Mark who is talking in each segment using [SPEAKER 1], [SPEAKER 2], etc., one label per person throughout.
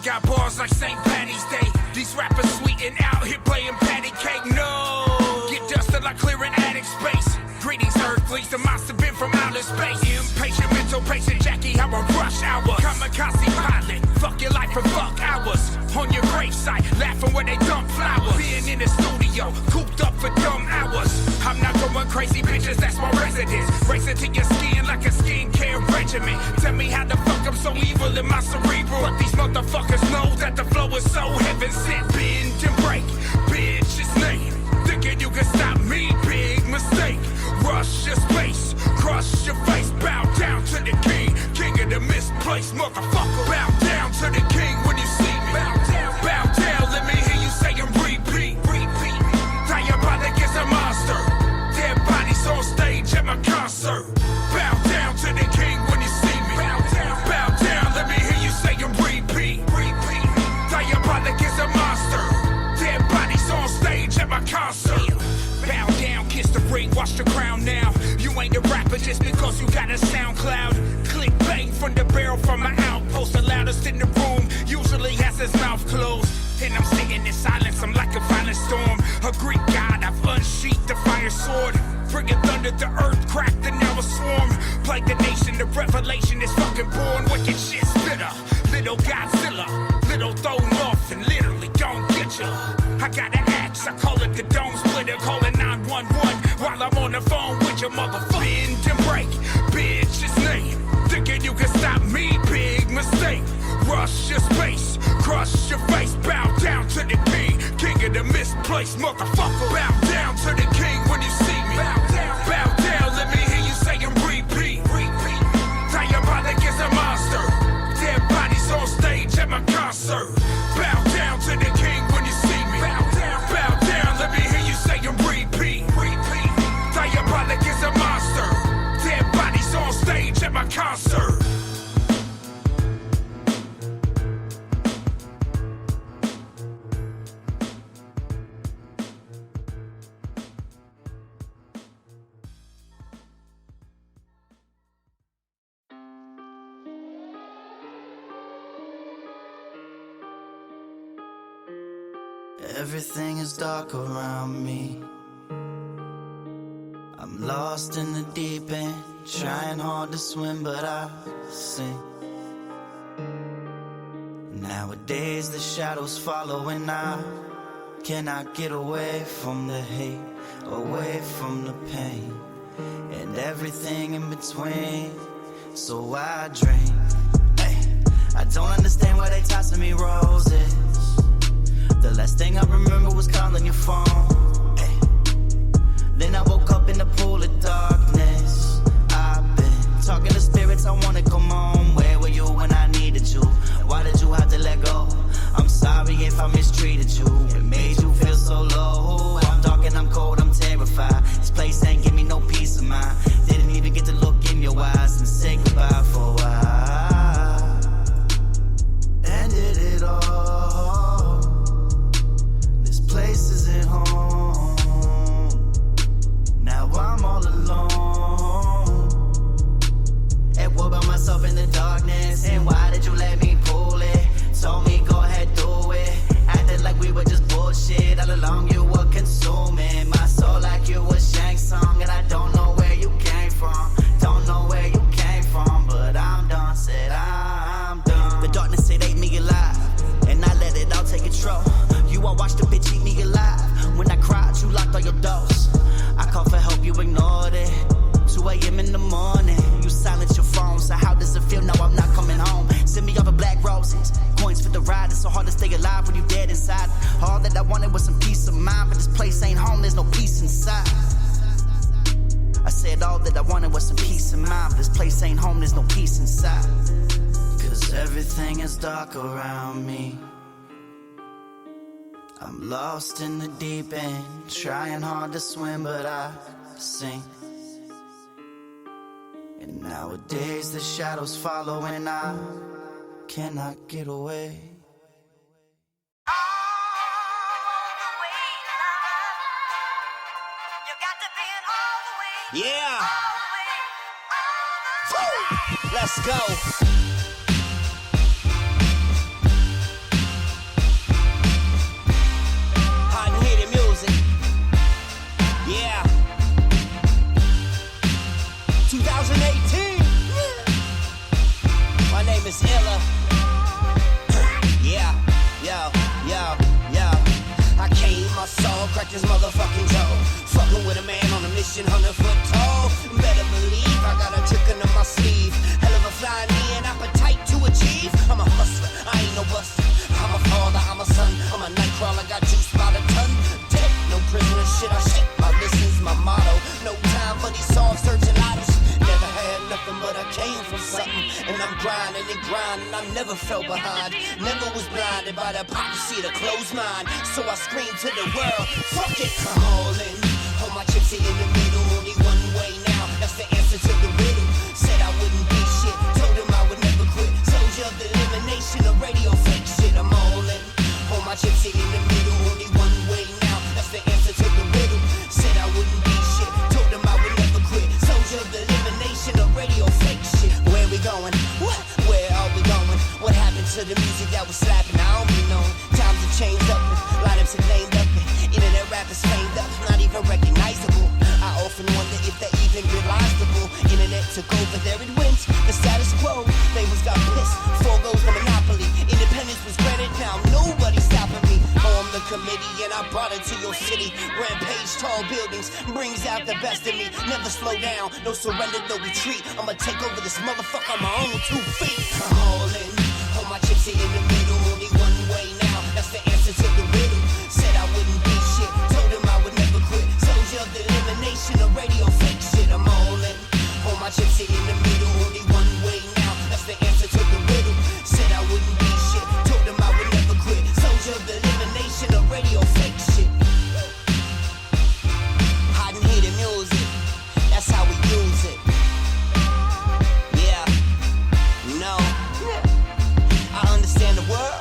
[SPEAKER 1] got bars like St. Patty's Day. These rappers sweetin' out here playing patty cake. No, get dusted like clearing attic space. Greetings, Earthlings, the monster been from outer space. Impatient, mental patient, Jackie, how I rush hour. Kamikaze pilot, fuck your life for fuck hours. On your gravesite, laughing where they dump flowers. Being in the studio, cooped up for dumb hours. I'm not going crazy, bitches, that's my residence. Racing to your skin like a skincare regimen. Tell me how the fuck I'm so evil in my cerebral. But these motherfuckers know that the flow is so heaven sent. Bend and break, bitch's name. Thinking you can stop me, big mistake. Rush your space, crush your face. Bow down to the king, king of the misplaced motherfucker. Bow down to the king when you see me. Bow down, let me hear you say and repeat. Diabolic is a monster. Dead bodies on stage at my concert. Bow down to the king when you see me. Bow down, let me hear you say and repeat. Diabolic is a monster. Dead bodies on stage at my concert. Bow down, kiss the ring, watch the crown now. You ain't a rapper just because you got a SoundCloud. Click bang from the barrel from my outpost. The loudest in the room usually has his mouth closed. And I'm sitting in silence, I'm like a violent storm. A Greek god, I've unsheathed the fire sword. Bringing thunder, the earth cracked and now a swarm. Plague the nation, the revelation is fucking born. Wicked shit spitter, little Godzilla. Little thrown off and literally don't get ya. I got an axe, I call it the dome splitter. Calling 911 while I'm on the phone with your motherfucker. Bend and break, bitch's name. Thinking you can stop me, big mistake. Rush your space, crush your face. Bow down to the king, king of the misplaced motherfucker. Bow down to the king when you see me. Bow down, let me hear you say and repeat. Diabolic is a monster. Dead bodies on stage at my concert. Bow down to the king when you see me. Bow down, let me hear you say and repeat. Diabolic is a monster. Dead bodies on stage at my concert.
[SPEAKER 2] Everything is dark around me. I'm lost in the deep end, trying hard to swim, but I sink. Nowadays the shadows follow and I cannot get away from the hate, away from the pain, and everything in between, so I drink. Hey, I don't understand why they tossing me roses. The last thing I remember was calling your phone. Hey. Then I woke up in the pool of darkness. I've been talking to spirits, I wanna come home. Where were you when I needed you? Why did you have to let go? I'm sorry if I mistreated you. It made you feel so low. I'm dark and I'm cold, I'm terrified. This place ain't give me no peace of mind. Didn't even get to look in your eyes and say goodbye for a while. Ended it all. Place isn't home. Now I'm all alone. And what about myself in the darkness? And why did you let me pull it? Told me go ahead, do it. Acted like we were just bullshit. All along you were consuming my soul like you was Shang Tsung. And I don't know where you came from. Don't know where you came from. But I'm done, said I'm done. The darkness, it ate me alive. And I let it all take control. You all watched the bitch eat me alive. When I cried, you locked all your doors. I called for help, you ignored it. 2 a.m. in the morning, you silenced your phone. So how does it feel now I'm not coming home? Send me all the black roses, coins for the ride. It's so hard to stay alive when you dead inside. All that I wanted was some peace of mind, but this place ain't home, there's no peace inside. I said all that I wanted was some peace of mind, but this place ain't home, there's no peace inside. Cause everything is dark around me. I'm lost in the deep end, trying hard to swim, but I sink. And nowadays the shadows follow and I cannot get away.
[SPEAKER 3] Yeah. Let's go.
[SPEAKER 2] all, crack his motherfucking jaw. Fucking with a man on a mission, 100 foot tall. Better believe I got a trick under my sleeve. Hell of a flying me and appetite to achieve. I'm a hustler, I ain't no buster. I'm a father, I'm a son, I'm a night crawler, got juice by the ton. Dead, no prisoner, shit, I shit. My listen's my motto. No time for these soft searching lives. Never had nothing but I came from something. And I'm grinding and grinding, I never fell behind. Never was blinded by the hypocrisy to close mind. So I scream to the world, fuck it, I'm all in. Hold my chips in the middle, only one way now. That's the answer to the riddle. Said I wouldn't be shit, told him I would never quit. Soldier of the elimination of radio fake shit, I'm all in. Hold my chips in the middle, only one way now. That's the answer to the riddle. Said I wouldn't be shit, told him I would never quit. Soldier of the elimination of radio fake shit. Where we going? What? Where are we going? What happened to the music that was slapping? I don't be known. Times have changed up and lineups have named up and internet rappers famed up, not even recognizable. I often wonder if they're even realizable. Internet took over, there it went. The status quo, labels got pissed. Foregoes the monopoly. Independence was granted, now nobody's stopping me. On the committee and I brought it to your city. Rampage, tall buildings, brings out the best in me. Never slow down, no surrender, no retreat. I'ma take over this motherfucker on my own 2 feet. I'm all in, hold my chips in the middle. Only one way now, that's the answer to the riddle. Said I wouldn't be shit, told him I would never quit. Soldier of the elimination of radio fake shit, I'm all in. Hold my chips in the middle, only one way now, that's the answer to the riddle. Said I wouldn't be shit, told him I would never quit. Soldier of the elimination of radio fake shit. Hide and hear the music, that's how we use it. Yeah, no, I understand the world.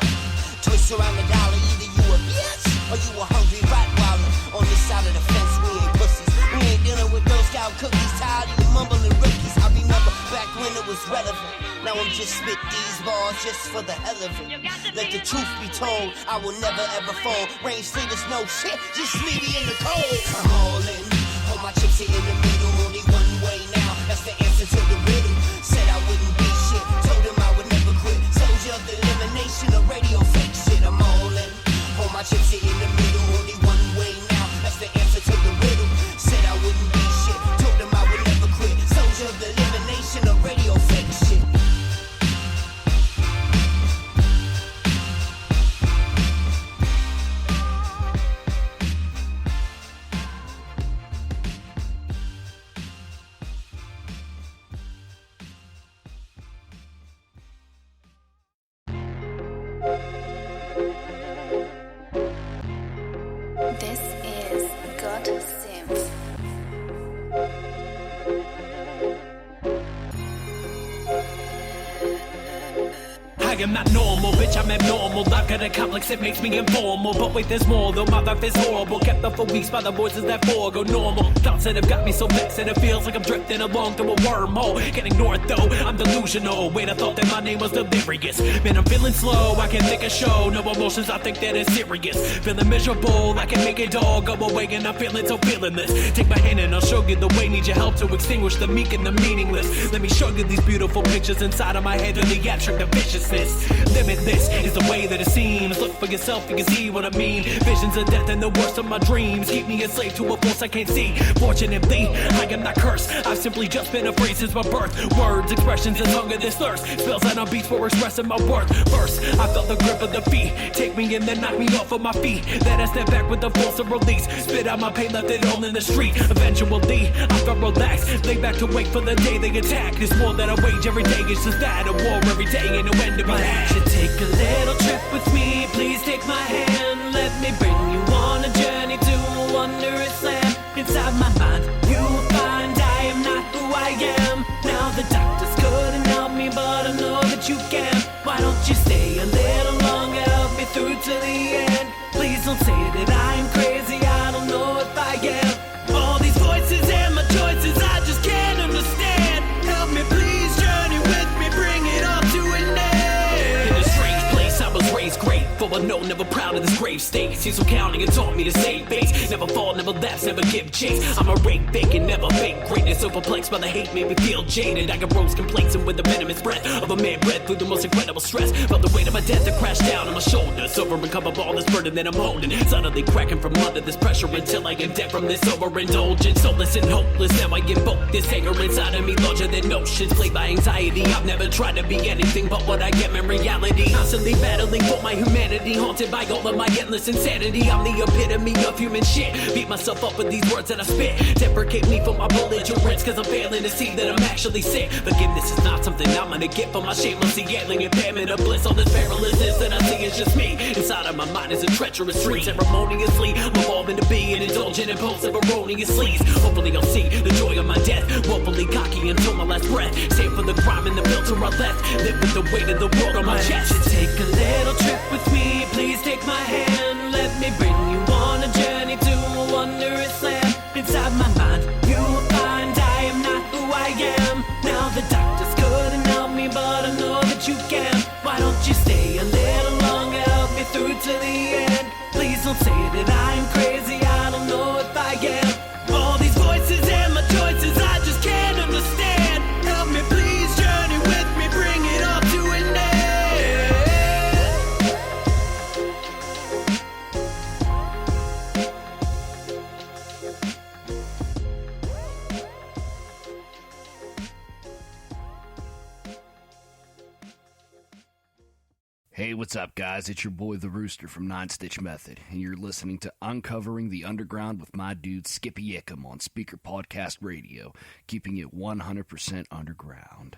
[SPEAKER 2] Twist around the dollar, either you a bitch or you a hungry Rottweiler. On this side of the fence, we ain't pussies. We ain't dealing with those Scout cookies. Tired of you mumbling rookies. I remember back when it was relevant. Now I'm just spit these bars just for the hell of it. Let the truth be told, I will never ever fall. Rain, sleet, or snow, shit, just leave me in the cold. I'm all in, hold my chips in the middle. Only one way now, that's the answer to the riddle. Said I wouldn't be shit, told him I would never quit. Soldier of the elimination of radio fake shit, I'm all in. Hold my chips in the middle, only one way now, that's the answer to the riddle. Said I wouldn't be shit, told him I would never quit. Soldier of the elimination of radio fake shit.
[SPEAKER 3] This is God Sims.
[SPEAKER 4] I am not normal, bitch, I'm abnormal. I've got a complex that makes me informal. But wait, there's more, though my life is horrible. Kept up for weeks by the voices that forego normal. Thoughts that have got me so vexed that it feels like I'm drifting along through a wormhole. Getting north though, I'm delusional. Wait, I thought that my name was delirious. Man, I'm feeling slow, I can think a show. No emotions, I think that it's serious. Feeling miserable, I can make it all go away. And I'm feeling so feelingless. Take my hand and I'll show you the way. Need your help to extinguish the meek and the meaningless. Let me show you these beautiful pictures inside of my head. They're the abstract of viciousness. Limitless is the way that it seems. Look for yourself, you can see what I mean. Visions of death and the worst of my dreams keep me a slave to a force I can't see. Fortunately, I am not cursed. I've simply just been afraid since my birth. Words, expressions, and hunger, this thirst. Spells out on beats for expressing my worth. First, I felt the grip of the feet. Take me and then knock me off of my feet. Then I step back with the force of release. Spit out my pain, left it all in the street. Eventually, I felt relaxed. Lay back to wait for the day they attack. This war that I wage every day is just that. A war every day ain't no end to be had. You take a little trip with me, please take my hand. Let me bring you on a journey to a wondrous land. Inside my mind, you will find I am not who I am. Now the doctors couldn't help me, but I know that you can. Why don't you stay a little longer, help me through to the end. Please don't say that I am crazy, I don't know if I am. All these voices and my choices, I just can't understand. Help me please, journey with me, bring it all to an end. In a strange place, I was raised grateful, but no, never proud of this grave state. See some counting and taught me to save base. Never fall, never lapse, never give chase. I'm a rake bacon, never fake greatness. So perplexed by the hate, made me feel jaded. I got rose complacent with the venomous breath of a man bred through the most incredible stress. Felt the weight of my death that crashed down on my shoulders. this over and come up all this burden that I'm holding. Suddenly cracking from under this pressure until I get dead from this overindulgence. Soulless and hopeless, now I invoke this anger inside of me, larger than oceans. Played by anxiety, I've never tried to be anything but what I am in reality. Constantly battling for my humanity, haunted by all of my endless insanity. I'm the epitome of human shit. Beat myself up with these words that I spit. Deprecate me for my belligerence, cause I'm failing to see that I'm actually sick. Forgiveness is not something I'm gonna get for my shameless yelling impairment of bliss. All this perilousness that I see is just me. Inside of my mind is a treacherous street. Ceremoniously, I'm evolving to be an indulgent, impulsive, erroneous sleaze. Hopefully I'll see the joy of my death. Woefully cocky until my last breath. Save for the crime and the filter I left. Live with the weight of the world on my chest.
[SPEAKER 5] Why don't you take a little trip with me? Please take my hand. Let me bring you on a journey to a wondrous land. Inside my mind, you will find I am not who I am. Now the doctors couldn't help me, but I know that you can. Why don't you stay a little longer, help me through to the end? Please don't say that I am crazy, I don't know if I am. All these voices and my choices, I just can't understand. Help me please, journey with me, bring it all to an end.
[SPEAKER 6] Hey, what's up, guys? It's your boy, The Rooster from Nine Stitch Method, and you're listening to Uncovering the Underground with my dude, Skippy Ickham, on Speaker Podcast Radio, keeping it 100% underground.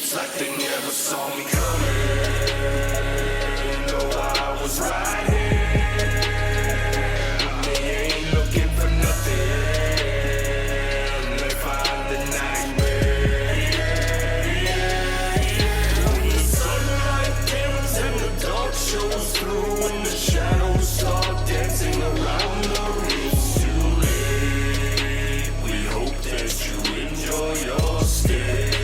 [SPEAKER 1] It's like they never saw me coming. Though I was right here. They ain't looking for nothing. They find the nightmare. When the sunlight dims and the dark shows through, and the shadows start dancing around the room. It's too late. We hope that you enjoy your stay.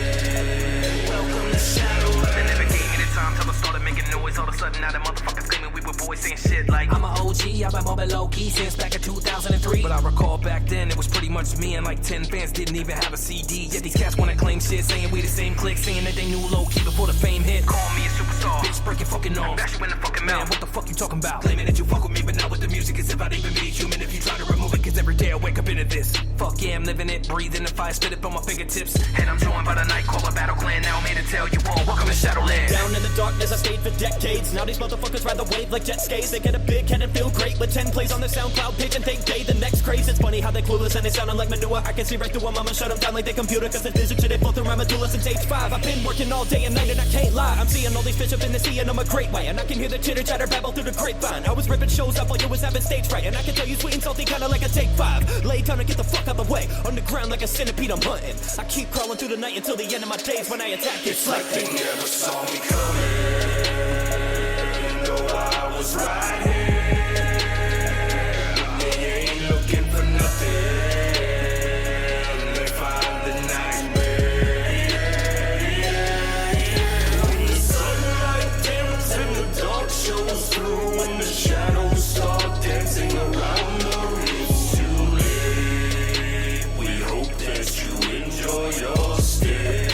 [SPEAKER 7] All of a sudden, now the motherfuckers screaming, we were boys saying shit like I'm an OG, I've been mobbing low-key since back in 2003. But I recall back then, it was pretty much me and like 10 fans didn't even have a CD. Yet these cats wanna claim shit, saying we the same clique, saying that they knew low-key before the fame hit. Call me a superstar, bitch breaking fucking arms, bash you in the fucking mouth. Man, what the fuck you talking about? Claiming that you fuck with me, but not with the music, as if I'd even be human if you try to remove it, cause every day I wake up into this. Fuck yeah, I'm living it, breathing the fire, spit it on my fingertips. And I'm joined by the night, call a battle clan. Now I'm here to tell you all, welcome to Shadowland.
[SPEAKER 5] Down in the darkness, I stayed for decades. Now these motherfuckers ride the wave like jet skis. They get a big head and feel great with 10 plays on their SoundCloud page and think they the next craze. It's funny how they clueless and they sounding like manure. I can see right through them, I'ma shut them down like they computer. Cause the physics shit, they flow through my medulla since age 5. I've been working all day and night and I can't lie. I'm seeing all these fish up in the sea and I'm a great way. And I can hear the chitter chatter babble through the grapevine. I was ripping shows up while you was having stage fright. And I can tell you sweet and salty kinda like a take 5. Lay down and get the fuck out the way. On the ground like a centipede I'm hunting. I keep crawling through the night until the end of my days. When I attack it's like
[SPEAKER 1] they never saw me coming. Though I was right here. They ain't looking for nothing. They find the nightmare. When the sunlight dims and the dark shows through, and the shadows start dancing around the room. It's too late. We hope that you enjoy your stay.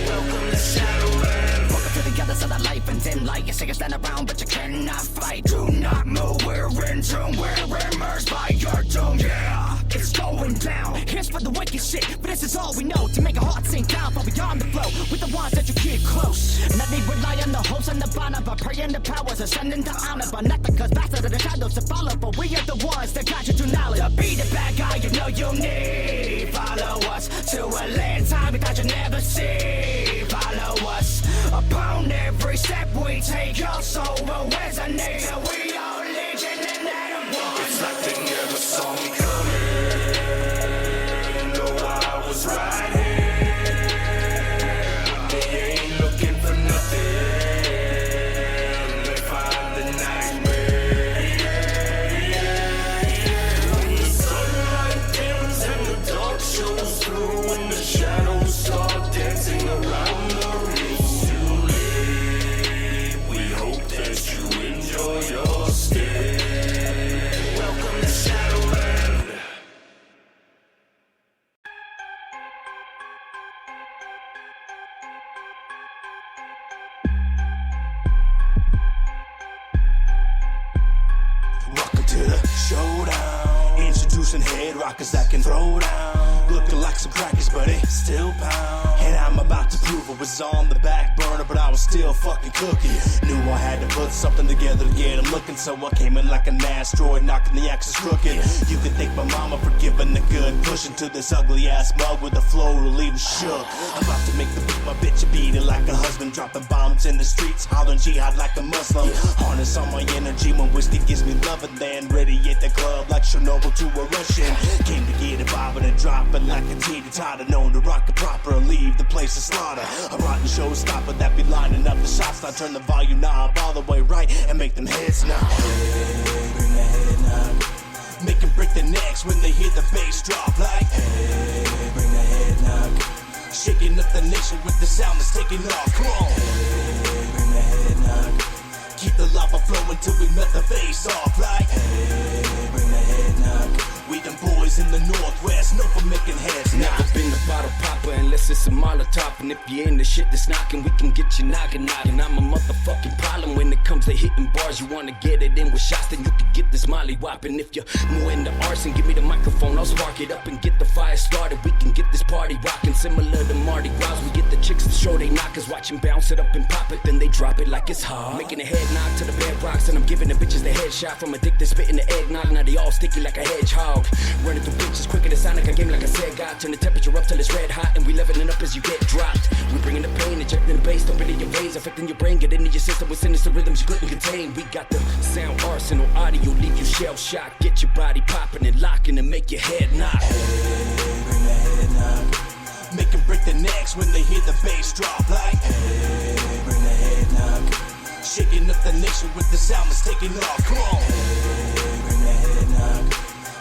[SPEAKER 1] Welcome to Shadowland.
[SPEAKER 2] Welcome to the other side of life and dim light. You say you stand around, but you cannot fight. Do not move, we're in tune. We're immersed by your doom. Yeah, it's going down. Here's for the wicked shit, but this is all we know. To make a heart sink down, but beyond the flow. With the ones that you keep close. Not they rely on the hopes and the bottom, but praying the powers ascending to honor. But nothing cause faster than the shadows to follow. But we are the ones that got you to knowledge. To be the bad guy you know you need. Follow us to a land time that you never see. Follow us upon every step we take. Your soul will resonate. We are legion and that one.
[SPEAKER 1] It's like they never saw me coming. Though I was right here. They ain't looking for nothing. They find the nightmare. When the sunlight dims and the dark shows through, and the shadows start dancing around the room. It's too late. We hope that you enjoy your stay. Welcome to Shadowland.
[SPEAKER 8] Welcome to the showdown. Introducing head rockers that can throw down. Looking like some crackers, but they still pound. And I'm about to prove it was on the back burner, but I was still fucking cooking. Knew I had to put something together to get them looking, so I came in like an asteroid, knocking the axis crooked. You can thank my mama for giving the good push into this ugly ass mug with the flow relieving shook. I'm about to make the beat my bitch beat it like a husband, dropping bombs in the streets, hollering jihad like a Muslim. Harness all my energy when whiskey gives me love, and then radiate the club like Chernobyl to a Russian. Came to get it, bobbing and dropping like a teeter-totter, known to rock it proper and leave the place to slaughter. A rotten showstopper that be lining up the shots. I turn the volume knob all the way right and make them heads knock. Hey, bring the head knock. Make them break their necks when they hear the bass drop like hey, bring the head knock. Shaking up the nation with the sound that's taking off. Come on. Hey, bring the head knock. Keep the lava flowing till we melt the face off like hey, bring the head knock. We them boys in the Northwest, known for making heads knock.
[SPEAKER 9] Never been a bottle popper unless it's a Molotov. And if you in the shit that's knocking, we can get you knocking. I'm a motherfucking problem when it comes to hitting bars. You wanna get it in with shots, then you can get this molly whopping. If you're more into arson, give me the microphone, I'll spark it up and get the fire started. We can get this party rocking, similar to Mardi Gras. We get the chicks to show they knockers, watch them bounce it up and pop it, then they drop it like it's hot. Making a head knock to the bedrocks, and I'm giving the bitches the headshot from a dick that's spitting the eggnog. Now they all sticky like a hedgehog. Running it through bitches quicker than Sonic. A game like I said, God, turn the temperature up till it's red hot, and we leveling up as you get dropped. We bringing the pain, injecting the bass, dumping in your veins, affecting your brain, get into your system with sinister rhythms you couldn't contain. We got the sound arsenal, audio, leave you shell shocked, get your body popping and locking and make your head knock.
[SPEAKER 8] Hey, bring the head knock. Make them break their necks when they hear the bass drop. Like, hey, bring the head knock. Shaking up the nation with the sound that's taking off. Come on. Hey, bring the head knock.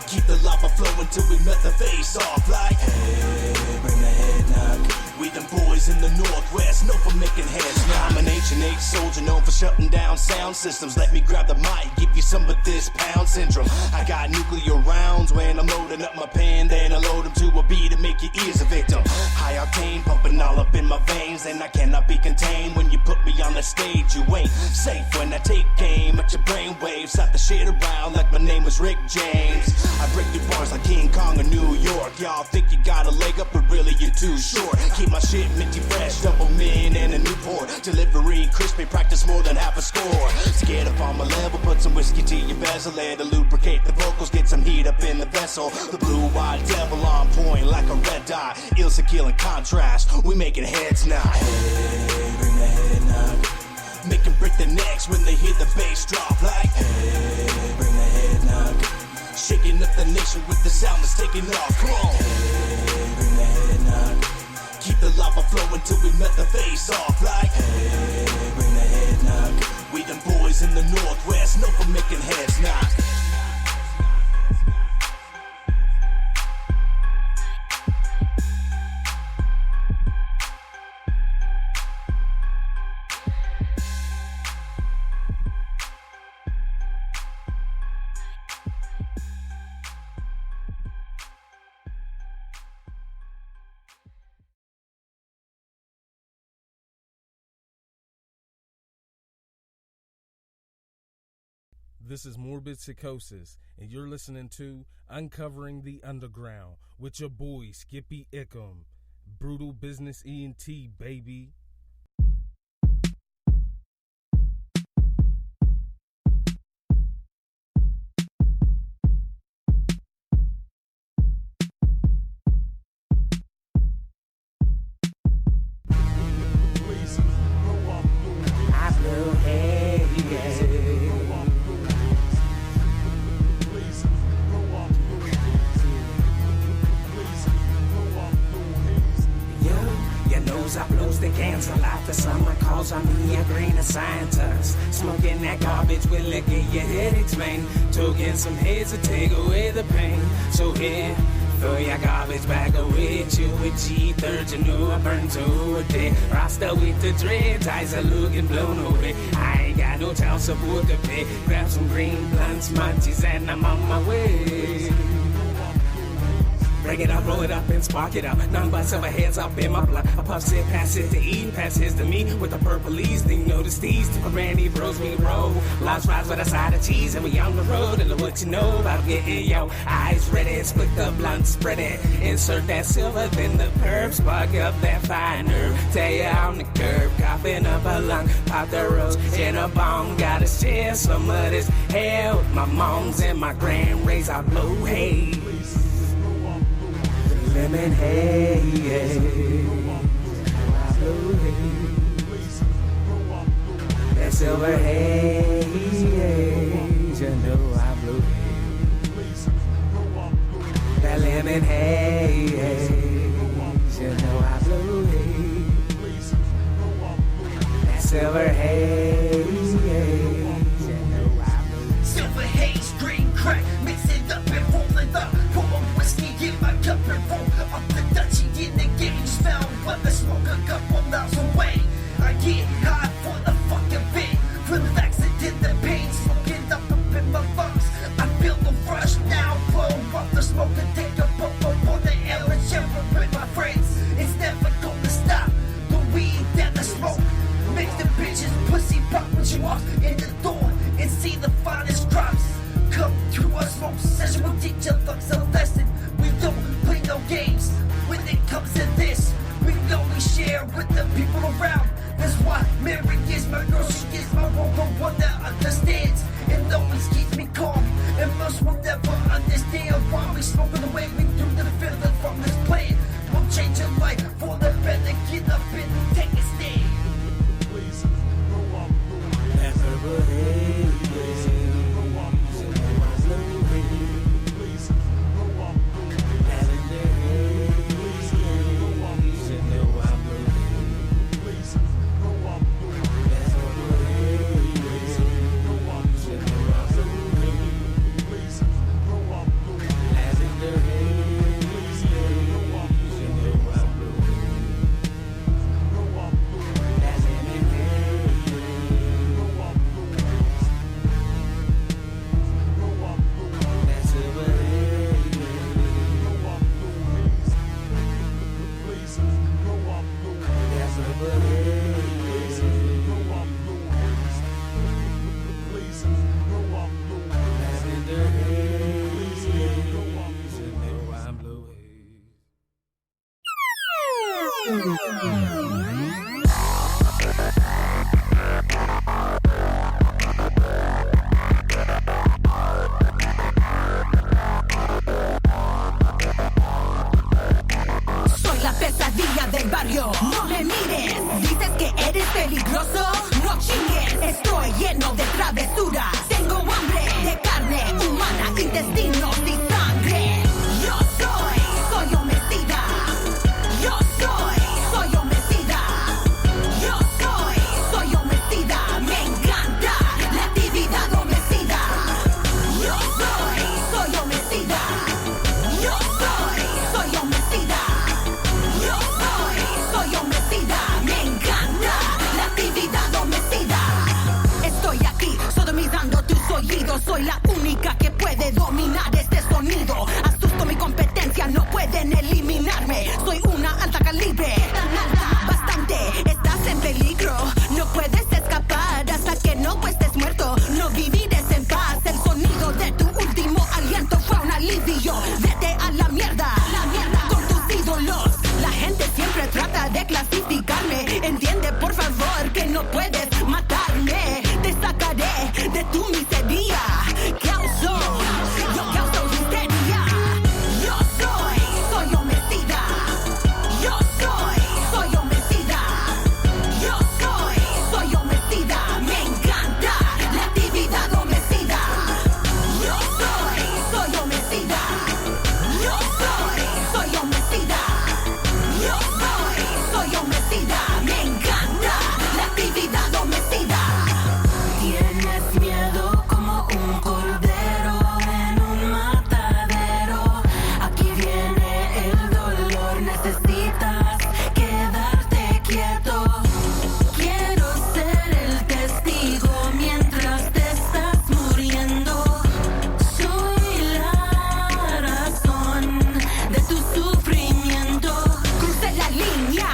[SPEAKER 8] Keep the lava flowing till we melt the face off. Like, hey, bring the head knock. We them boys in the Northwest, known for making heads knock. I'm an H&H soldier known for shutting down sound systems. Let me grab the mic, give you some of this pound syndrome. I got nuclear rounds when I'm loading up my pen, then I load them to a beat and make your ears a victim. High octane pumping all up in my veins, and I cannot be contained. When you put me on the stage, you ain't safe. When I take aim at your brainwaves, slap the shit around like my name was Rick James. I break through bars like King Kong of New York. Y'all think you got a leg up, but really you're too short. Keep my shit minty fresh, double mint and a Newport. Delivery crispy, practice more than half a score. To get up on my level, put some whiskey to your bezel. Let it lubricate the vocals, get some heat up in the vessel. The blue-eyed devil on point like a red dot. Ilsa killing contrast, we making heads knock. Hey, bring the head knock. Make them break their necks when they hear the bass drop. Like, hey, bring the head knock. Shaking up the nation with the sound that's taking off. Come on. Hey, bring the head knock. Keep the lava flowing till we melt the face off. Like, hey, bring the head knock. We them boys in the Northwest, known for making heads knock.
[SPEAKER 10] This is Morbid Psychosis, and you're listening to Uncovering the Underground with your boy, Skippy Ickham. Brutal Business Ent, baby.
[SPEAKER 5] Smoking that garbage will liquor your headaches, man. Took some heads to take away the pain. So here, throw your garbage bag away. Chill with G-Third, you know I burn to a day. Rasta with the dreads, eyes are looking blown away. I ain't got no child support to pay. Grab some green blunts, munchies, and I'm on my way. Break it up, roll it up, and spark it up. None but silver heads up in my blood. I puff it, pass it to eat, pass his to me. With the purpleies, they notice these. Two granny bros, we roll. Large fries with a side of cheese, and we on the road. And look what you know about getting your eyes ready. Split the blunt, spread it. Insert that silver, then the perp. Spark up that fire nerve. Tell you on the curb, coughing up a lung. Pop the rose in a bong. Gotta share some of this hell with my moms and my grand rays. I blow hay. Lemon haze, that silver haze, you know I blew haze. That lemon haze, you know I blew haze. That silver haze, you know I blew haze.
[SPEAKER 2] Silver haze, green crack, mix it up and roll it up. Pour a whiskey in my cup and roll up the Dutchie in the gauge. Smell what the smoke a couple miles away. I get high for the fucking bit, relaxing in the pain, smoking up in my lungs. I feel the rush now, blow up the smoke and take a puff up on the air and share it with my friends. It's never gonna stop, the weed and the smoke makes the bitches pussy pop when she walks in the door and see the finest drops. Come to a smoke session, we'll teach your thugs a lesson. We don't play no games when it comes to this. We only share with the people around. That's why Mary is my girl, she is my role, the one that understands and always keeps me calm. And most will never understand why we smoking away.
[SPEAKER 11] peligroso? No chingues, estoy lleno de travesuras. Tengo hambre de carne humana, intestinos y sangre. Yo soy homicida. Yo soy homicida. Yo soy homicida. Me encanta la actividad homicida. Yo soy homicida. Yo soy homicida. Yo soy homicida. Me encanta la actividad homicida. Estoy aquí sodomizando tus oídos. Soy la única que puede dominar este sonido. Asusto mi competencia, no pueden eliminarme. Soy una alta calibre, tan alta, bastante. Estás en peligro, no puedes escapar hasta que no estés muerto. No vivirás en paz. El sonido de tu último aliento fue un alivio. Vete a la mierda con tus ídolos. La gente siempre trata de clasificarme. Entiende por favor que no puedes matarme. Te sacaré de tu miseria. Yo causo histeria. Yo soy homicida. Yo soy homicida. Yo soy homicida. Me encanta la actividad homicida. Yo soy homicida. Yo soy homicida. Yo soy homicida. Me encanta la actividad homicida. Tienes miedo como un cordero en un matadero. Aquí viene el dolor, necesitas quedarte quieto. Quiero ser el testigo mientras te estás muriendo. Soy la razón de tu sufrimiento. Crucé la línea,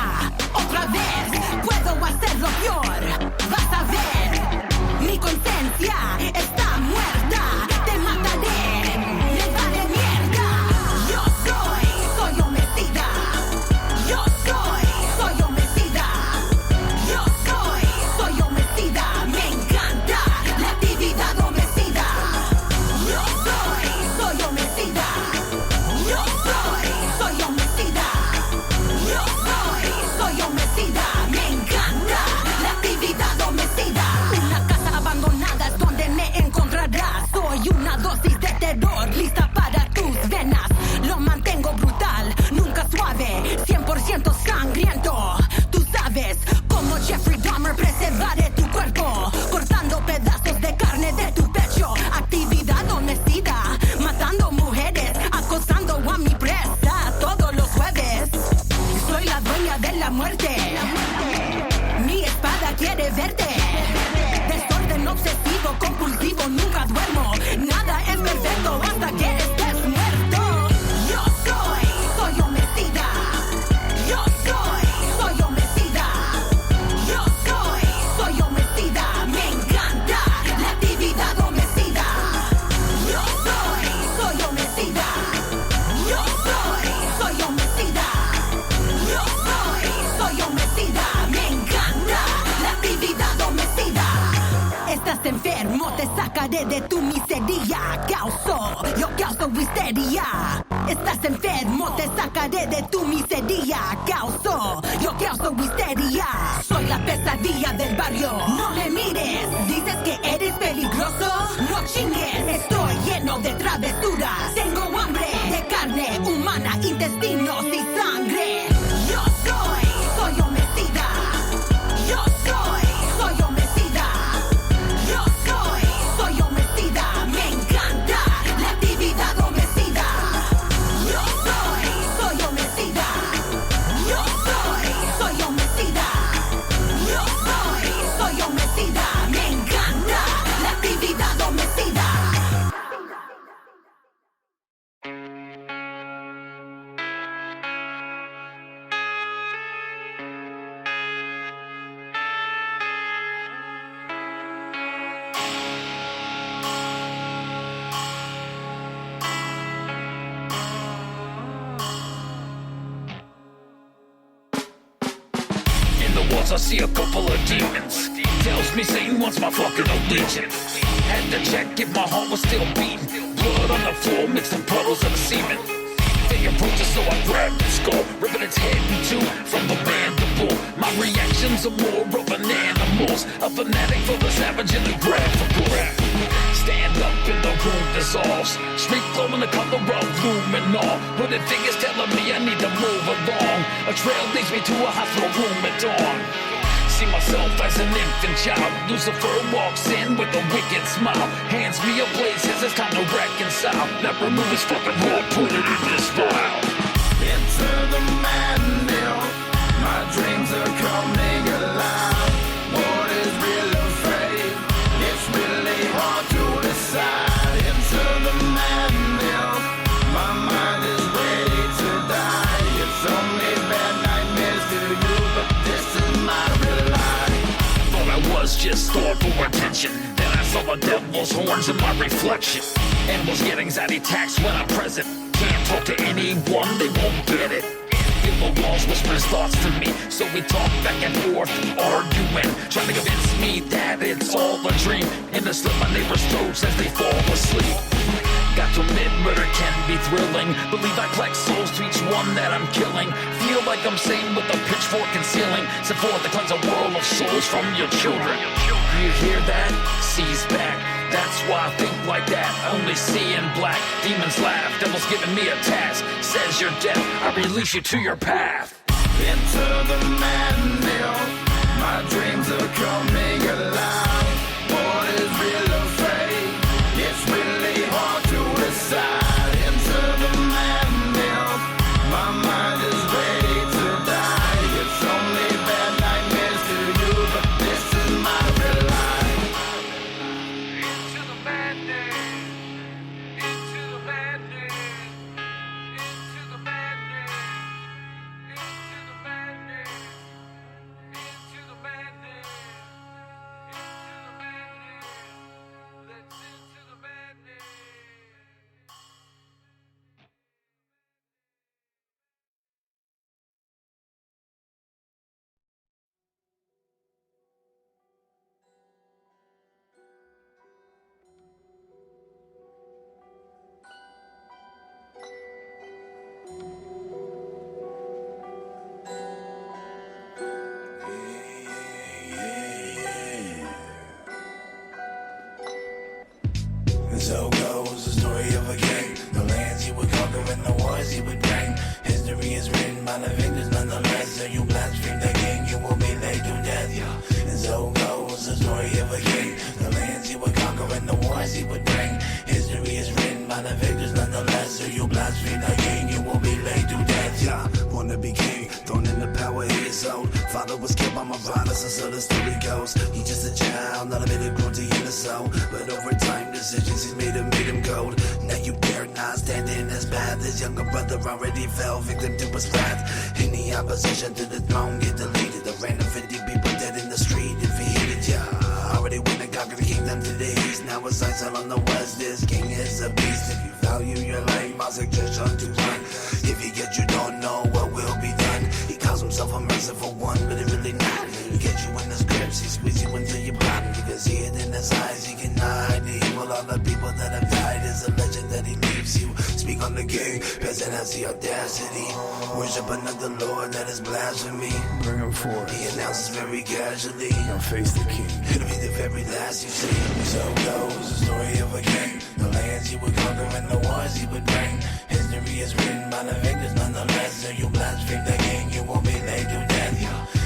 [SPEAKER 11] otra vez, puedo hacerlo peor. Vas a ver, mi conciencia está muerta. Te mataré, me vale mierda. Yo soy homicida. Yo soy homicida. Yo soy homicida. Me encanta la actividad homicida. Yo soy homicida. Yo soy homicida. Yo soy homicida. Me encanta la actividad homicida. Una casa abandonada es donde me encontrarás. Soy una dosis de terror lista para tus venas. Lo mantengo brutal, nunca suave, 100% sangriento. Tú sabes, como Jeffrey Dahmer preservaré tu cuerpo, cortando pedazos de carne de tu pecho. Actividad homicida, matando mujeres, acosando a mi presa todos los jueves. Soy la dueña de la muerte. Mi espada quiere verte. Desorden obsesivo, compulsivo, nunca duermo. Nada es perfecto hasta que estés muerto. Yo soy homicida. Yo soy homicida. Yo soy homicida. Me encanta la actividad homicida. Yo soy homicida. Yo soy homicida. Yo soy homicida. Me encanta la actividad homicida. Estás enfermo, te sacaré de tu miseria. Yo causo histeria. Estás enfermo, te sacaré de tu miseria. Yo causo histeria. Soy la pesadilla del barrio. No me mires, dices que eres peligroso. No chingues, estoy lleno de travesuras. Tengo hambre de carne humana, intestinos y sangre. Yo soy homicida. Yo soy homicida. Yo soy homicida. Me encanta la actividad homicida. Yo soy homicida. Yo soy homicida. Yo soy homicida. Me encanta la actividad homicida.
[SPEAKER 4] I see a couple of demons. Tells me Satan wants my fucking allegiance. Had to check if my heart was still beating. Blood on the floor, mixing puddles of semen. They approach us, so I grabbed its skull, ripping its head in two from the mandible. My reactions are more of an animal's, a fanatic for the savage and the graphical. Stand up and the room dissolves, street glowing the color of luminol. Hooded fingers telling me I need to move along. A trail leads me to a hospital room at dawn. See myself as an infant child. Lucifer walks in with a wicked smile, hands me a blade, says it's time to reconcile. Now remove this fucking heart, put it in this file.
[SPEAKER 12] Into the madness, my dreams are coming alive. What is real or fake? It's really hard to decide. Into the madness, my mind is ready to die. It's only bad nightmares to you, but this is my real life.
[SPEAKER 4] Thought I was just thought for attention, then I saw the devil's horns in my reflection. Animals get anxiety attacks when I'm present. Can't talk to anyone, they won't get it. The walls whisper his thoughts to me, so we talk back and forth, arguing, trying to convince me that it's all a dream, and to slit my neighbor's throats as they fall asleep. Got to admit, murder can be thrilling. Believe I collect souls to each one that I'm killing. Feel like I'm Satan with a pitchfork and ceiling, set forth to cleanse a world of souls from your children. You hear that? Seize back. That's why I think like that, only see in black. Demons laugh, devil's giving me a task. Says you're deaf, I release you to your path.
[SPEAKER 12] Into the madness, my dreams are coming alive. What is real or fake? It's really hard to decide. Into the madness, my mind is ready to die. It's only bad nightmares to you, but this is my real life.
[SPEAKER 8] So goes the story of a king. The lands he would conquer and the wars he would bring. History is written by the victors nonetheless. So you blaspheme the king, you will be laid to death. Yeah. And so goes the story of a king. The lands he would conquer and the wars he would bring. History is written by the victors nonetheless. So you blaspheme the king, you will be laid to death. Yeah, wanna be king, thrown in the power he is old. Father was killed by my brothers, and so the story goes. He's just a child, not a bit of cruelty in the soul. But over time, decisions he's made him cold. Now you dare not stand in his path. His younger brother already fell victim to his wrath. Any opposition to the throne get deleted. The random 50 people dead in the street if he hit it, yeah. Already went and conquered the kingdom to the east. Now his sights all on the west. This king is a beast. If you value your life, my suggestion to run. If you get you don't know what will be done. He calls himself a merciful one, but it really not. He gets you in his grips, he squeezes you until you're blind. You can see it in his eyes, he can hide the evil. All the people that have died is a legend that he leaves you. Speak on the king, peasant has the audacity. Worship another lord, that is blasphemy.
[SPEAKER 13] Bring him forth.
[SPEAKER 8] He announces very casually.
[SPEAKER 13] Now face the king.
[SPEAKER 8] It'll be the very last you see. So goes the story of a king. The lands he would conquer and the wars he would bring. History is written by the victors nonetheless. So you blaspheme the king, you will be laid to death.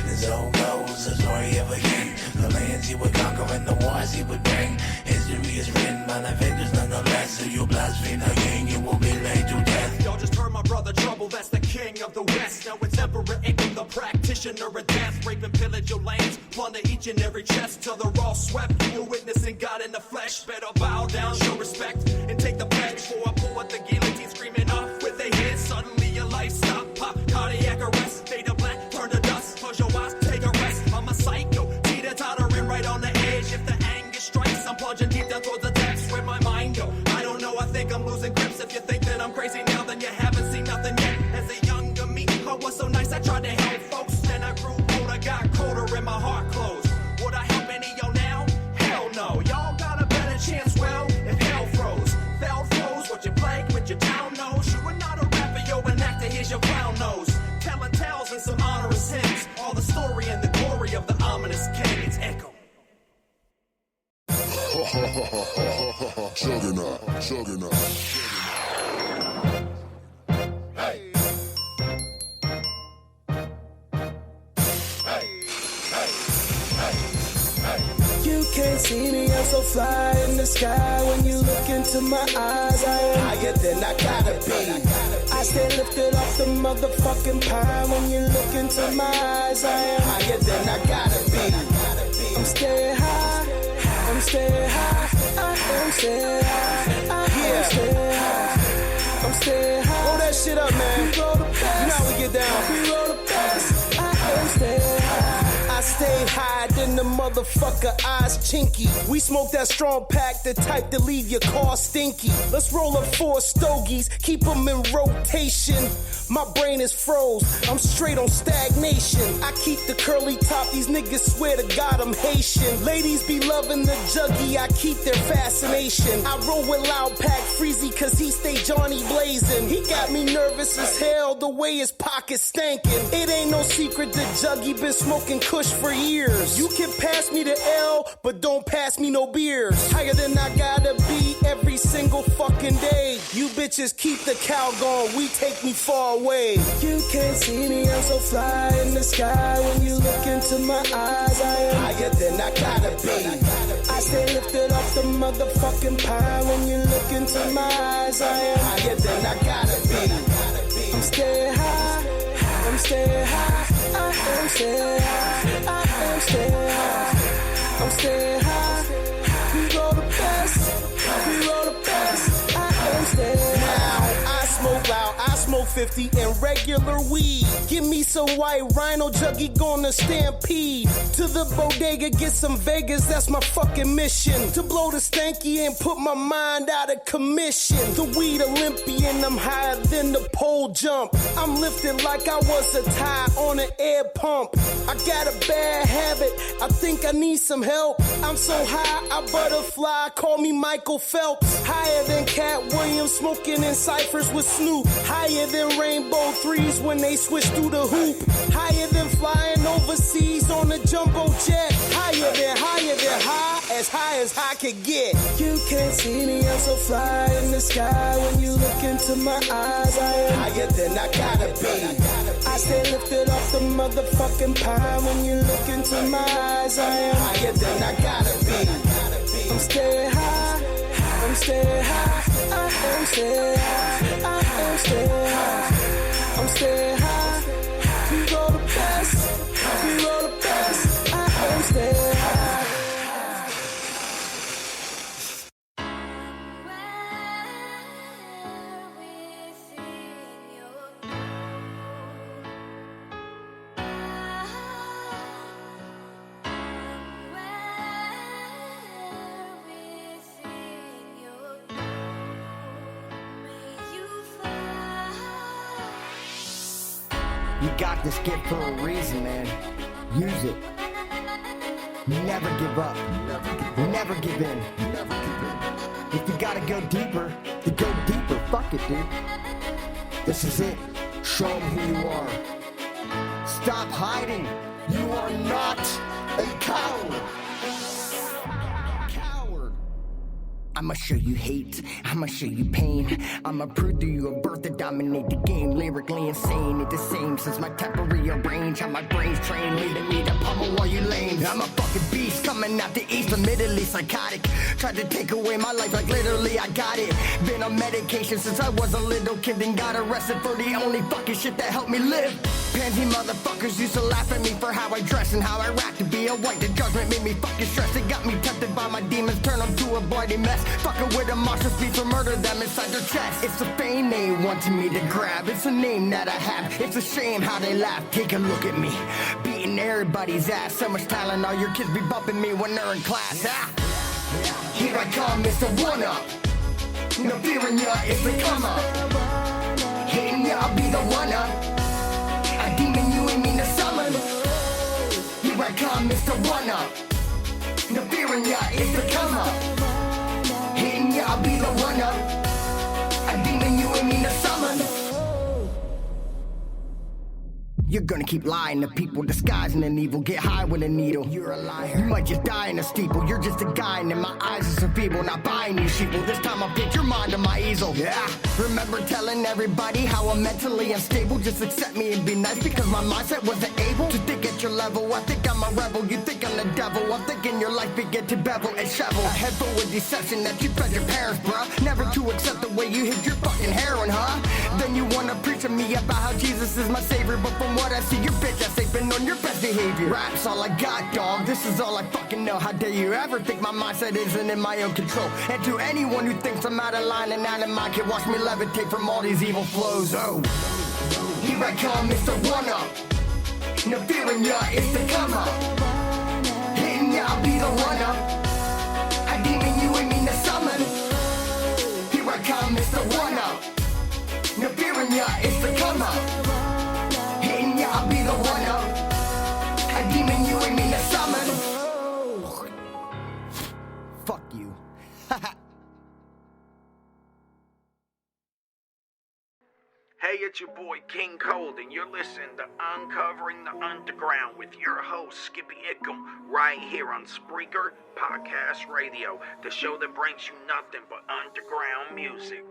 [SPEAKER 8] And so goes the story of a king. The lands he would conquer and the wars he would bring. History is written by the victors nonetheless. So you blaspheme the king, you will be laid to death.
[SPEAKER 14] Y'all just heard my brother Trouble, that's the king of the West. Now it's Emperor Ant, the practitioner of death. Rape and pillage your lands, plunder each and every chest till they're all swept. You're witnessing God in the flesh. Better bow down, show respect, and take the pledge. Before I pull out the guillotine, screaming off with their heads. Suddenly your life stop, pop, cardiac arrest. Fade to black, turn to dust, close your eyes, take a rest. I'm a psycho, teeter-tottering right on the edge. If the anger strikes, I'm plunging deep down towards the depths. Where my mind go? I don't know, I think I'm losing grips. If you think that I'm crazy now, then you haven't seen nothing yet. As a younger me, I was so nice, I tried to help folks. Then I grew older, got colder, and my heart closed. Would I help any of y'all now? Hell no. Y'all got a better chance, well, if hell froze. Fell froze, what you plague with your town knows. You were not a rapper, yo, this king, it's Echo.
[SPEAKER 13] Juggernaut.
[SPEAKER 14] Hey.
[SPEAKER 15] You can't see me, I'm so fly in the sky. When you look into my eyes, I am higher than I gotta be. I stay lifted off the motherfucking pine. When you look into my eyes, I am higher than I gotta be. I'm staying high, I'm staying high, I am staying high, I am staying high, I'm staying high. Roll that shit up, man. You know how we get down. We roll the best, I am staying high. I stay high, then the motherfucker eyes chinky. We smoke that strong pack, the type to leave your car stinky. Let's roll up 4 stogies, keep them in rotation. My brain is froze, I'm straight on stagnation. I keep the curly top, these niggas swear to God I'm Haitian. Ladies be loving the juggy, I keep their fascination. I roll with Loud Pack Freezy, cause he stay Johnny blazing. He got me nervous as hell, the way his pocket's stankin'. It ain't no secret the juggy been smoking kush for years. You can pass me the L, but don't pass me no beers. Higher than I gotta be every single fucking day. You bitches keep the cow going, we take me far away. You can't see me, I'm so fly in the sky. When you look into my eyes, I am higher than I gotta be. I stay lifted off the motherfucking pine. When you look into my eyes, I am higher than I gotta be. I'm staying high, I'm staying high, I am staying high, I am staying high, I'm staying high. We roll the best, we roll the best, I am staying high. I smoke loud, I smoke 50 and regular weed. Give me some white rhino, juggy gonna stampede. To the bodega, get some Vegas, that's my fucking mission. To blow the stanky and put my mind out of commission. The weed Olympian, I'm higher than the pole jump. I'm lifted like I was a tie on an air pump. I got a bad habit, I think I need some help. I'm so high, I butterfly, call me Michael Phelps. Higher than Cat Williams, smoking in ciphers with Snoop. Higher than Rainbow Threes when they switch through the hoop. Higher than flying overseas on a jumbo jet. Higher than high as I could get. You can't see me, I'm so fly in the sky. When you look into my eyes, I am higher than I gotta be. I stay lifted off the motherfucking pine. When you look into my eyes, I am higher than I gotta be. I'm staying high, I'm staying high, I am staying high, I am staying high, I'm staying high. We roll the best, we roll the best, I am staying high.
[SPEAKER 16] You got this gift for a reason, man. Use it. Never give up. Never give in. If you gotta go deeper, then go deeper. Fuck it, dude. This is it. Show them who you are. Stop hiding. You are not a coward. I'ma show you hate, I'ma show you pain. I'ma prove to you a birth to dominate the game. Lyrically insane, it's the same since my temporary range. How my brain's trained, leading me to pummel all you lames. I'm a fucking beast coming out the east, admittedly psychotic. Tried to take away my life like literally I got it. Been on medication since I was a little kid, then got arrested for the only fucking shit that helped me live. Pansy motherfuckers used to laugh at me for how I dress and how I rap to be a white. The judgment made me fucking stressed. It got me tempted by my demons, turned them to a bloody mess. Fucking with a monster speed for murder them inside their chest. It's the fame they wanted me to grab. It's a name that I have. It's a shame how they laugh. Take a look at me, beating everybody's ass. So much talent, all your kids be bumping me when they're in class. Ah. Here I come, Mr. One Up. No fearing ya, it's the come up. Hitting ya, I'll be the one up. A demon you ain't mean to summon. Here I come, Mr. One Up. No fearing ya, it's the come up. Hitting ya, I'll be the one up. A demon you ain't mean to summon. You're gonna keep lying to people, disguising an evil. Get high with a needle. You're a liar. You might just die in a steeple. You're just a guy, and in my eyes are so feeble. Not buying you sheeple. This time I'll pitch your mind on my easel. Yeah. Remember telling everybody how I'm mentally unstable. Just accept me and be nice because my mindset wasn't able to think at your level. I think I'm a rebel. You think I'm the devil. I'm thinking your life began to bevel and shovel. A head full of deception that you fed your parents, bruh. Never to accept the way you hid your fucking heroin, huh? Then you wanna preach to me about how Jesus is my savior, but from what I see, your bitch ass ain't been on your best behavior. Rap's all I got, dog. This is all I fucking know. How dare you ever think my mindset isn't in my own control? And to anyone who thinks I'm out of line and out of mind, can watch me levitate from all these evil flows. Oh, here I come, Mr. One-Up. No fearing ya, it's the come up. Hitting ya, I'll be the one-up. I demon you and mean to summon. Here I come, Mr. One-Up. No fearing ya, it's the come up. Hitting ya, I'll be the one-up. I demon you and mean to summon. Fuck you.
[SPEAKER 17] Hey, it's your boy King Cold, and you're listening to Uncovering the Underground with your host, Skippy Ickham, right here on Spreaker Podcast Radio, the show that brings you nothing but underground music.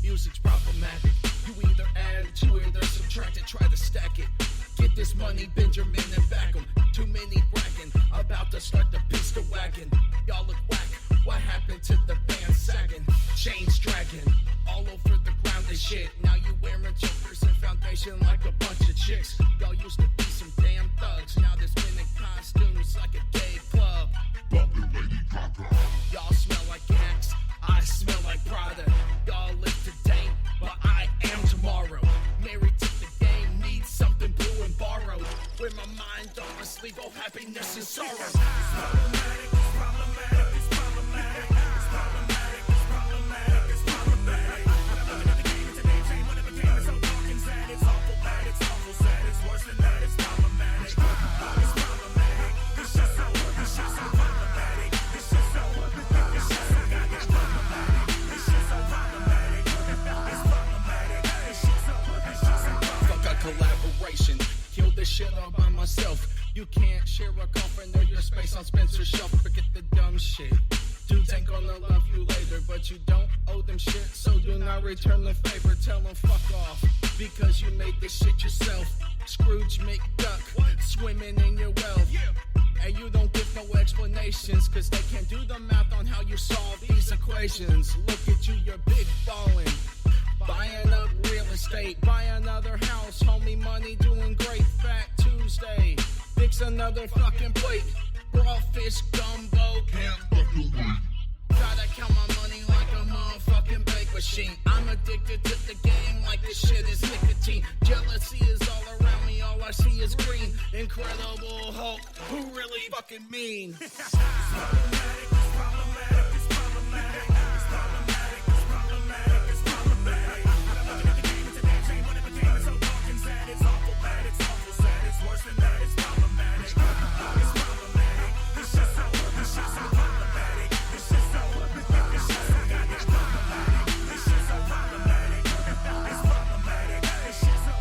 [SPEAKER 18] Music's problematic. You either add it, you either subtract it, try to stack it. Get this money, Benjamin, and back 'em. Too many bragging, about to start the pistol wagon. Y'all look whack, what happened to the band sagging? Chains dragging, all over the ground and shit. Now you wearing chokers and foundation like a bunch of chicks. Y'all used to be some damn thugs, now there's been in costumes like a gay club. Y'all smell like Axe, I smell like Prada. Y'all live today, but I am tomorrow. Married to the game, need something blue and borrowed. With my mind on my sleeve, oh happiness and sorrow. It's problematic, it's problematic, it's problematic, it's problematic, it's problematic, it's problematic. Looking at the game, it's a game chain, whatever game, it's so dark and sad. It's awful bad, it's awful sad, it's worse than that, it's problematic. It's problematic, this shit so problematic. This shit so goddamn problematic. This shit so problematic. It's problematic. This shit so fuck a collaboration. Kill this shit all by myself. You can't share a coffin or your space on Spencer's shelf. Forget the dumb shit. Dudes ain't gonna love you later, but you don't owe them shit, so do not return the favor. Tell them fuck off, because you made this shit yourself. Scrooge McDuck, swimming in your wealth. And you don't give no explanations, cause they can't do the math on how you solve these equations. Look at you, you're big ballin'. Buying up real estate, buy another house, homie, money doing great. Fat Tuesday, fix another fucking plate. Raw fish gumbo, can't fucking wait. Gotta count my money like a motherfucking bank machine. I'm addicted to the game like this shit is nicotine. Jealousy is all around me, all I see is green. Incredible Hulk, who really fucking mean? It's problematic, it's problematic, it's problematic, it's problematic, it's problematic, it's problematic. Looking at the game, it's a damn shame, whatever game, it's so dark and sad. It's awful bad, it's awful sad, it's worse than that, it's problematic. It's problematic, this shit so problematic. This shit so goddamn problematic. This shit so problematic. It's problematic. This shit so.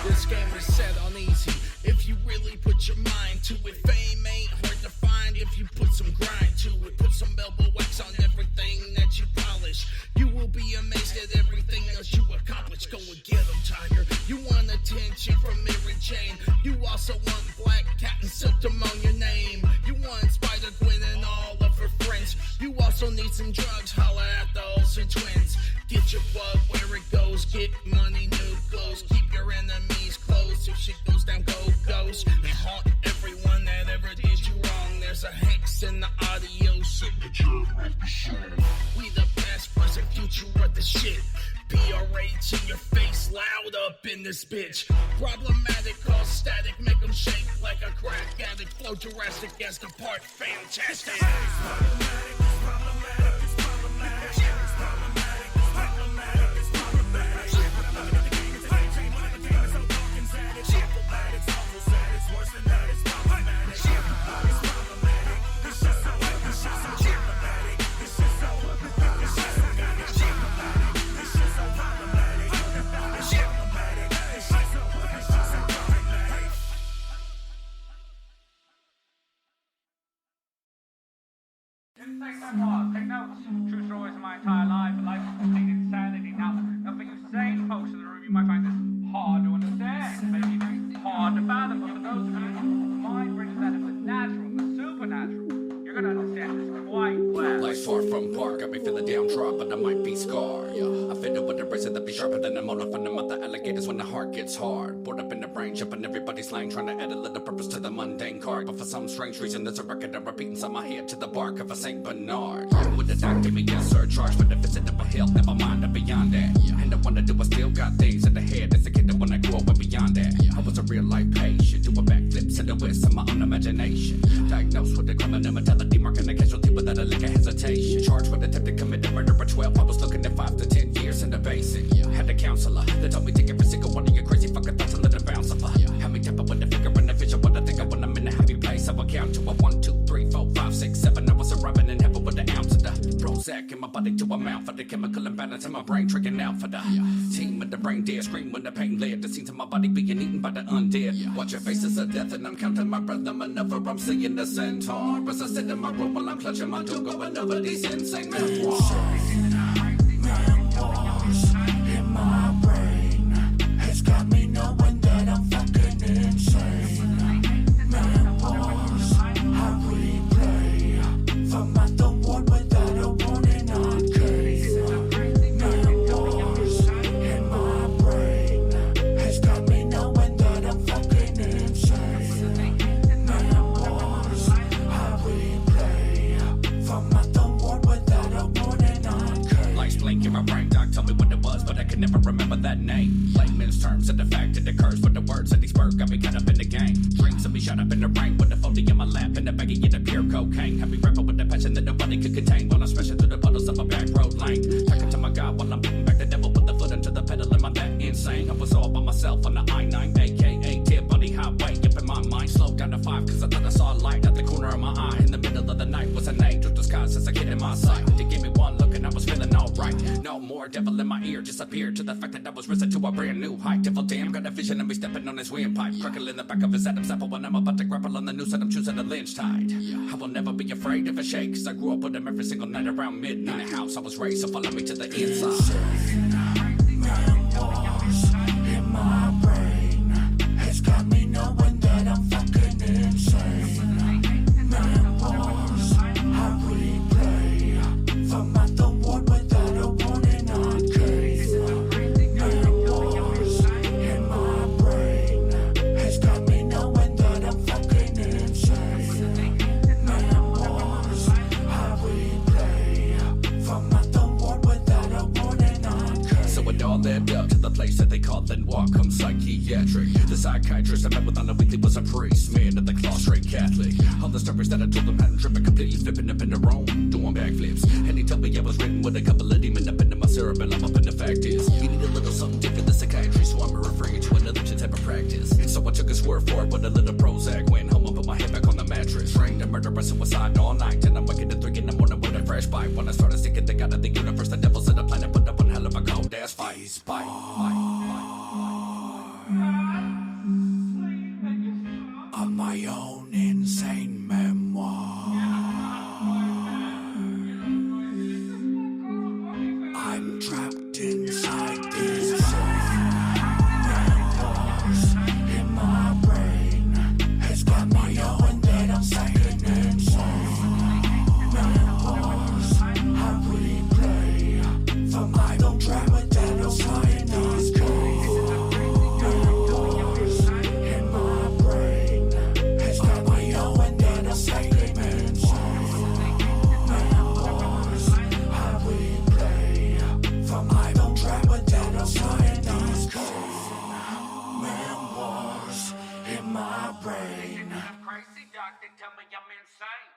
[SPEAKER 18] This game is set on easy if you really put your mind to it. Fame ain't hard to find if you put some grind to it. Put some elbow wax on everything that you polish. You will be amazed at everything else you accomplish. Go and get them, Tiger. You want attention from Mary Jane. You also want Black Cat and Symptom on your name. You want Spider-Gwen and all of her friends. You also need some drugs. Holla at the Olsen twins. Get your blood where it goes. Get money, new clothes. Keep your enemies close. If shit goes down, go ghost. And haunt everyone that ever did you wrong. There's a hex in the audio signature of the song. We the past, present, future of the shit. PRH in your face, loud up in this bitch. Problematic, cause static, make them shake like a crack addict. Flow Jurassic as the part, fantastic. It's problematic, it's problematic, it's problematic, it's problematic, it's problematic, it's problematic.
[SPEAKER 19] insane memoirs. Take notes. True stories of my entire life. A life of complete insanity. Now for you sane folks in the room, you might find this hard to understand. Maybe even hard to fathom. But for those of you whose mind brings that of the natural, the supernatural, you're gonna understand this quite well.
[SPEAKER 9] Life's far from park, got me feeling downtrodden, but I might be scarred. I fit it with a razor that be sharper than a motor from the mother alligators when the heart gets hard. Bored up in the brain, jumping everybody's lane, trying to add a little purpose to the mundane card. But for some strange reason, there's a record I'm repeating inside my head to the bark of a Saint Bernard. With the doc, give me a surcharge for the visit of a hill, never mind, I'm beyond that. And I wanna do, I still got things in the head as a kid that when I grew up went beyond that. I was a real life patient, doing backflips in the west of my own imagination. Diagnosed with a criminal mentality, marking a casualty without a lick of hesitation. Charged with attempt to commit a murder at 12, I was looking at 5 to 10 years in the basic. Had a counselor that told me take every single one of your crazy fucking thoughts and let it bounce off. Had me tapping with the figure and the vision, what I think of when I'm in a happy place. I would count to a 1, 2, 3, 4, 5, 6, 7. I was arriving in heaven with an ounce of the Prozac in my body to amount for the chemical imbalance in my brain, tricking out for the team with the brain dead. Scream when the pain led the scenes of my body being eaten by the undead. Watch your faces of death and I'm counting my breath. I'm maneuver, I'm seeing the centaur as I sit in my room while I'm clutching my doom, going over these insane memoirs.
[SPEAKER 12] Memoirs in my brain has got me knowing that I'm fucking insane. Memoirs I replay from out the ward without a warning on case. Memoirs in my brain has got me knowing that I'm fucking insane. Memoirs I replay from out the ward without a warning on case.
[SPEAKER 9] Lights blink in my brain, doc told me what it was, but I can never remember that name. Layman's terms and the fact it occurs with the words that these bird got me caught up in the game. Dreams of me shut up in the rain with the 40 in my lap and the baggie of the pure cocaine. Had me rapping with the passion that nobody could contain while I'm smashing through the puddles of a back road lane. Talking to my God while I'm beating back the devil with the foot into the pedal. Am I that insane? I was all by myself on the I-9, aka Tip Body Highway. Up in my mind, slowed down to 5 cause I thought I saw a light at the corner of my eye. In the middle of the night was an angel disguised as a kid in my sight. They gave me one look and I was feeling alright. No more devil in my ear, disappeared to the fact that I was risen to a brand new height. Devil damn, got a vision of me stepping on his windpipe, crackling the back of his Adam's apple when I'm about to grapple on the noose that I'm choosing to lynch tide. I will never be afraid of a shake, cause I grew up with him every single night around midnight. In the house I was raised, so follow me to the inside.
[SPEAKER 12] Memoirs in my brain has got me knowing that I'm fucking insane. Memoirs I replay from out the ward without a warning on case. Memoirs in my brain has got me knowing that I'm fucking insane. Memoirs I replay from out the ward without a warning on case.
[SPEAKER 9] So it all led up to the place that they called then Wacom Psychiatric. The psychiatrist I met with on a weekly was a priest, man of the claw, straight Catholic. All the stories that I told him had him tripping, completely flipping up in the room, doing backflips. And he told me I was written with a couple of demons up into my cerebellum. Up and the fact is, you need a little something different than psychiatry, so I'm referring to another type of practice. So I took his word for it with a little Prozac. Went home and put my head back on the mattress. Framed a murderer suicide all night, and I'm waking at 3 in the morning with a fresh bite. When I started thinking the God of the universe, the devil's in the planet, put up one hell of a cold ass fight.
[SPEAKER 12] Of my own insane memoir. I'm trapped inside these memoirs in my brain has got me knowing that I'm fucking insane. Memoirs I replay from I don't try without no sign these case. Memoirs in my brain has got me knowing that I'm fucking insane. Memoirs I replay from I don't try without no sign these case. Memoirs in my brain.
[SPEAKER 19] I'm crazy, doctor, tell me I'm insane.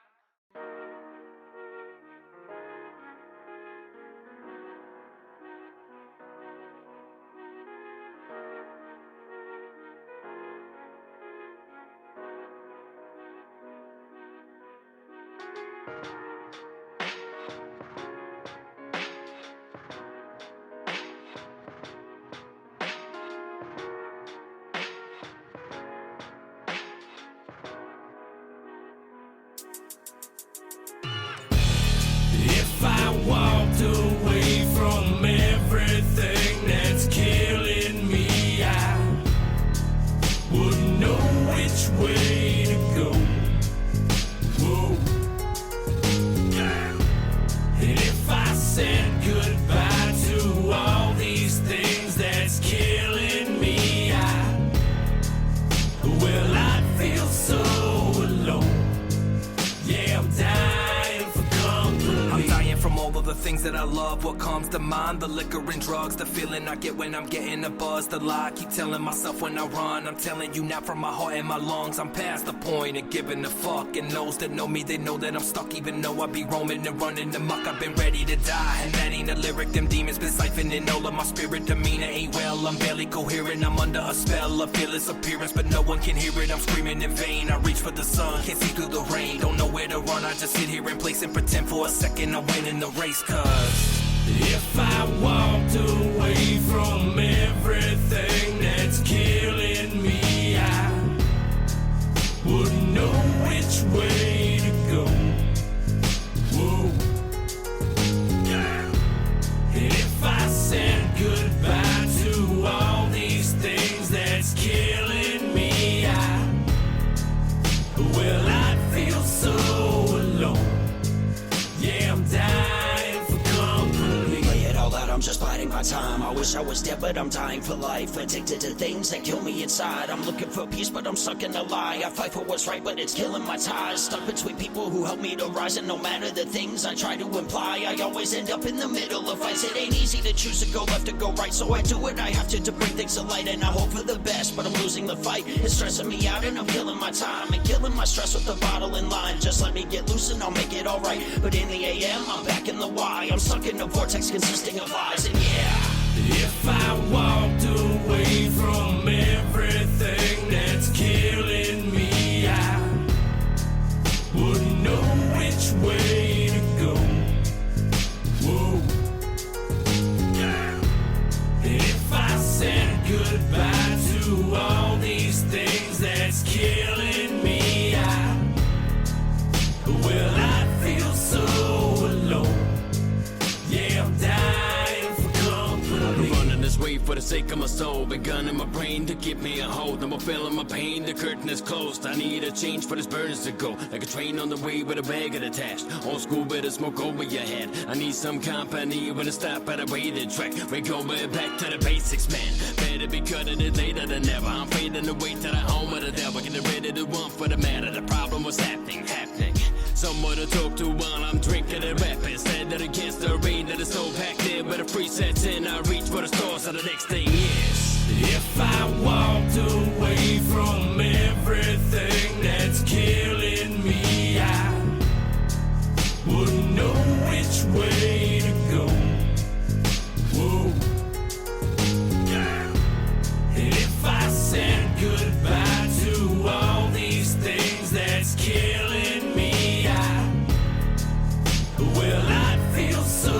[SPEAKER 7] things that I love, what comes to mind? The liquor and drugs, the feeling I get when I'm getting a buzz. The lie I keep telling myself when I run, I'm telling you now from my heart and my lungs. I'm past the point of giving a fuck, and those that know me, they know that I'm stuck. Even though I be roaming and running amok, I've been ready to die, and that ain't a lyric. Them demons been siphoning all of my spirit. Demeanor ain't well, I'm barely coherent. I'm under a spell of fearless appearance, but no one can hear it. I'm screaming in vain. I reach for the sun, can't see through the rain. Don't know where to run, I just sit here in place and pretend for a second I'm winning the race. Cause
[SPEAKER 5] if I walked away from everything that's killing me, I wouldn't know which way to go. Whoa. And if I said goodbye to all these things that's killing me, well, I'd feel so alone. Yeah, I'm dying for company.
[SPEAKER 2] Lay it all out, I'm just biding my time. I wish I was dead, but I'm dying for life. Addicted to things that kill me inside. I'm looking for peace, but I'm stuck in a lie. I fight for what's right, but it's killing my ties. Stuck between people who help me to rise, and no matter the things I try to imply, I always end up in the middle of fights. It ain't easy to choose to go left or go right, so I do what I have to bring things to light. And I hope for the best, but I'm losing the fight. It's stressing me out, and I'm killing my time and killing my stress with the bottle in line. Just let me get loose and I'll make it alright. But in the AM, I'm back in the Y. I'm stuck in a vortex consisting of lies, and yeah.
[SPEAKER 5] If I walked away from everything that's killing me, I wouldn't know which way to go. Whoa. And if I said goodbye to all these things that's killing me, well, I'd feel so alone. Yeah, I'm dying for company.
[SPEAKER 9] Running this way for the sake of my soul. Been gun in my brain to keep me a hold. I'm feeling my pain, the curtain is closed. I need a change for this burdens to go. Like a train on the way with a bag attached. Old school, better smoke over your head. I need some company when I stop at a weighted track. We're going back to the basics, man. Better be cutting it later than ever. I'm fading away to the home of the devil. Getting ready to run for the matter. The problem was happening. Someone to talk to while I'm drinking and rapping. Stand it against the rain that is so packed in. But the free sets in, I reach for the stars. So the next thing is,
[SPEAKER 5] if I walked away from everything that's killing me, I wouldn't know which way to go. Whoa. And if I said goodbye to all these things that's killing me, well, I'd feel so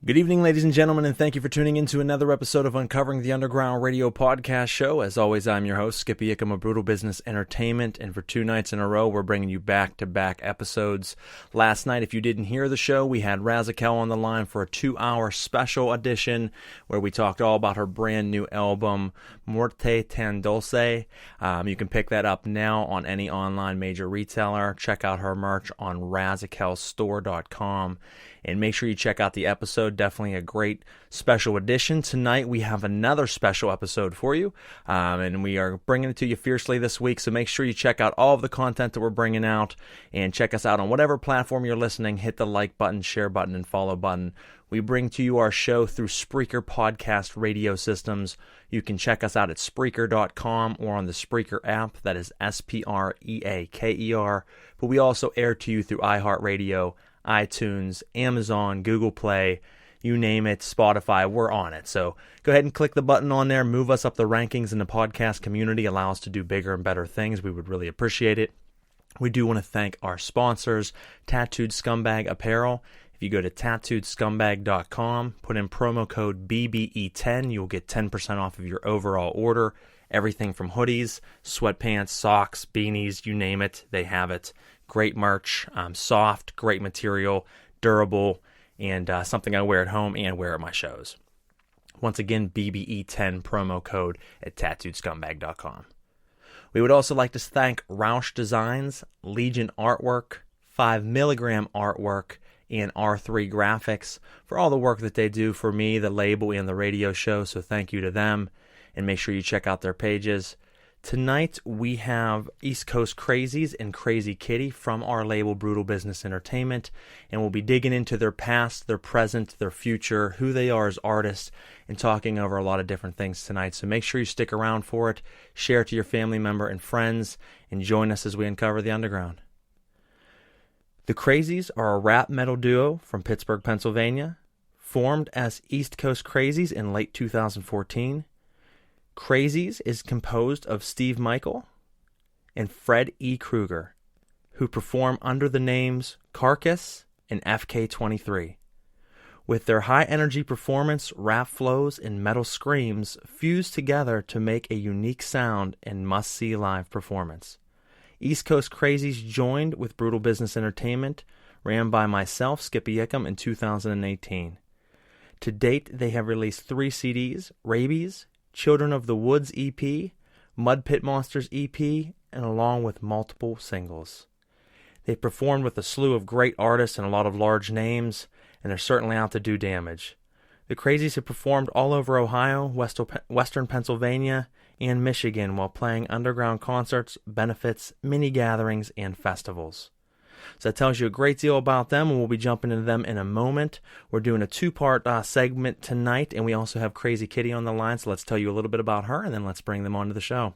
[SPEAKER 20] Good evening, ladies and gentlemen, and thank you for tuning in to another episode of Uncovering the Underground Radio Podcast Show. As always, I'm your host, Skippy Ickham of Brutal Business Entertainment, and for 2 nights in a row, we're bringing you back-to-back episodes. Last night, if you didn't hear the show, we had Razikel on the line for a 2-hour special edition where we talked all about her brand new album, Morte Tan Dulce. You can pick that up now on any online major retailer. Check out her merch on razikelsstore.com. And make sure you check out the episode. Definitely a great special edition. Tonight we have another special episode for you. And we are bringing it to you fiercely this week. So make sure you check out all of the content that we're bringing out. And check us out on whatever platform you're listening. Hit the like button, share button, and follow button. We bring to you our show through Spreaker podcast radio systems. You can check us out at Spreaker.com or on the Spreaker app. That is Spreaker. But we also air to you through iHeartRadio, iTunes, Amazon, Google Play, you name it, Spotify, we're on it. So go ahead and click the button on there, move us up the rankings in the podcast community, allow us to do bigger and better things. We would really appreciate it. We do want to thank our sponsors, Tattooed Scumbag Apparel. If you go to tattooedscumbag.com, put in promo code BBE10, you'll get 10% off of your overall order. Everything from hoodies, sweatpants, socks, beanies, you name it, they have it. Great merch, soft, great material, durable, and something I wear at home and wear at my shows. Once again, BBE10 promo code at tattooedscumbag.com. We would also like to thank Roush Designs, Legion Artwork, 5 Milligram Artwork, and R3 Graphics for all the work that they do for me, the label, and the radio show. So thank you to them, and make sure you check out their pages. Tonight, we have Koast Craziez and Crazie Kitty from our label Brutal Business Entertainment, and we'll be digging into their past, their present, their future, who they are as artists, and talking over a lot of different things tonight. So make sure you stick around for it, share it to your family member and friends, and join us as we uncover the underground. The Craziez are a rap metal duo from Pittsburgh, Pennsylvania, formed as Koast Craziez in late 2014. Craziez is composed of Steve Michael and Fred E. Kruger, who perform under the names Carcass and FK23. With their high-energy performance, rap flows, and metal screams fused together to make a unique sound and must-see live performance. Koast Craziez joined with Brutal Business Entertainment, ran by myself, Skippy Ickham, in 2018. To date, they have released 3 CDs, Rabies, Children of the Woods EP, Mud Pit Monsters EP, and along with multiple singles. They've performed with a slew of great artists and a lot of large names, and they're certainly out to do damage. The Craziez have performed all over Ohio, Western Pennsylvania, and Michigan while playing underground concerts, benefits, mini gatherings, and festivals. So that tells you a great deal about them, and we'll be jumping into them in a moment. We're doing a 2-part segment tonight, and we also have Crazie Kitty on the line, so let's tell you a little bit about her, and then let's bring them onto the show.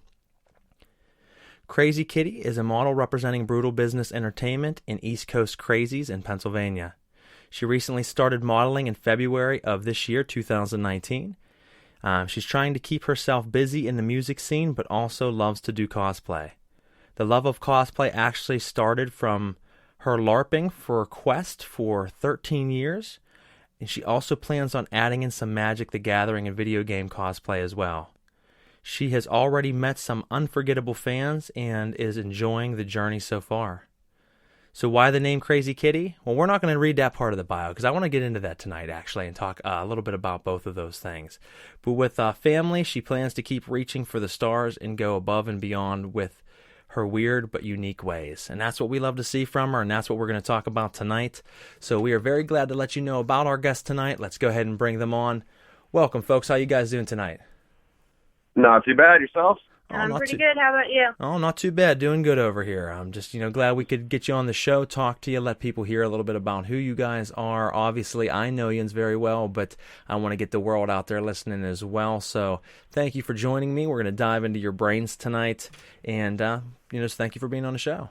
[SPEAKER 20] Crazie Kitty is a model representing Brutal Business Entertainment and Koast Craziez in Pennsylvania. She recently started modeling in February of this year, 2019. She's trying to keep herself busy in the music scene, but also loves to do cosplay. The love of cosplay actually started from her LARPing for Quest for 13 years, and she also plans on adding in some Magic the Gathering and video game cosplay as well. She has already met some unforgettable fans and is enjoying the journey so far. So why the name Crazie Kitty? Well, we're not going to read that part of the bio because I want to get into that tonight actually and talk a little bit about both of those things. But with family, she plans to keep reaching for the stars and go above and beyond with her weird but unique ways. And that's what we love to see from her, and that's what we're going to talk about tonight. So we are very glad to let you know about our guests tonight. Let's go ahead and bring them on. Welcome, folks. How you guys doing tonight?
[SPEAKER 21] Not too bad. Yourself?
[SPEAKER 22] I'm pretty good. How about you?
[SPEAKER 20] Oh, not too bad. Doing good over here. I'm just, glad we could get you on the show, talk to you, let people hear a little bit about who you guys are. Obviously, I know yous very well, but I want to get the world out there listening as well. So thank you for joining me. We're going to dive into your brains tonight, and just thank you for being on the show.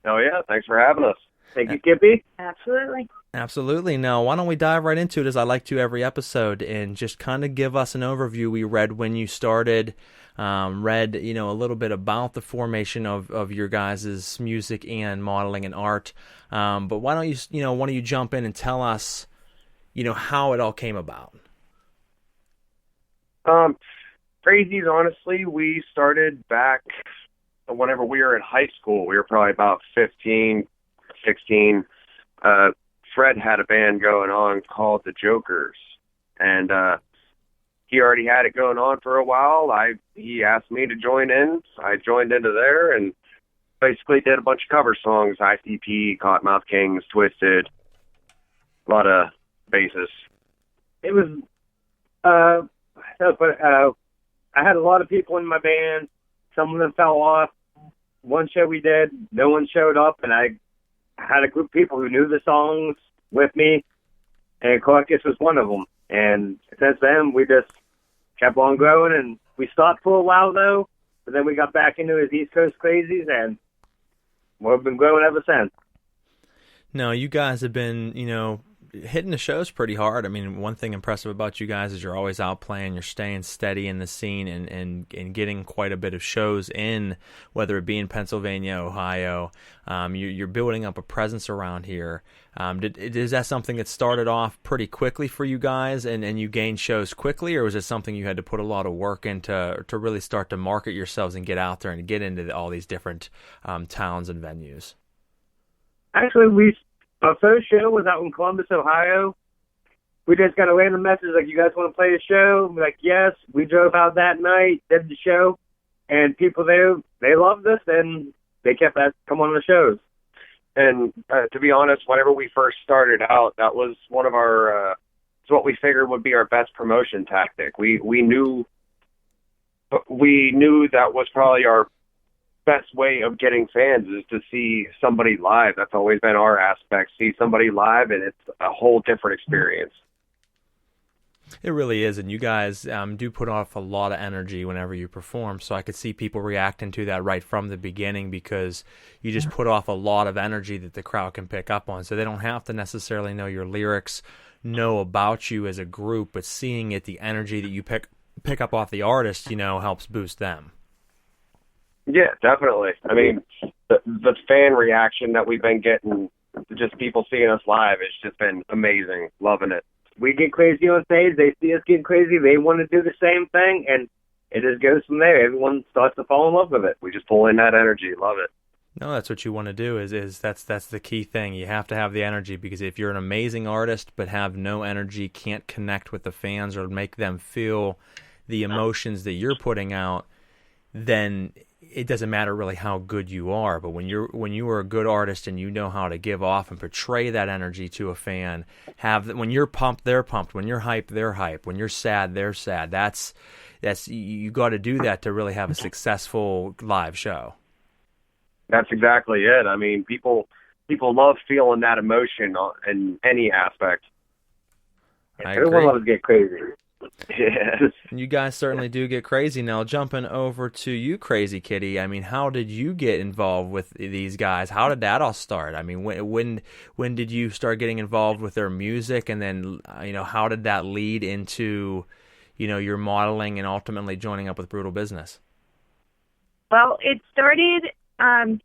[SPEAKER 21] Oh, yeah. Thanks for having us. Thank you, Skippy.
[SPEAKER 22] Absolutely.
[SPEAKER 20] Absolutely. Now, why don't we dive right into it as I like to every episode and just kind of give us an overview. We read when you started, read, a little bit about the formation of your guys' music and modeling and art. But why don't you jump in and tell us, how it all came about.
[SPEAKER 21] Craziez, honestly, we started back whenever we were in high school. We were probably about 15, 16. Fred had a band going on called the Jokers, and he already had it going on for a while. He asked me to join in. I joined into there and basically did a bunch of cover songs, ICP, Cottonmouth Kings, Twisted, a lot of basses.
[SPEAKER 3] It was, I had a lot of people in my band. Some of them fell off. One show we did, no one showed up, and I had a group of people who knew the songs with me, and Carcass was one of them. And since then, we just kept on growing, and we stopped for a while, though, but then we got back into his East Coast Craziez, and we've been growing ever since.
[SPEAKER 20] No, you guys have been, hitting the shows pretty hard. I mean, one thing impressive about you guys is you're always out playing, you're staying steady in the scene and getting quite a bit of shows in, whether it be in Pennsylvania, Ohio. You're building up a presence around here. Is that something that started off pretty quickly for you guys and you gained shows quickly, or was it something you had to put a lot of work into to really start to market yourselves and get out there and get into all these different towns and venues?
[SPEAKER 3] Actually, our first show was out in Columbus, Ohio. We just got a random message like, you guys want to play a show? We're like, yes. We drove out that night, did the show, and people there, they loved us, and they kept us come on the shows.
[SPEAKER 21] And to be honest, whenever we first started out, that was one of our, it's what we figured would be our best promotion tactic. We knew that was probably our best way of getting fans is to see somebody live. That's always been our aspect. See somebody live, and it's a whole different experience.
[SPEAKER 20] It really is, and you guys do put off a lot of energy whenever you perform, so I could see people reacting to that right from the beginning because you just put off a lot of energy that the crowd can pick up on, so they don't have to necessarily know your lyrics, know about you as a group, but seeing it, the energy that you pick up off the artist, helps boost them.
[SPEAKER 21] Yeah, definitely. I mean, the fan reaction that we've been getting, just people seeing us live, it's just been amazing. Loving it.
[SPEAKER 3] We get crazy on stage. They see us getting crazy. They want to do the same thing, and it just goes from there. Everyone starts to fall in love with it.
[SPEAKER 21] We just pull in that energy. Love it.
[SPEAKER 20] No, that's what you want to do. Is that's the key thing. You have to have the energy, because if you're an amazing artist but have no energy, can't connect with the fans or make them feel the emotions that you're putting out, then it doesn't matter really how good you are. But when you are a good artist and you know how to give off and portray that energy to a fan, when you're pumped, they're pumped. When you're hyped, they're hyped. When you're sad, they're sad. That's you got to do that to really have a successful live show.
[SPEAKER 21] That's exactly it. I mean, people love feeling that emotion in any aspect.
[SPEAKER 3] Everyone loves to get crazy.
[SPEAKER 21] Yeah.
[SPEAKER 20] You guys certainly do get crazy. Now, jumping over to you, Crazy Kitty, I mean, how did you get involved with these guys? How did that all start? I mean, when did you start getting involved with their music, and then, how did that lead into, your modeling and ultimately joining up with Brutal Business?
[SPEAKER 22] Well, it started, I'll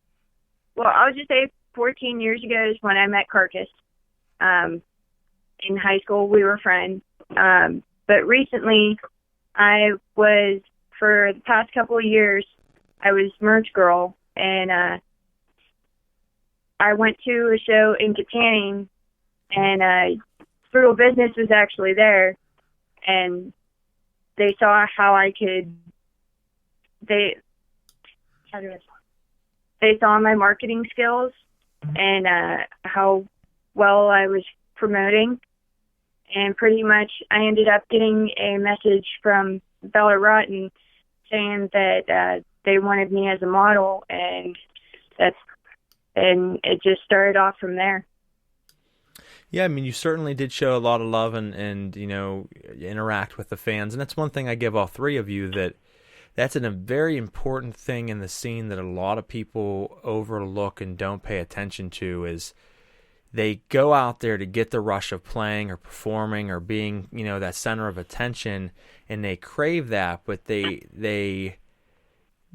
[SPEAKER 22] just say 14 years ago is when I met Carcass. In high school, we were friends. But recently, for the past couple of years, I was merch girl, and I went to a show in Katanning, and Brutal Business was actually there, and they saw how they saw my marketing skills and how well I was promoting. And pretty much I ended up getting a message from Bella Rotten saying that they wanted me as a model, and it just started off from there.
[SPEAKER 20] Yeah, I mean, you certainly did show a lot of love and interact with the fans, and that's one thing I give all three of you, that's a very important thing in the scene that a lot of people overlook and don't pay attention to is they go out there to get the rush of playing or performing or being, that center of attention, and they crave that, but they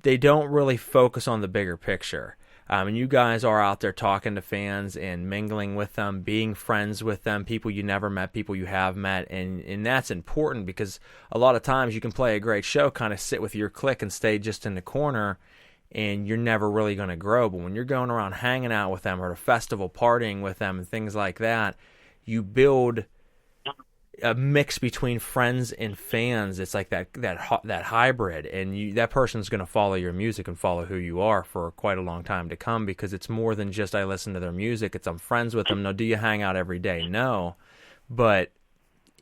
[SPEAKER 20] don't really focus on the bigger picture. And you guys are out there talking to fans and mingling with them, being friends with them, people you never met, people you have met. And that's important because a lot of times you can play a great show, kind of sit with your clique and stay just in the corner, and you're never really going to grow. But when you're going around hanging out with them or at a festival, partying with them and things like that, you build a mix between friends and fans. It's like that hybrid, and that person's going to follow your music and follow who you are for quite a long time to come, because it's more than just I listen to their music. It's I'm friends with them. Now, do you hang out every day? No, but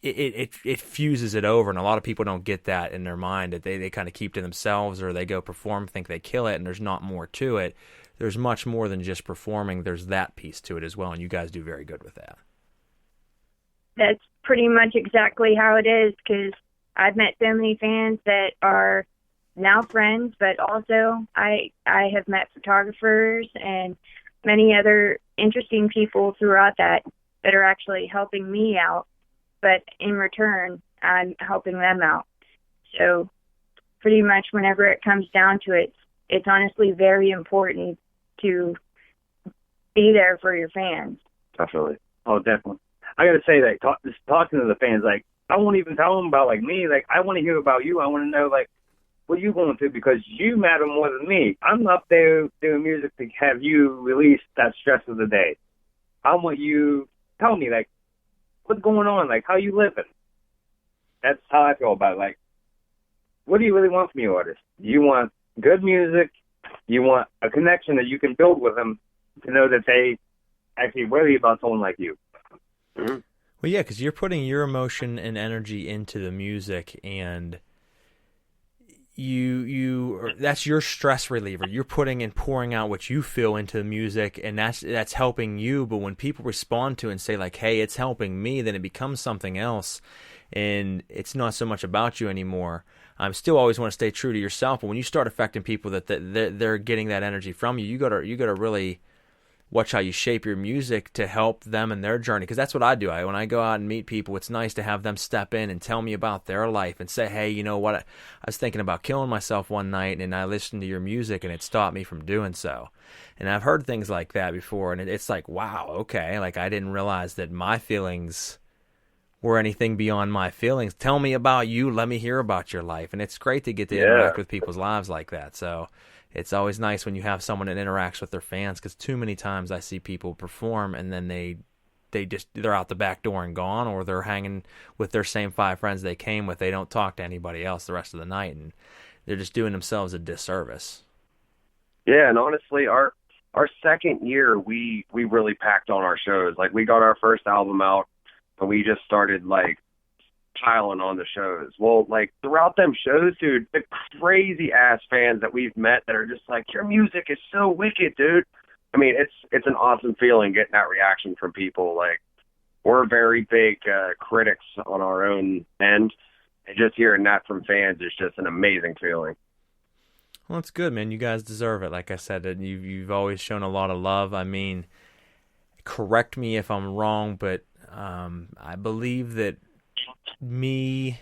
[SPEAKER 20] it fuses it over, and a lot of people don't get that in their mind, that they kind of keep to themselves, or they go perform, think they kill it, and there's not more to it. There's much more than just performing. There's that piece to it as well, and you guys do very good with that.
[SPEAKER 22] That's pretty much exactly how it is, because I've met so many fans that are now friends, but also I have met photographers and many other interesting people throughout that are actually helping me out, but in return, I'm helping them out. So pretty much whenever it comes down to it, it's honestly very important to be there for your fans.
[SPEAKER 3] Definitely. Oh, definitely. I got to say that talking to the fans, like, I won't even tell them about, like, me. Like, I want to hear about you. I want to know, like, what you going through, because you matter more than me. I'm up there doing music to have you release that stress of the day. I want you tell me, like, what's going on? Like, how you living? That's how I feel about it. Like, what do you really want from your artist? You want good music. You want a connection that you can build with them to know that they actually worry about someone like you. Mm-hmm.
[SPEAKER 20] Well, yeah, because you're putting your emotion and energy into the music, and that's your stress reliever. You're putting and pouring out what you feel into the music, and that's helping you. But when people respond to it and say, like, hey, it's helping me, then it becomes something else, and it's not so much about you anymore. I still always want to stay true to yourself, but when you start affecting people that they're getting that energy from you, you gotta really watch how you shape your music to help them in their journey. Because that's what I do. When I go out and meet people, it's nice to have them step in and tell me about their life and say, hey, you know what, I was thinking about killing myself one night, and I listened to your music and it stopped me from doing so. And I've heard things like that before, and it's like, wow, okay, like I didn't realize that my feelings were anything beyond my feelings. Tell me about you. Let me hear about your life. And it's great to get to interact with people's lives like that. So it's always nice when you have someone that interacts with their fans, because too many times I see people perform and then they're out the back door and gone, or they're hanging with their same 5 friends they came with. They don't talk to anybody else the rest of the night, and they're just doing themselves a disservice.
[SPEAKER 21] Yeah, and honestly, our second year, we really packed on our shows. Like, we got our first album out, and we just started, like, piling on the shows. Well, like, throughout them shows, dude, the crazy ass fans that we've met that are just like, your music is so wicked, dude. I mean, it's an awesome feeling getting that reaction from people. Like, we're very big critics on our own end, and just hearing that from fans is just an amazing feeling.
[SPEAKER 20] Well, it's good, man. You guys deserve it. Like I said, you've always shown a lot of love. I mean, correct me if I'm wrong, but I believe that me,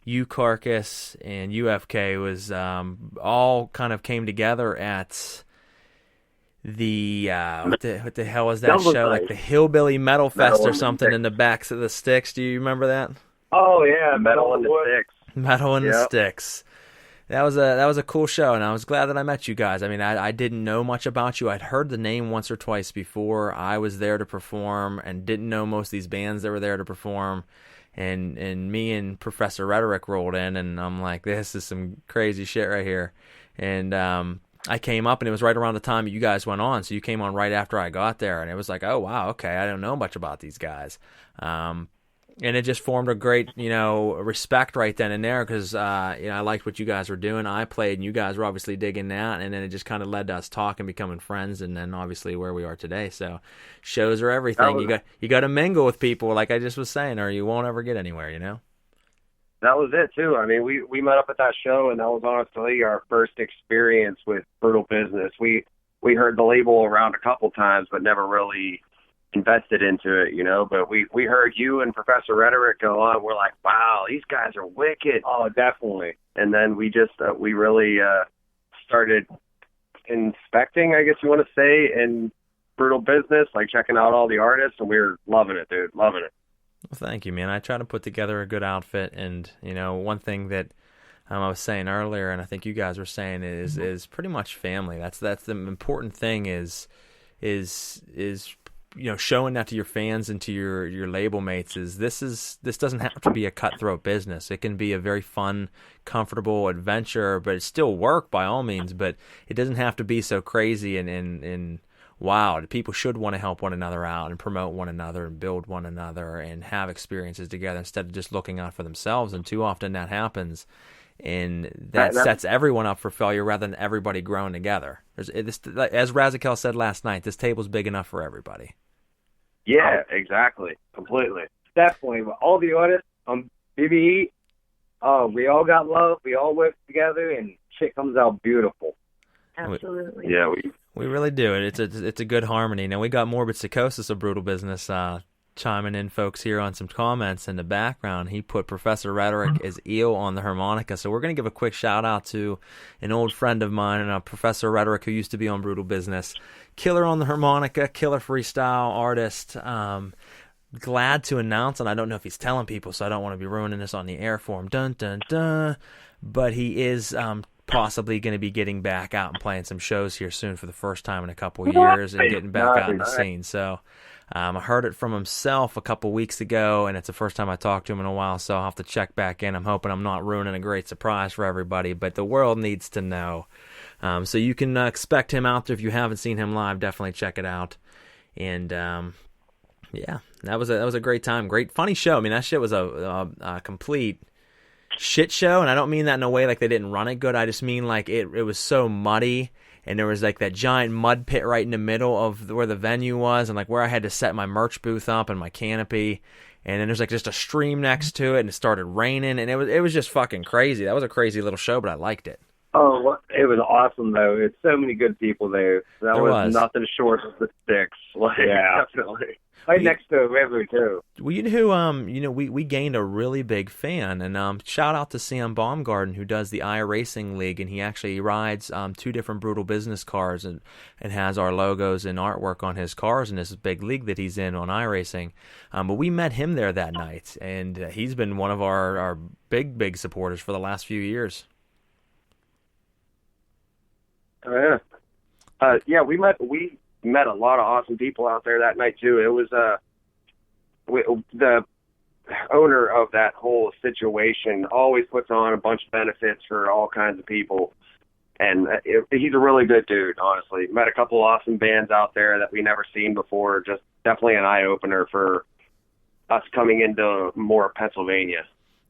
[SPEAKER 20] you, Carcass, and UFK was all kind of came together at the what the hell was that show? Like the Hillbilly Metal Fest or something in the backs of the Sticks. Do you remember that?
[SPEAKER 3] Oh yeah,
[SPEAKER 21] Metal in the Sticks.
[SPEAKER 20] Metal in the Sticks. That was a cool show, and I was glad that I met you guys. I mean, I didn't know much about you. I'd heard the name once or twice before. I was there to perform and didn't know most of these bands that were there to perform. And me and Professor Rhetoric rolled in, and I'm like, this is some crazy shit right here. And I came up, and it was right around the time you guys went on, so you came on right after I got there, and it was like, oh, wow, okay, I don't know much about these guys. And it just formed a great, respect right then and there, because, I liked what you guys were doing. I played, and you guys were obviously digging that, and then it just kind of led to us talking, becoming friends, and then obviously where we are today. So shows are everything. You got to mingle with people, like I just was saying, or you won't ever get anywhere,
[SPEAKER 21] That was it, too. I mean, we met up at that show, and that was honestly our first experience with Brutal Business. We heard the label around a couple times, but never really invested into it, but we heard you and Professor Rhetoric go on. We're like, wow, these guys are wicked.
[SPEAKER 3] Oh, definitely.
[SPEAKER 21] And then we just we really started inspecting, I guess you want to say, in Brutal Business, like checking out all the artists, and we were loving it, dude, loving it.
[SPEAKER 20] Well, thank you, man. I try to put together a good outfit, and one thing that I was saying earlier, and I think you guys were saying, is pretty much family. That's the important thing is showing that to your fans and to your label mates. This doesn't have to be a cutthroat business. It can be a very fun, comfortable adventure, but it's still work by all means. But it doesn't have to be so crazy and wild. People should want to help one another out and promote one another and build one another and have experiences together instead of just looking out for themselves. And too often that happens, and that sets everyone up for failure rather than everybody growing together. As Razakel said last night, this table's big enough for everybody.
[SPEAKER 21] Yeah, exactly. Completely.
[SPEAKER 3] Definitely. All the artists on BBE, we all got love. We all work together, and shit comes out beautiful.
[SPEAKER 22] Absolutely.
[SPEAKER 21] Yeah,
[SPEAKER 20] we really do. It's a good harmony. Now, we got Morbid Psychosis of Brutal Business chiming in, folks, here on some comments in the background. He put Professor Rhetoric as Eel on the harmonica. So we're going to give a quick shout-out to an old friend of mine, Professor Rhetoric, who used to be on Brutal Business. Killer on the harmonica, killer freestyle artist. Glad to announce, and I don't know if he's telling people, so I don't want to be ruining this on the air for him. Dun, dun, dun. But he is possibly going to be getting back out and playing some shows here soon for the first time in a couple of years and getting back out in the scene. So I heard it from himself a couple weeks ago, and it's the first time I talked to him in a while, so I'll have to check back in. I'm hoping I'm not ruining a great surprise for everybody, but the world needs to know. So you can expect him out there. If you haven't seen him live, definitely check it out. And yeah, that was a great time. Great, funny show. I mean, that shit was a complete shit show, and I don't mean that in a way like they didn't run it good. I just mean like it was so muddy, and there was like that giant mud pit right in the middle of where the venue was, and like where I had to set my merch booth up and my canopy, and then there's like just a stream next to it, and it started raining, and it was just fucking crazy. That was a crazy little show, but I liked it.
[SPEAKER 3] Oh, it was awesome though. It's so many good people there. That was nothing short of the sticks. Like, yeah, definitely. Right next to a river too.
[SPEAKER 20] Well, you know who we gained a really big fan, and shout out to Sam Baumgarten, who does the iRacing League, and he actually rides 2 different Brutal Business cars and has our logos and artwork on his cars in this big league that he's in on iRacing. But we met him there that night, and he's been one of our big supporters for the last few years.
[SPEAKER 21] Oh yeah, yeah. We met a lot of awesome people out there that night too. It was the owner of that whole situation always puts on a bunch of benefits for all kinds of people, and he's a really good dude. Honestly, met a couple awesome bands out there that we never seen before. Just definitely an eye opener for us coming into more Pennsylvania.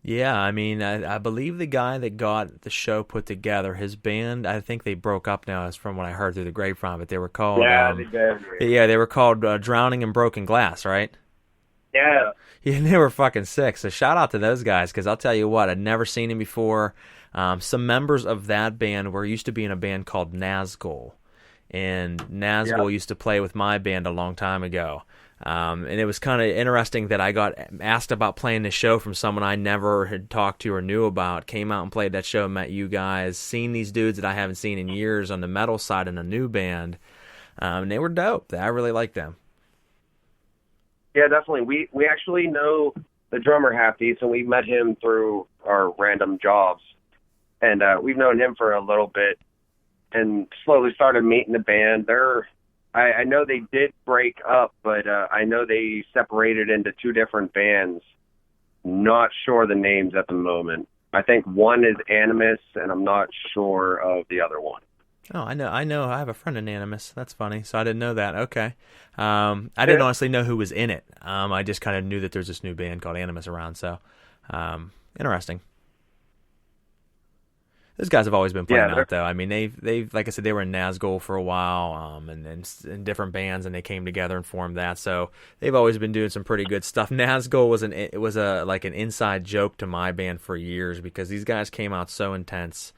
[SPEAKER 20] Yeah, I mean, I believe the guy that got the show put together, his band, I think they broke up now, as from what I heard through the grapevine, but they were called...
[SPEAKER 3] Yeah, they did.
[SPEAKER 20] Yeah, they were called Drowning in Broken Glass, right?
[SPEAKER 3] Yeah.
[SPEAKER 20] Yeah, they were fucking sick, so shout out to those guys, because I'll tell you what, I'd never seen him before. Some members of that band used to be in a band called Nazgul, and Nazgul used to play with my band a long time ago. And it was kind of interesting that I got asked about playing this show from someone I never had talked to or knew about. Came out and played that show, met you guys, seen these dudes that I haven't seen in years on the metal side in a new band. And they were dope. I really liked them.
[SPEAKER 21] Yeah, definitely. We actually know the drummer half decent. We met him through our random jobs. And we've known him for a little bit and slowly started meeting the band. I know they did break up, but I know they separated into 2 different bands. Not sure the names at the moment. I think one is Animus, and I'm not sure of the other one.
[SPEAKER 20] Oh, I know. I have a friend in Animus. That's funny. So I didn't know that. Okay. I didn't honestly know who was in it. I just kind of knew that there's this new band called Animus around. So interesting. Those guys have always been playing out, though. I mean, they've like I said, they were in Nazgul for a while, and in different bands, and they came together and formed that. So they've always been doing some pretty good stuff. Nazgul was an inside joke to my band for years because these guys came out so intense,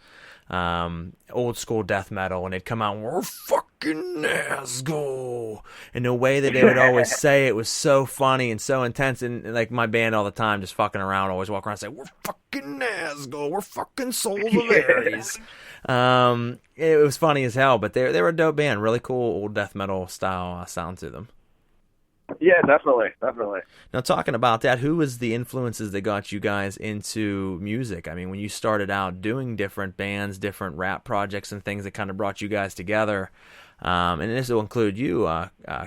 [SPEAKER 20] old school death metal, and they'd come out and we're fuck fucking Nazgul. And the way that they would always say it was so funny and so intense. And like my band all the time, just fucking around, always walk around and say, we're fucking Nazgul, we're fucking Souls of Ares. It was funny as hell, but they were a dope band. Really cool old death metal style sound to them.
[SPEAKER 21] Yeah, definitely.
[SPEAKER 20] Now, talking about that, who was the influences that got you guys into music? I mean, when you started out doing different bands, different rap projects and things that kind of brought you guys together, and this will include you,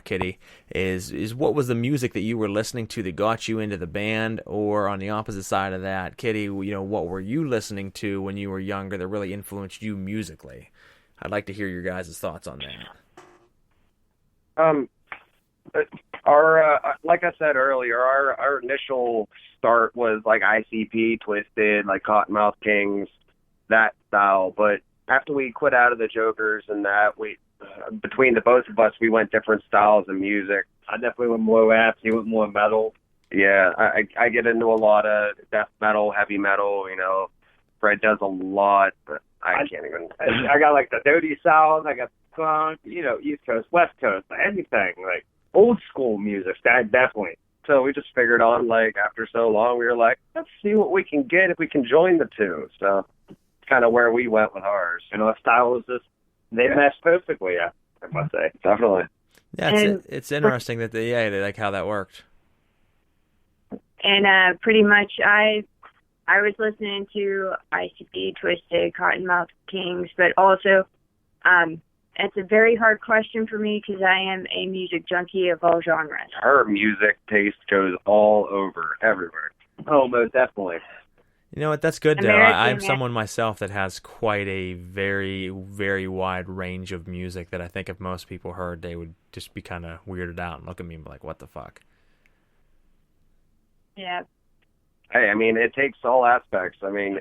[SPEAKER 20] Kitty, is what was the music that you were listening to that got you into the band? Or on the opposite side of that, Kitty, what were you listening to when you were younger that really influenced you musically? I'd like to hear your guys' thoughts on that.
[SPEAKER 21] Like I said earlier, our initial start was like ICP, Twisted, like Cottonmouth Kings, that style. But after we quit out of the Jokers and that, between the both of us, we went different styles of music.
[SPEAKER 3] I definitely went more rap. He went more metal.
[SPEAKER 21] Yeah, I get into a lot of death metal, heavy metal. Fred does a lot, but I can't even.
[SPEAKER 3] I got like the dirty South. I got funk. East Coast, West Coast, anything like. Old school music, that definitely.
[SPEAKER 21] So we just figured on, like, after so long, we were like, let's see what we can get if we can join the two. So it's kind of where we went with ours.
[SPEAKER 3] Our style was just, they meshed perfectly, I must say.
[SPEAKER 21] Definitely.
[SPEAKER 20] Yeah, it's interesting that they like how that worked.
[SPEAKER 22] And pretty much I was listening to ICP, Twisted, Cottonmouth Kings, but also it's a very hard question for me because I am a music junkie of all genres.
[SPEAKER 21] Her music taste goes all over, everywhere.
[SPEAKER 3] Oh, most definitely.
[SPEAKER 20] You know what? That's good, though. I'm someone myself that has quite a very, very wide range of music that I think if most people heard, they would just be kind of weirded out and look at me and be like, what the fuck?
[SPEAKER 22] Yeah.
[SPEAKER 21] Hey, I mean, it takes all aspects. I mean,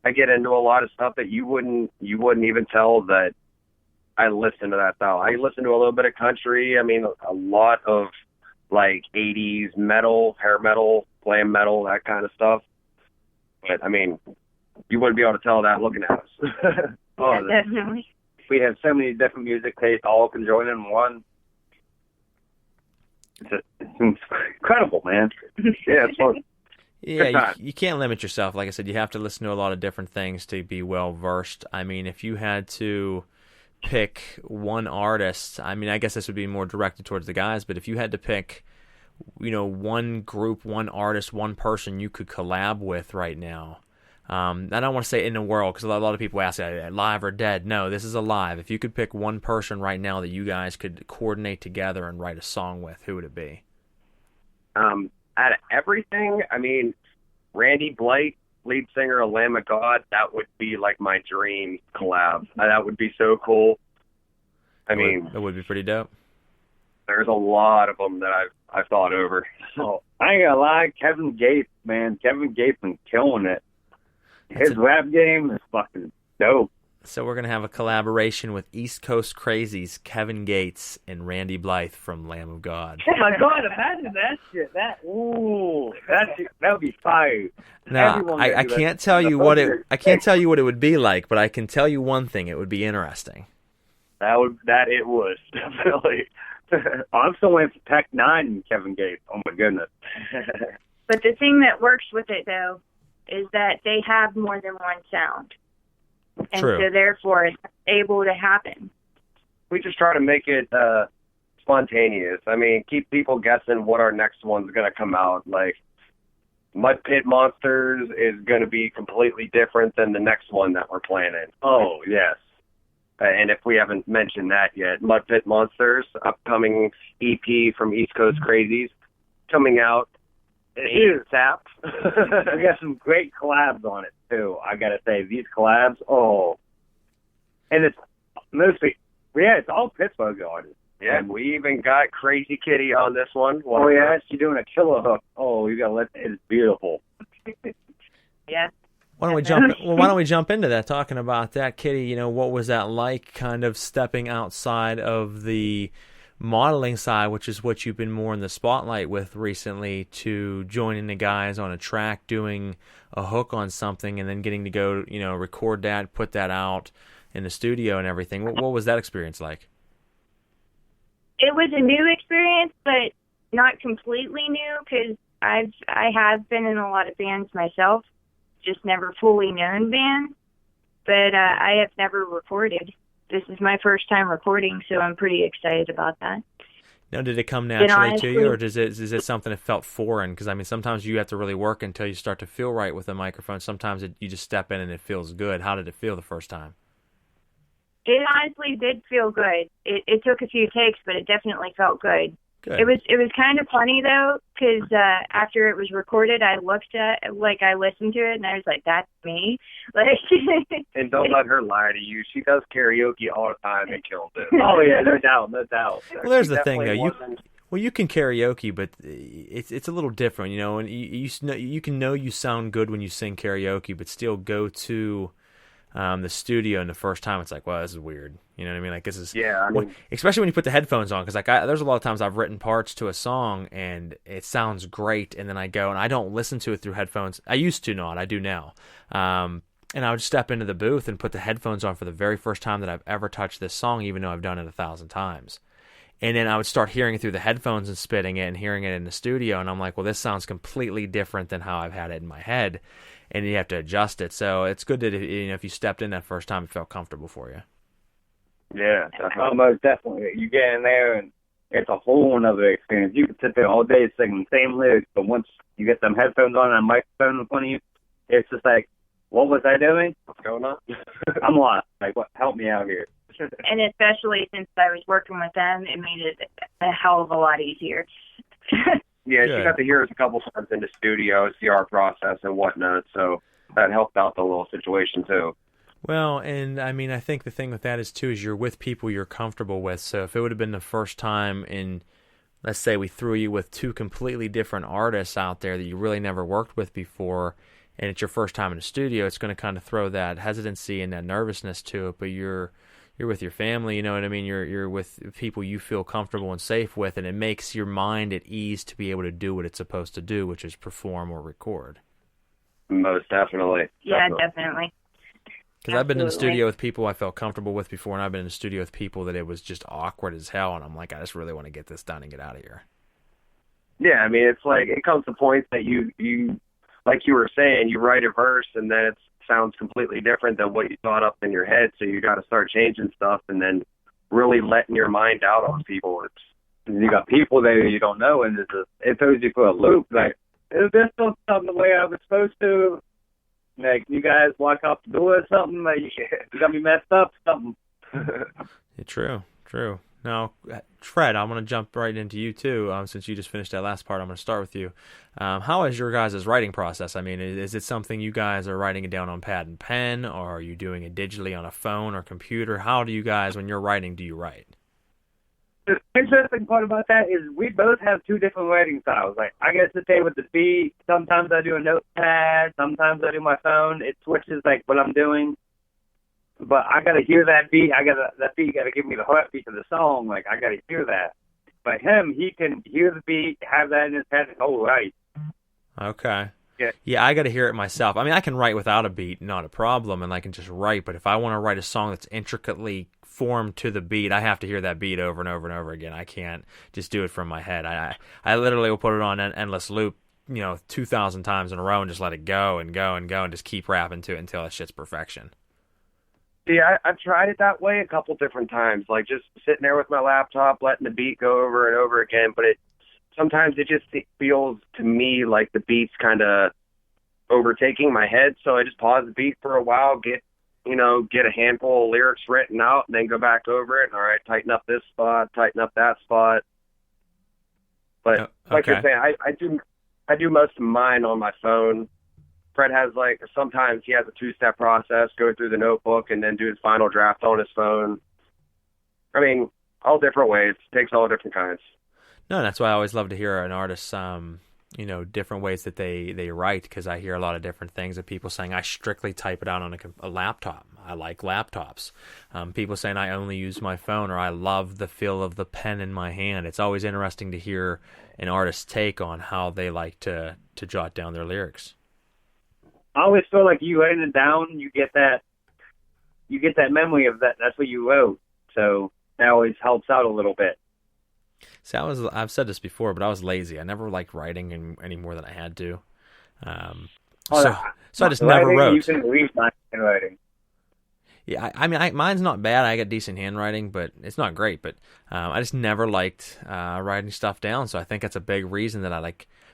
[SPEAKER 21] I get into a lot of stuff that you wouldn't even tell that I listen to that style. I listen to a little bit of country. I mean, a lot of like 80s metal, hair metal, glam metal, that kind of stuff. But I mean, you wouldn't be able to tell that looking at us.
[SPEAKER 22] Yeah, definitely.
[SPEAKER 3] We have so many different music tastes, all can join in one. It's incredible, man.
[SPEAKER 21] Yeah, it's fun.
[SPEAKER 20] Yeah, you can't limit yourself. Like I said, you have to listen to a lot of different things to be well versed. I mean, if you had to pick one artist, I mean, I guess this would be more directed towards the guys, but if you had to pick, one group, one artist, one person you could collab with right now, I don't want to say in the world because a lot of people ask, live or dead? No, this is alive. If you could pick one person right now that you guys could coordinate together and write a song with, who would it be?
[SPEAKER 21] Out of everything, I mean, Randy Blythe, lead singer of Lamb of God, that would be like my dream collab. That would be so cool. I mean,
[SPEAKER 20] it would be pretty dope.
[SPEAKER 21] There's a lot of them that I've thought over.
[SPEAKER 3] Oh, I ain't gonna lie, Kevin Gates, man. Kevin Gates been killing it. His rap game is fucking dope.
[SPEAKER 20] So we're gonna have a collaboration with East Coast Crazies, Kevin Gates and Randy Blythe from Lamb of God.
[SPEAKER 3] Oh my God! Imagine that shit. That would be fire.
[SPEAKER 20] No, I can't tell you what I can't tell you what it would be like, but I can tell you one thing: it would be interesting.
[SPEAKER 3] It would definitely. I'm still waiting for Tech 9 and Kevin Gates. Oh my goodness.
[SPEAKER 22] But the thing that works with it though is that they have more than one sound. And
[SPEAKER 20] True.
[SPEAKER 22] So therefore it's able to happen.
[SPEAKER 21] We just try to make it spontaneous. I mean, keep people guessing what our next one's going to come out. Like, Mud Pit Monsters is going to be completely different than the next one that we're planning.
[SPEAKER 3] Oh, yes.
[SPEAKER 21] And if we haven't mentioned that yet, Mud Pit Monsters, upcoming EP from East Coast Crazies, coming out ASAP.
[SPEAKER 3] We got some great collabs on it, too. I got to say, these collabs, and it's mostly, it's all Pittsburgh artists.
[SPEAKER 21] Yeah, and we even got Crazy Kitty on this one.
[SPEAKER 3] Oh, yeah, she's doing a killer hook. Oh, you got to let it's beautiful.
[SPEAKER 22] Yeah.
[SPEAKER 20] Why don't we jump into that, talking about that, Kitty? What was that like, kind of stepping outside of the modeling side, which is what you've been more in the spotlight with recently, to joining the guys on a track, doing a hook on something, and then getting to go, record that, put that out. in the studio and everything. What was that experience like?
[SPEAKER 22] It was a new experience, but not completely new because I have been in a lot of bands myself, just never fully known bands. But I have never recorded. This is my first time recording, so I'm pretty excited about that.
[SPEAKER 20] Now, did it come naturally to you, or is it something that felt foreign? Because, I mean, sometimes you have to really work until you start to feel right with a microphone. Sometimes you just step in and it feels good. How did it feel the first time?
[SPEAKER 22] It honestly did feel good. It took a few takes, but it definitely felt good.
[SPEAKER 20] Good.
[SPEAKER 22] It was kind of funny though, because after it was recorded, I listened to it, and I was like, "That's me." Like,
[SPEAKER 21] and don't let her lie to you. She does karaoke all the time and kills it.
[SPEAKER 3] Oh yeah, no doubt.
[SPEAKER 20] Well, there's the thing though. You can karaoke, but it's a little different, you know. And you can know you sound good when you sing karaoke, but still go to the studio, and the first time it's like, well, this is weird. You know what I mean? Like, this is especially when you put the headphones on, because like there's a lot of times I've written parts to a song and it sounds great, and then I go and I don't listen to it through headphones. I used to not, I do now. And I would step into the booth and put the headphones on for the very first time that I've ever touched this song, even though I've done it 1,000 times. And then I would start hearing it through the headphones and spitting it and hearing it in the studio, and I'm like, well, this sounds completely different than how I've had it in my head, and you have to adjust it. So it's good that if you stepped in that first time, it felt comfortable for you.
[SPEAKER 21] Yeah,
[SPEAKER 3] most definitely. You get in there, and it's a whole other experience. You can sit there all day singing the same lyrics, but once you get some headphones on and a microphone in front of you, it's just like, what was I doing? What's going on? I'm lost. Like, what? Help me out here.
[SPEAKER 22] and especially since I was working with them, it made it a hell of a lot easier.
[SPEAKER 21] Yeah, she got to hear us a couple times in the studio, see our process and whatnot, so that helped out the little situation too.
[SPEAKER 20] Well, and I mean, I think the thing with that is you're with people you're comfortable with. So if it would have been the first time in, let's say we threw you with two completely different artists out there that you really never worked with before, and it's your first time in the studio, it's going to kind of throw that hesitancy and that nervousness to it. But you're with your family, you know what I mean? You're with people you feel comfortable and safe with, and it makes your mind at ease to be able to do what it's supposed to do, which is perform or record.
[SPEAKER 21] Most definitely.
[SPEAKER 22] Yeah, definitely.
[SPEAKER 20] Because I've been in the studio with people I felt comfortable with before, and I've been in the studio with people that it was just awkward as hell, and I'm like, I just really want to get this done and get out of here.
[SPEAKER 21] Yeah, I mean, it's like, it comes to points that you like you were saying, you write a verse, and then it sounds completely different than what you thought up in your head, so you got to start changing stuff, and then really letting your mind out on people.
[SPEAKER 3] You got people there you don't know, and it throws you for a loop. Like, is this still something the way I was supposed to? Like, you guys walk out the door or something? Like, you got me messed up something.
[SPEAKER 20] True. Now, Fred, I'm going to jump right into you, too, since you just finished that last part. I'm going to start with you. How is your guys' writing process? I mean, is it something you guys are writing it down on pad and pen, or are you doing it digitally on a phone or computer? How do you guys, when you're writing, do you write?
[SPEAKER 3] The interesting part about that is we both have two different writing styles. Like, I get to stay with the beat. Sometimes I do a notepad. Sometimes I do my phone. It switches, like, what I'm doing. But I got to hear that beat. That beat got to give me the heartbeat of the song. Like, I got to hear that. But him, he can hear the beat, have that in his head, and oh, right.
[SPEAKER 20] Okay. Yeah, I got to hear it myself. I mean, I can write without a beat, not a problem, and I can just write. But if I want to write a song that's intricately formed to the beat, I have to hear that beat over and over and over again. I can't just do it from my head. I literally will put it on an endless loop, 2,000 times in a row and just let it go and go and go and just keep rapping to it until that shit's perfection.
[SPEAKER 21] Yeah, I've tried it that way a couple different times, like just sitting there with my laptop, letting the beat go over and over again. But sometimes it just feels to me like the beat's kind of overtaking my head. So I just pause the beat for a while, get a handful of lyrics written out, and then go back over it. All right, tighten up this spot, tighten up that spot. But like you're saying, I do most of mine on my phone. Fred has sometimes he has a 2-step process, go through the notebook and then do his final draft on his phone. I mean, all different ways. Takes all different kinds.
[SPEAKER 20] No, that's why I always love to hear an artist, different ways that they write, because I hear a lot of different things of people saying, I strictly type it out on a laptop. I like laptops. People saying I only use my phone, or I love the feel of the pen in my hand. It's always interesting to hear an artist's take on how they like to jot down their lyrics.
[SPEAKER 3] I always feel like you writing it down, you get that you get that memory of that. That's what you wrote. So that always helps out a little bit.
[SPEAKER 20] See, I've said this before, but I was lazy. I never liked writing any more than I had to. So I just never wrote.
[SPEAKER 3] You can read my handwriting.
[SPEAKER 20] Yeah, I mean, mine's not bad. I got decent handwriting, but it's not great. But I just never liked writing stuff down. So I think that's a big reason that I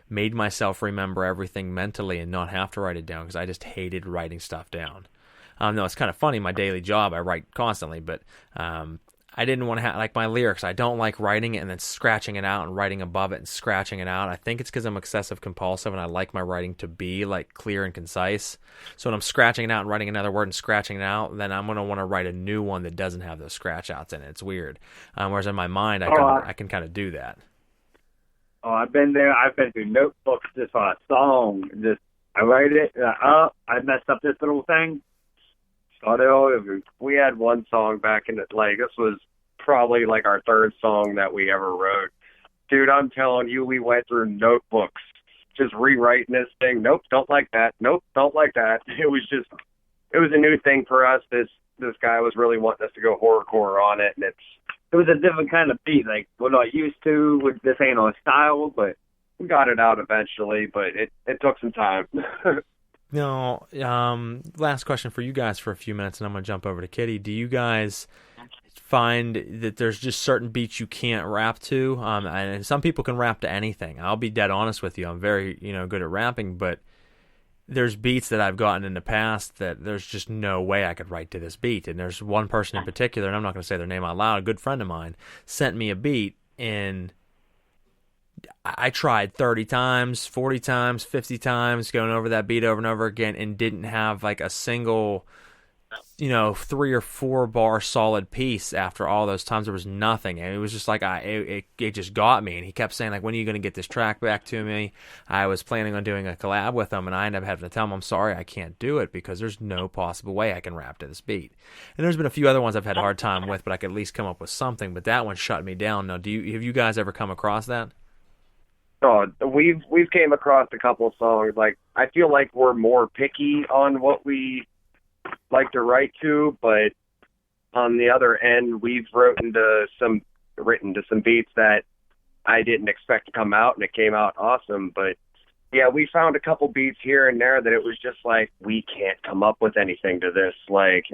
[SPEAKER 20] made myself remember everything mentally and not have to write it down, because I just hated writing stuff down. No, it's kind of funny. My daily job, I write constantly, but I didn't want to have, my lyrics, I don't like writing it and then scratching it out and writing above it and scratching it out. I think it's because I'm excessive compulsive and I like my writing to be clear and concise. So when I'm scratching it out and writing another word and scratching it out, then I'm going to want to write a new one that doesn't have those scratch outs in it. It's weird. Whereas in my mind, I can kind of do that.
[SPEAKER 3] Oh, I've been there. I've been through notebooks just for a song. I write it. I messed up this little thing.
[SPEAKER 21] We had one song back in this was probably our third song that we ever wrote. Dude, I'm telling you, we went through notebooks just rewriting this thing. Nope, don't like that. Nope, don't like that. It was a new thing for us. This guy was really wanting us to go horrorcore on it, and
[SPEAKER 3] it was a different kind of beat, we're not used to. This ain't our style, but
[SPEAKER 21] we got it out eventually, but it took some time.
[SPEAKER 20] No, last question for you guys for a few minutes, and I'm going to jump over to Kitty. Do you guys find that there's just certain beats you can't rap to? And some people can rap to anything. I'll be dead honest with you. I'm very, good at rapping, but there's beats that I've gotten in the past that there's just no way I could write to this beat. And there's one person in particular, and I'm not going to say their name out loud, a good friend of mine, sent me a beat, and I tried 30 times, 40 times, 50 times, going over that beat over and over again, and didn't have a single, 3 or 4 bar solid piece after all those times. There was nothing. And it was just it just got me. And he kept saying, when are you going to get this track back to me? I was planning on doing a collab with him, and I ended up having to tell him, I'm sorry, I can't do it because there's no possible way I can rap to this beat. And there's been a few other ones I've had a hard time with, but I could at least come up with something. But that one shut me down. Now, have you guys ever come across that?
[SPEAKER 21] Oh, we've came across a couple of songs. I feel like we're more picky on what we like to write to, but on the other end, we've written to some beats that I didn't expect to come out, and it came out awesome. But yeah, we found a couple beats here and there that it was just we can't come up with anything to this,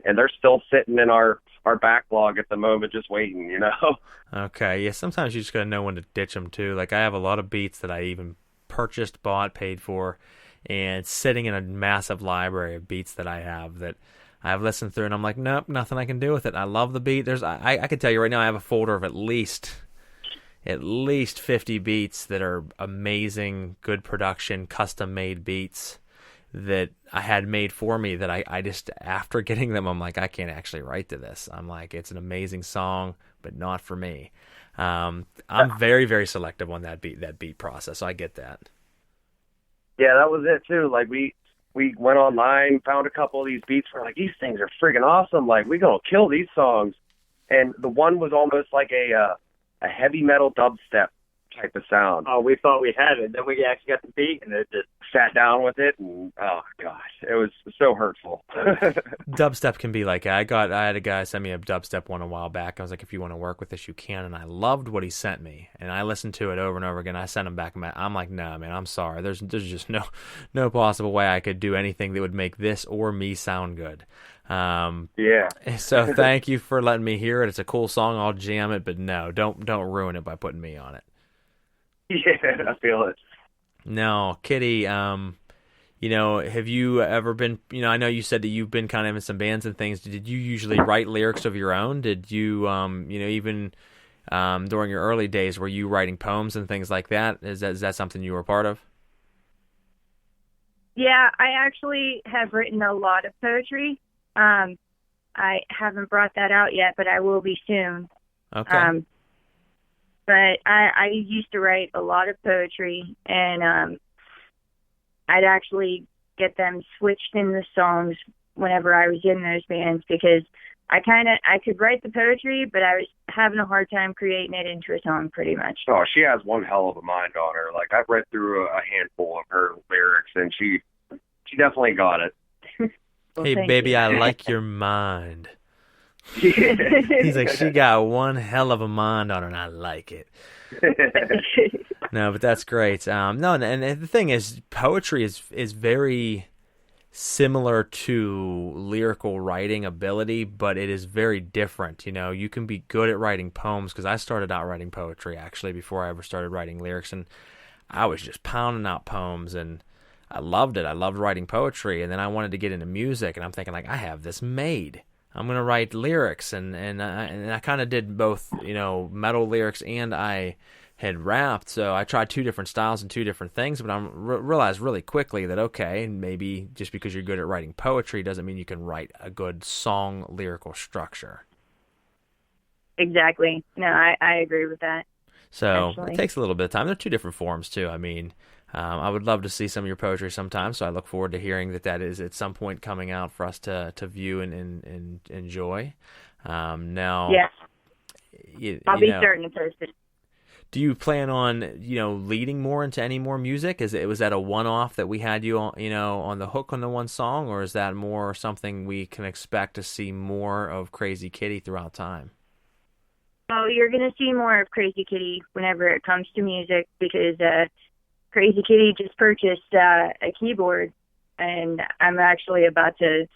[SPEAKER 21] and they're still sitting in our backlog at the moment, just waiting,
[SPEAKER 20] Okay, yeah, sometimes you just gotta know when to ditch them too. I have a lot of beats that I even purchased, bought, paid for, and sitting in a massive library of beats that I have that I've listened through, and I'm like, nope, nothing I can do with it. I love the beat. I can tell you right now, I have a folder of at least 50 beats that are amazing, good production, custom-made beats that I had made for me that I just, after getting them, I'm like, I can't actually write to this. I'm like, it's an amazing song, but not for me. I'm very, very selective on that beat process, so I get that.
[SPEAKER 21] Yeah, that was it too. We went online, found a couple of these beats. We're like, these things are friggin' awesome. We gonna kill these songs. And the one was almost like a heavy metal dubstep type of sound.
[SPEAKER 3] Oh, we thought we had it. Then we actually got the beat, and it just
[SPEAKER 21] sat down with it, and oh gosh, it was so hurtful.
[SPEAKER 20] Dubstep can be I had a guy send me a dubstep one a while back. I was like, if you want to work with this, you can, and I loved what he sent me, and I listened to it over and over again. I sent him back. I'm like, no, man, I'm sorry. There's just no possible way I could do anything that would make this or me sound good.
[SPEAKER 21] Yeah.
[SPEAKER 20] So thank you for letting me hear it. It's a cool song. I'll jam it, but no, don't ruin it by putting me on it.
[SPEAKER 21] Yeah, I feel it.
[SPEAKER 20] No, Kitty, have you ever been, I know you said that you've been kind of in some bands and things. Did you usually write lyrics of your own? Did you, even during your early days, were you writing poems and things like that? Is that something you were a part of?
[SPEAKER 22] Yeah, I actually have written a lot of poetry. I haven't brought that out yet, but I will be soon.
[SPEAKER 20] Okay.
[SPEAKER 22] But I used to write a lot of poetry, and I'd actually get them switched in the songs whenever I was in those bands, because I could write the poetry, but I was having a hard time creating it into a song pretty much.
[SPEAKER 21] Oh, she has one hell of a mind on her. I've read through a handful of her lyrics, and she definitely got it.
[SPEAKER 22] Well,
[SPEAKER 20] hey,
[SPEAKER 22] thank
[SPEAKER 20] baby,
[SPEAKER 22] you.
[SPEAKER 20] I like your mind. He's like, she got one hell of a mind on her, and I like it. No, but that's great. No, and the thing is, poetry is very similar to lyrical writing ability, but it is very different. You know, you can be good at writing poems, because I started out writing poetry, actually, before I ever started writing lyrics, and I was just pounding out poems, and I loved it. I loved writing poetry, and then I wanted to get into music, and I'm thinking, like, I have this made. I'm going to write lyrics, and I kind of did both, you know, metal lyrics, and I had rapped, so I tried two different styles and two different things, but I realized really quickly that, okay, maybe just because you're good at writing poetry doesn't mean you can write a good song lyrical structure.
[SPEAKER 22] Exactly. No, I agree with that.
[SPEAKER 20] So
[SPEAKER 22] actually.
[SPEAKER 20] It takes a little bit of time. They're two different forms, too. I mean, I would love to see some of your poetry sometime, so I look forward to hearing that is at some point coming out for us to view and enjoy. Now,
[SPEAKER 22] yes, I'll be
[SPEAKER 20] know,
[SPEAKER 22] starting to post it.
[SPEAKER 20] Do you plan on, you know, leading more into any more music? Was that a one-off that we had you on, you know, on the hook on the one song, or is that more something we can expect to see more of Crazy Kitty throughout time?
[SPEAKER 22] Well, you're going to see more of Crazy Kitty whenever it comes to music, because Crazy Kitty just purchased a keyboard, and I'm actually about to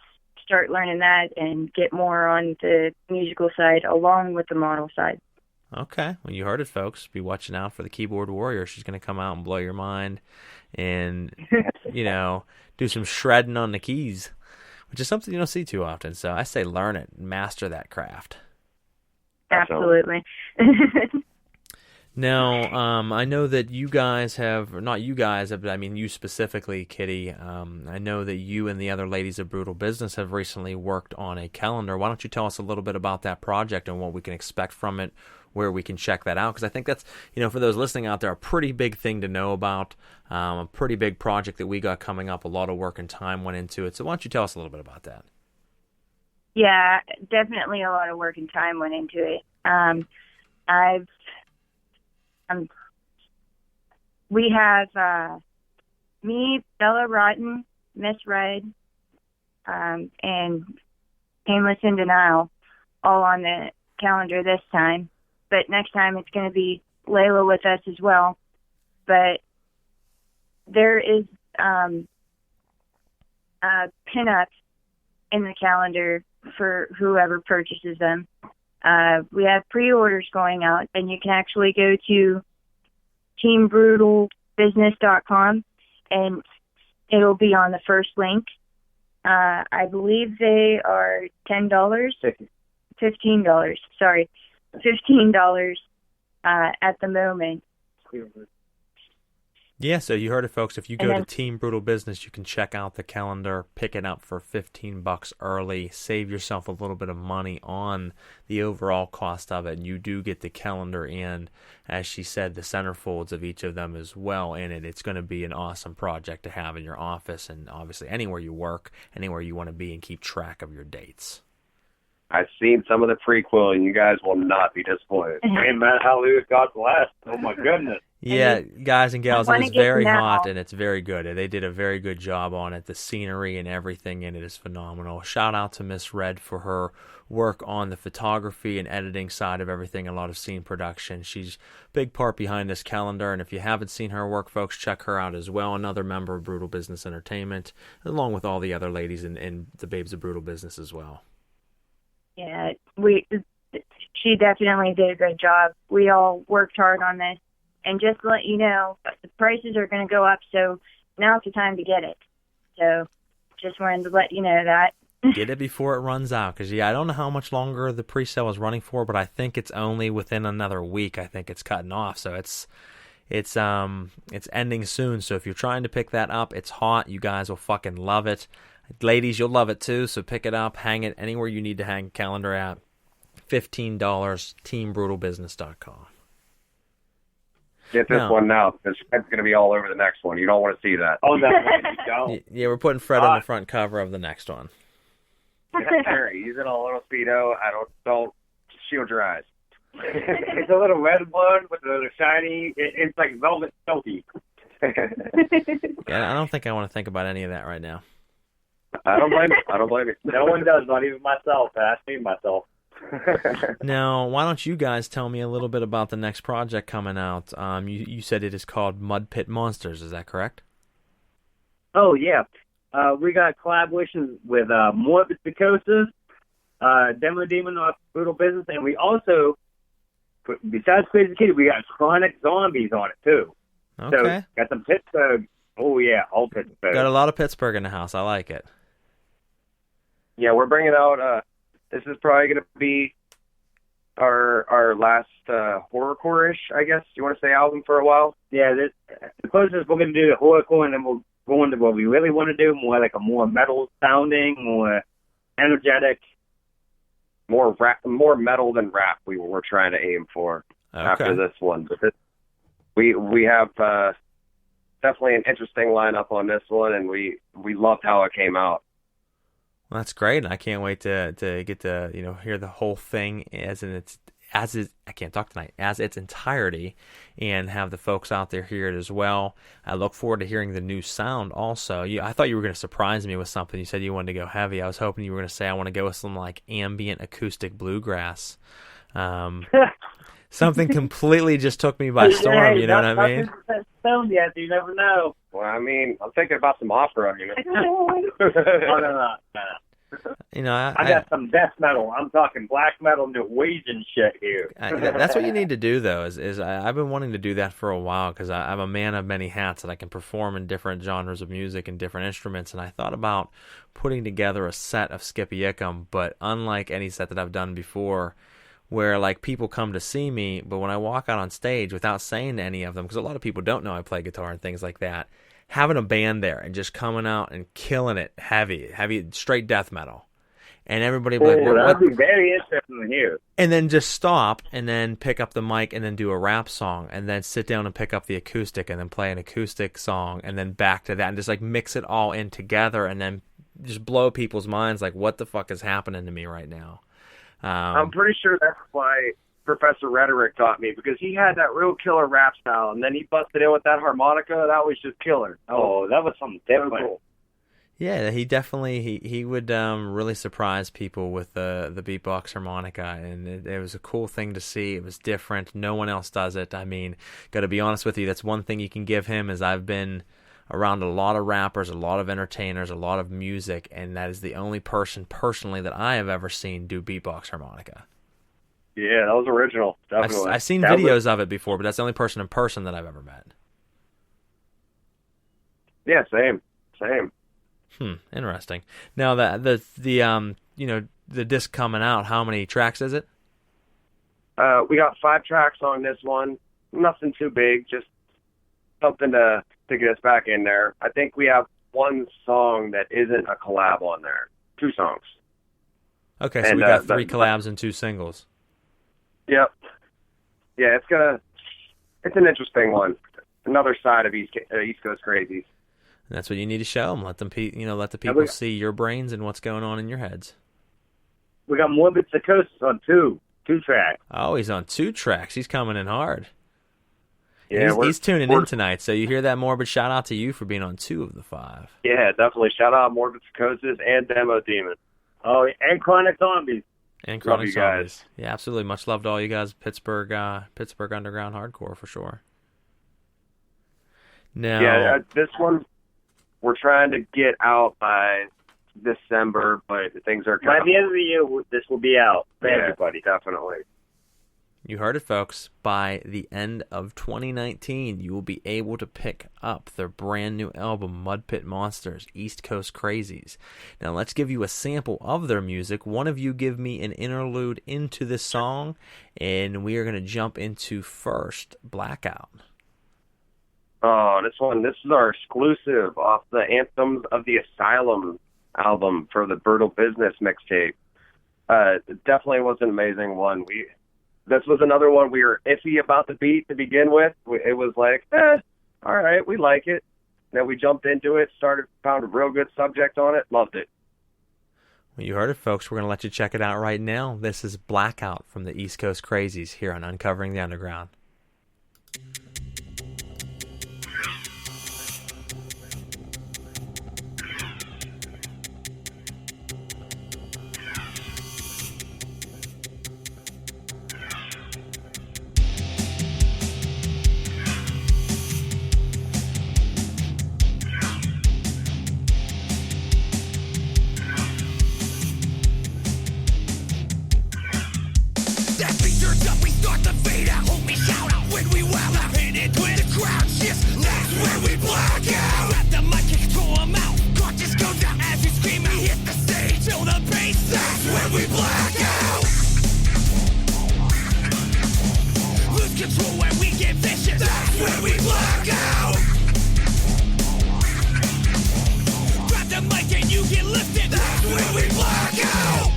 [SPEAKER 22] start learning that and get more on the musical side along with the model side.
[SPEAKER 20] Okay, well, you heard it, folks. Be watching out for the keyboard warrior. She's going to come out and blow your mind and, you know, do some shredding on the keys, which is something you don't see too often. So I say learn it, master that craft.
[SPEAKER 22] Absolutely.
[SPEAKER 20] Now, I know that you guys have, or not you guys, but I mean you specifically, Kitty. I know that you and the other ladies of Brutal Business have recently worked on a calendar. Why don't you tell us a little bit about that project and what we can expect from it, where we can check that out? Because I think that's, you know, for those listening out there, a pretty big thing to know about, a pretty big project that we got coming up. A lot of work and time went into it. So why don't you tell us a little bit about that?
[SPEAKER 22] Yeah, definitely a lot of work and time went into it. We have me, Bella Rotten, Miss Red, and Painless in Denial all on the calendar this time. But next time it's going to be Layla with us as well. But there is a pinup in the calendar for whoever purchases them. We have pre-orders going out, and you can actually go to teambrutalbusiness.com, and it'll be on the first link. I believe they are $15. Sorry, $15 at the moment.
[SPEAKER 20] Yeah, so you heard it, folks. If you go to Team Brutal Business, you can check out the calendar, pick it up for $15 early, save yourself a little bit of money on the overall cost of it, and you do get the calendar and, as she said, the centerfolds of each of them as well in it. It's going to be an awesome project to have in your office, and obviously anywhere you work, anywhere you want to be, and keep track of your dates.
[SPEAKER 21] I've seen some of the prequel, and you guys will not be disappointed.
[SPEAKER 3] Amen. Hallelujah. God bless. Oh, my goodness.
[SPEAKER 20] Yeah, guys and gals, it is very hot, and it's very good. They did a very good job on it. The scenery and everything in it is phenomenal. Shout out to Miss Red for her work on the photography and editing side of everything, a lot of scene production. She's a big part behind this calendar, and if you haven't seen her work, folks, check her out as well. Another member of Brutal Business Entertainment, along with all the other ladies in the Babes of Brutal Business as well.
[SPEAKER 22] Yeah, she definitely did a good job. We all worked hard on this. And just to let you know, the prices are going to go up, so now's the time to get it. So just wanted to let you know that.
[SPEAKER 20] Get it before it runs out, because, I don't know how much longer the pre-sale is running for, but I think it's only within another week. I think it's cutting off, so it's ending soon. So if you're trying to pick that up, it's hot. You guys will fucking love it. Ladies, you'll love it too, so pick it up, hang it anywhere you need to hang a calendar at. $15, teambrutalbusiness.com.
[SPEAKER 21] Get this one now, because Fred's going to be all over the next one. You don't want to see that.
[SPEAKER 3] Oh, no.
[SPEAKER 20] Yeah, we're putting Fred on the front cover of the next one.
[SPEAKER 21] He's in a little Speedo. Don't shield your eyes.
[SPEAKER 3] It's a little red one with a little shiny. It's like velvet silky.
[SPEAKER 20] Yeah, I don't think I want to think about any of that right now.
[SPEAKER 21] I don't blame you. I don't blame you.
[SPEAKER 3] No one does, not even myself. Ask me myself.
[SPEAKER 20] Now, why don't you guys tell me a little bit about the next project coming out? You said it is called Mud Pit Monsters. Is that correct?
[SPEAKER 3] Oh, yeah. We got collaborations with Morbid Psychosis, Demo Demon off Brutal Business, and we also, besides Crazy Kitty, we got Chronic Zombies on it, too.
[SPEAKER 20] Okay.
[SPEAKER 3] So, got some Pittsburgh. Oh, yeah, all Pittsburgh.
[SPEAKER 20] Got a lot of Pittsburgh in the house. I like it.
[SPEAKER 21] Yeah, we're bringing out, this is probably going to be our last horrorcore-ish, I guess you want to say, album for a while.
[SPEAKER 3] Yeah, the closest we're going to do the horrorcore, and then we'll go into what we really want to do, more like a more metal sounding, more energetic.
[SPEAKER 21] More metal than rap we're trying to aim for after this one. But we have definitely an interesting lineup on this one, and we loved how it came out.
[SPEAKER 20] Well, that's great. I can't wait to get to hear the whole thing as its entirety, and have the folks out there hear it as well. I look forward to hearing the new sound also. I thought you were going to surprise me with something. You said you wanted to go heavy. I was hoping you were going to say I want to go with some like ambient acoustic bluegrass. Something completely just took me by storm. You know what I mean?
[SPEAKER 3] Sound yet? You never know.
[SPEAKER 21] Well, I mean, I'm thinking about some opera.
[SPEAKER 3] No. I got some death metal. I'm talking black metal, Norwegian shit here.
[SPEAKER 20] That's what you need to do, though. Is I've been wanting to do that for a while because I'm a man of many hats and I can perform in different genres of music and different instruments. And I thought about putting together a set of Skippy Ickum, but unlike any set that I've done before, where like people come to see me, but when I walk out on stage without saying to any of them, because a lot of people don't know I play guitar and things like that, having a band there and just coming out and killing it heavy, straight death metal. And everybody be like,
[SPEAKER 3] that'd be very interesting to hear.
[SPEAKER 20] And then just stop and then pick up the mic and then do a rap song and then sit down and pick up the acoustic and then play an acoustic song and then back to that and just like mix it all in together and then just blow people's minds like, what the fuck is happening to me right now?
[SPEAKER 21] I'm pretty sure that's why Professor Rhetoric taught me, because he had that real killer rap style, and then he busted in with that harmonica. That was just killer.
[SPEAKER 3] Oh, that was something different.
[SPEAKER 21] Cool.
[SPEAKER 20] Yeah, he definitely he would really surprise people with the beatbox harmonica, and it was a cool thing to see. It was different. No one else does it. I mean, got to be honest with you, that's one thing you can give him, is I've been around a lot of rappers, a lot of entertainers, a lot of music, and that is the only person personally that I have ever seen do beatbox harmonica.
[SPEAKER 21] Yeah, that was original. Definitely.
[SPEAKER 20] I've seen videos of it before, but that's the only person in person that I've ever met.
[SPEAKER 21] Yeah, same.
[SPEAKER 20] Interesting. Now the disc coming out, how many tracks is it?
[SPEAKER 21] We got 5 tracks on this one. Nothing too big, just something to get us back in there. I think we have one song that isn't a collab on there. 2 songs.
[SPEAKER 20] Okay, so we got 3 collabs and 2 singles.
[SPEAKER 21] Yep. Yeah, it's an interesting one. Another side of East Coast Craziez.
[SPEAKER 20] That's what you need to show them. Let the people see your brains and what's going on in your heads.
[SPEAKER 3] We got Morbid Psychosis on 2 tracks.
[SPEAKER 20] Oh, he's on 2 tracks. He's coming in hard.
[SPEAKER 21] Yeah,
[SPEAKER 20] he's tuning in tonight. So you hear that, Morbid? Shout out to you for being on 2 of the 5.
[SPEAKER 21] Yeah, definitely. Shout out Morbid Psychosis and Demo Demon.
[SPEAKER 3] Oh, and Chronic Zombies.
[SPEAKER 20] And Chronic Zombies. Yeah, absolutely. Much love to all you guys. Pittsburgh underground hardcore for sure. Now,
[SPEAKER 21] yeah, this one we're trying to get out by December, but things are
[SPEAKER 3] by the end of the year. This will be out for everybody.
[SPEAKER 21] Definitely.
[SPEAKER 20] You heard it, folks. By the end of 2019, you will be able to pick up their brand new album, Mud Pit Monsters, East Coast Craziez. Now, let's give you a sample of their music. One of you give me an interlude into this song, and we are going to jump into first, Blackout.
[SPEAKER 21] Oh, this is our exclusive off the Anthems of the Asylum album for the Brutal Business mixtape. It definitely was an amazing one. This was another one we were iffy about the beat to begin with. It was like, all right, we like it. Then we jumped into it, found a real good subject on it, loved it.
[SPEAKER 20] Well, you heard it, folks. We're going to let you check it out right now. This is Blackout from the East Coast Craziez here on Uncovering the Underground.
[SPEAKER 5] start to fade out. Hold me, shout out when we wild out. Hit it when the crowd shifts, that's when we black out. Grab the mic and control them out. Guard just goes out as we scream out. Hit the stage, feel the bass, that's when we black out. Lose control when we get vicious, that's when we black out. Grab the mic and you get lifted, that's when we black out.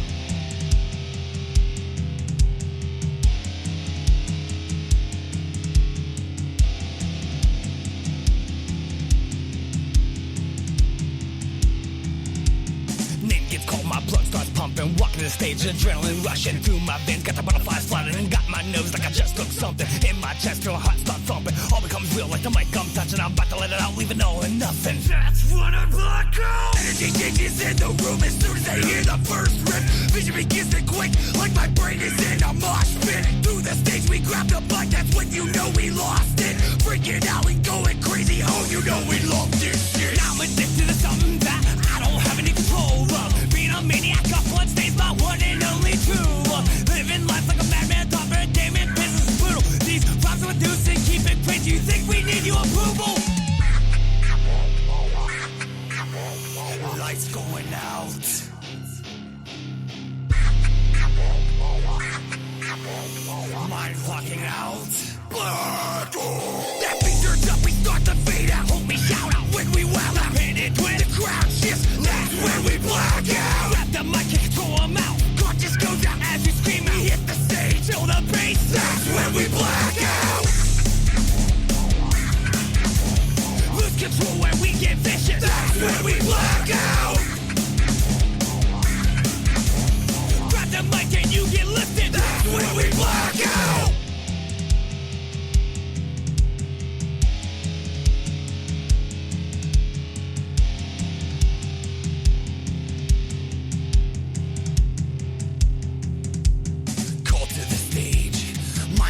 [SPEAKER 5] Name gets called, my blood starts pumping. Walking the stage, adrenaline rushing through my veins. Got the butterflies fluttering and got my nose like I just took something in my chest till my heart starts thumping. All becomes real like the mic I'm touching. I'm about to let it out, leaving all and nothing. That's when I black out. Energy changes in the room as soon as I hear the first rip. Vision begins to quake like my brain is in a mosh pit. Through the stage we grab the mic, that's when you know we lost it. Freaking out and going crazy, oh you know we love this shit. Now I'm addicted to something that I don't have any control of. Being a maniac up on stage, my one and only true. Living life like a madman, top entertainment, business is brutal. These rhymes are reducing, keep it crazy. You think we need your approval? Lights going out. Mind clocking out. That beat turns up, we start to fade out. Hold me, shout out when we wild out. Hit it when the crowd shifts, that's when we black out. Grab the mic and control them out. Guard just goes out as we scream out. Hit the stage, feel the bass, that's when we black out. Lose control when we get vicious, that's when we black out. Grab the mic and you get lifted, that's when we black out.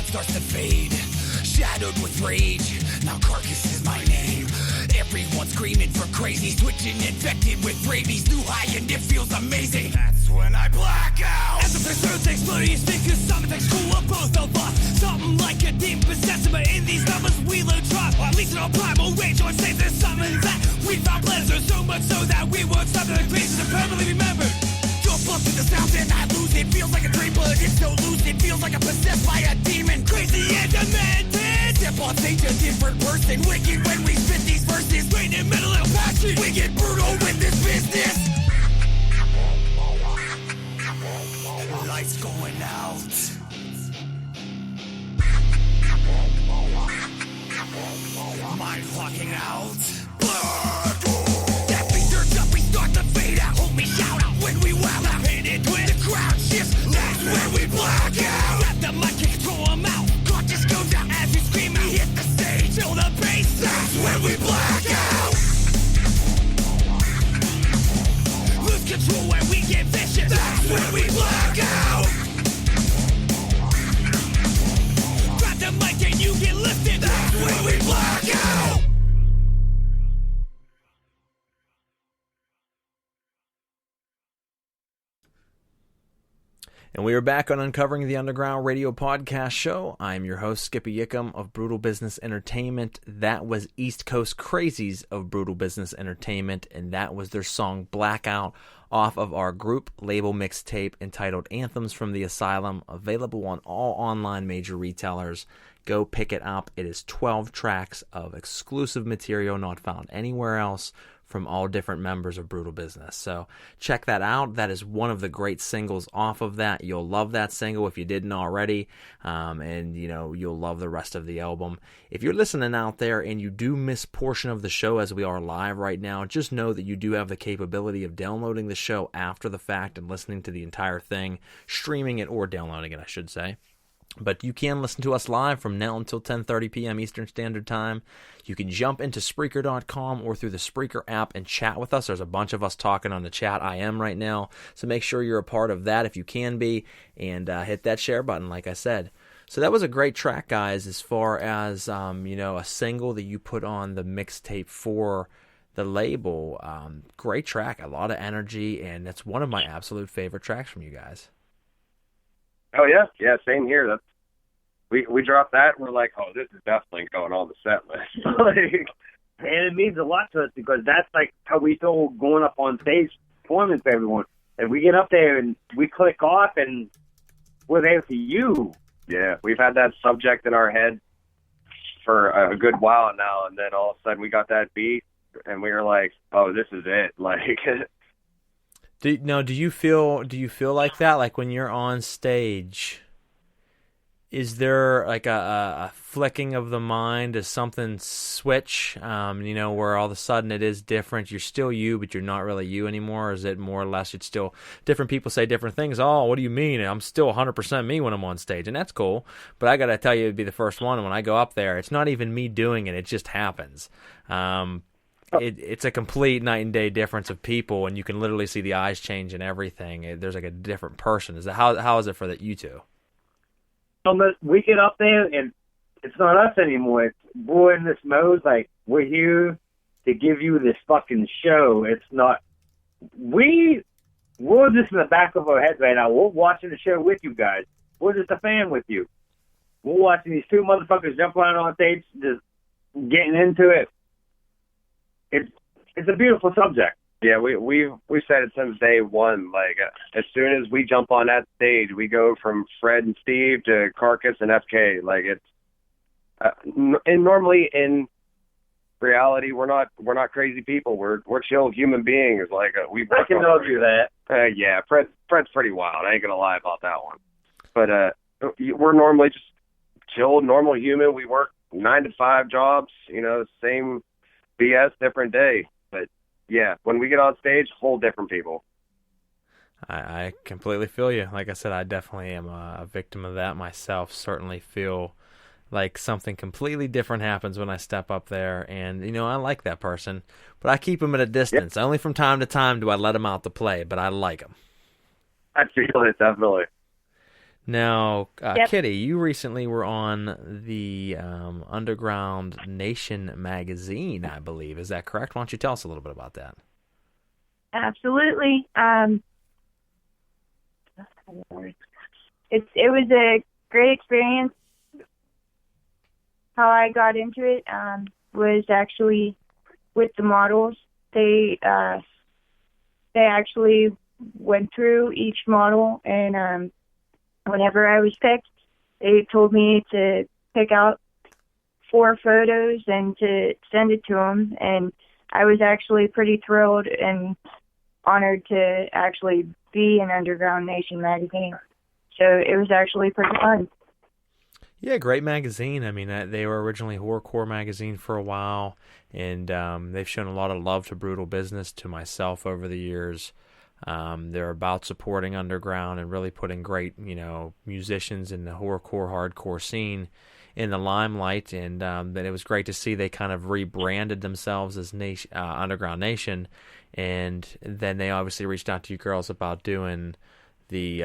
[SPEAKER 5] Starts to fade, shadowed with rage. Now Carcass is my name. Everyone's screaming for crazy, switching infected with rabies. New high and it feels amazing. That's when I black out. As the pursuits exploding speakers, something takes cool of both of us. Something like a deep possession, but in these numbers we lose trust. Or at least in our primal rage, or say there's something that we found pleasure. So much so that we won't stop the crazy to permanently remembered. Bump to the sound and I lose it. Feels like a dream, but it's so loose. It feels like I'm possessed by a demon. Crazy and demented. Step on stage, a different person. Wicked when we spit these verses. Rain in mental ill passion. We get brutal with this business. Lights going out. Mind clocking out. That beat turns up, we start to fade out. Hold me, shout out when we wild out. Hit it when the crowd shifts, that's when we black out. Grab the mic and control them out. Guard just goes out as we scream out. Hit the stage, feel the bass, that's when we black out. Lose control when we get vicious, that's when we black out. Grab the mic and you get lifted, that's when we black out.
[SPEAKER 20] And we are back on Uncovering the Underground radio podcast show. I'm your host, Skippy Yickham of Brutal Business Entertainment. That was East Koast Craziez of Brutal Business Entertainment, and that was their song Blackout off of our group label mixtape entitled Anthems from the Asylum, available on all online major retailers. Go pick it up. It is 12 tracks of exclusive material not found anywhere else from all different members of Brutal Business. So check that out. That is one of the great singles off of that. You'll love that single if you didn't already, and you'll love the rest of the album. If you're listening out there and you do miss portion of the show as we are live right now, just know that you do have the capability of downloading the show after the fact and listening to the entire thing, streaming it or downloading it, I should say. But you can listen to us live from now until 10:30 p.m. Eastern Standard Time. You can jump into Spreaker.com or through the Spreaker app and chat with us. There's a bunch of us talking on the chat I am right now. So make sure you're a part of that if you can be, and hit that share button like I said. So that was a great track, guys, as far as a single that you put on the mixtape for the label. Great track, a lot of energy, and that's one of my absolute favorite tracks from you guys.
[SPEAKER 21] Oh yeah, same here. we dropped that, and we're like, oh, this is definitely going on the set list. Like,
[SPEAKER 3] and it means a lot to us because that's like how we feel going up on stage performing for everyone. And we get up there and we click off and we're there for you.
[SPEAKER 21] Yeah, we've had that subject in our head for a good while now, and then all of a sudden we got that beat, and we were like, "Oh, this is it!" Like,
[SPEAKER 20] do you feel like that? Like when you're on stage, is there like a flicking of the mind? Does something switch? Where all of a sudden it is different. You're still you, but you're not really you anymore. Or is it more or less it's still different people say different things? Oh, what do you mean? I'm still 100% me when I'm on stage, and that's cool. But I gotta tell you, it'd be the first one. When I go up there, it's not even me doing it. It just happens. It's a complete night and day difference of people, and you can literally see the eyes change and everything. There's like a different person. Is that how is it for you two?
[SPEAKER 3] We get up there and it's not us anymore. It's we're in this mode like we're here to give you this fucking show. It's not we're just in the back of our heads right now. We're watching the show with you guys. We're just a fan with you. We're watching these two motherfuckers jump around on stage, just getting into it. It's a beautiful subject.
[SPEAKER 21] Yeah, we've said it since day one. Like, as soon as we jump on that stage, we go from Fred and Steve to Carcass and FK. Like, it's and normally in reality, we're not crazy people. We're chill human beings. Like,
[SPEAKER 3] I can argue that.
[SPEAKER 21] Yeah, Fred's pretty wild. I ain't gonna lie about that one. But we're normally just chill, normal human. We work 9 to 5 jobs. Same BS, different day. But yeah, when we get on stage, whole different people.
[SPEAKER 20] I completely feel you. Like I said, I definitely am a victim of that myself. Certainly feel like something completely different happens when I step up there. And, I like that person, but I keep him at a distance. Yep. Only from time to time do I let him out to play, but I like him.
[SPEAKER 21] I feel it, definitely.
[SPEAKER 20] Now,
[SPEAKER 22] Yep.
[SPEAKER 20] Kitty, you recently were on the Underground Nation magazine, I believe. Is that correct? Why don't you tell us a little bit about that?
[SPEAKER 22] Absolutely. It was a great experience. How I got into it was actually with the models. They actually went through each model, and whenever I was picked, they told me to pick out 4 photos and to send it to them. And I was actually pretty thrilled and honored to actually be in Underground Nation magazine. So it was actually pretty fun.
[SPEAKER 20] Yeah, great magazine. I mean, they were originally Horrorcore magazine for a while, and they've shown a lot of love to Brutal Business, to myself over the years. They're about supporting underground and really putting great, musicians in the horrorcore, hardcore scene in the limelight. And then it was great to see they kind of rebranded themselves as Underground Nation. And then they obviously reached out to you girls about doing the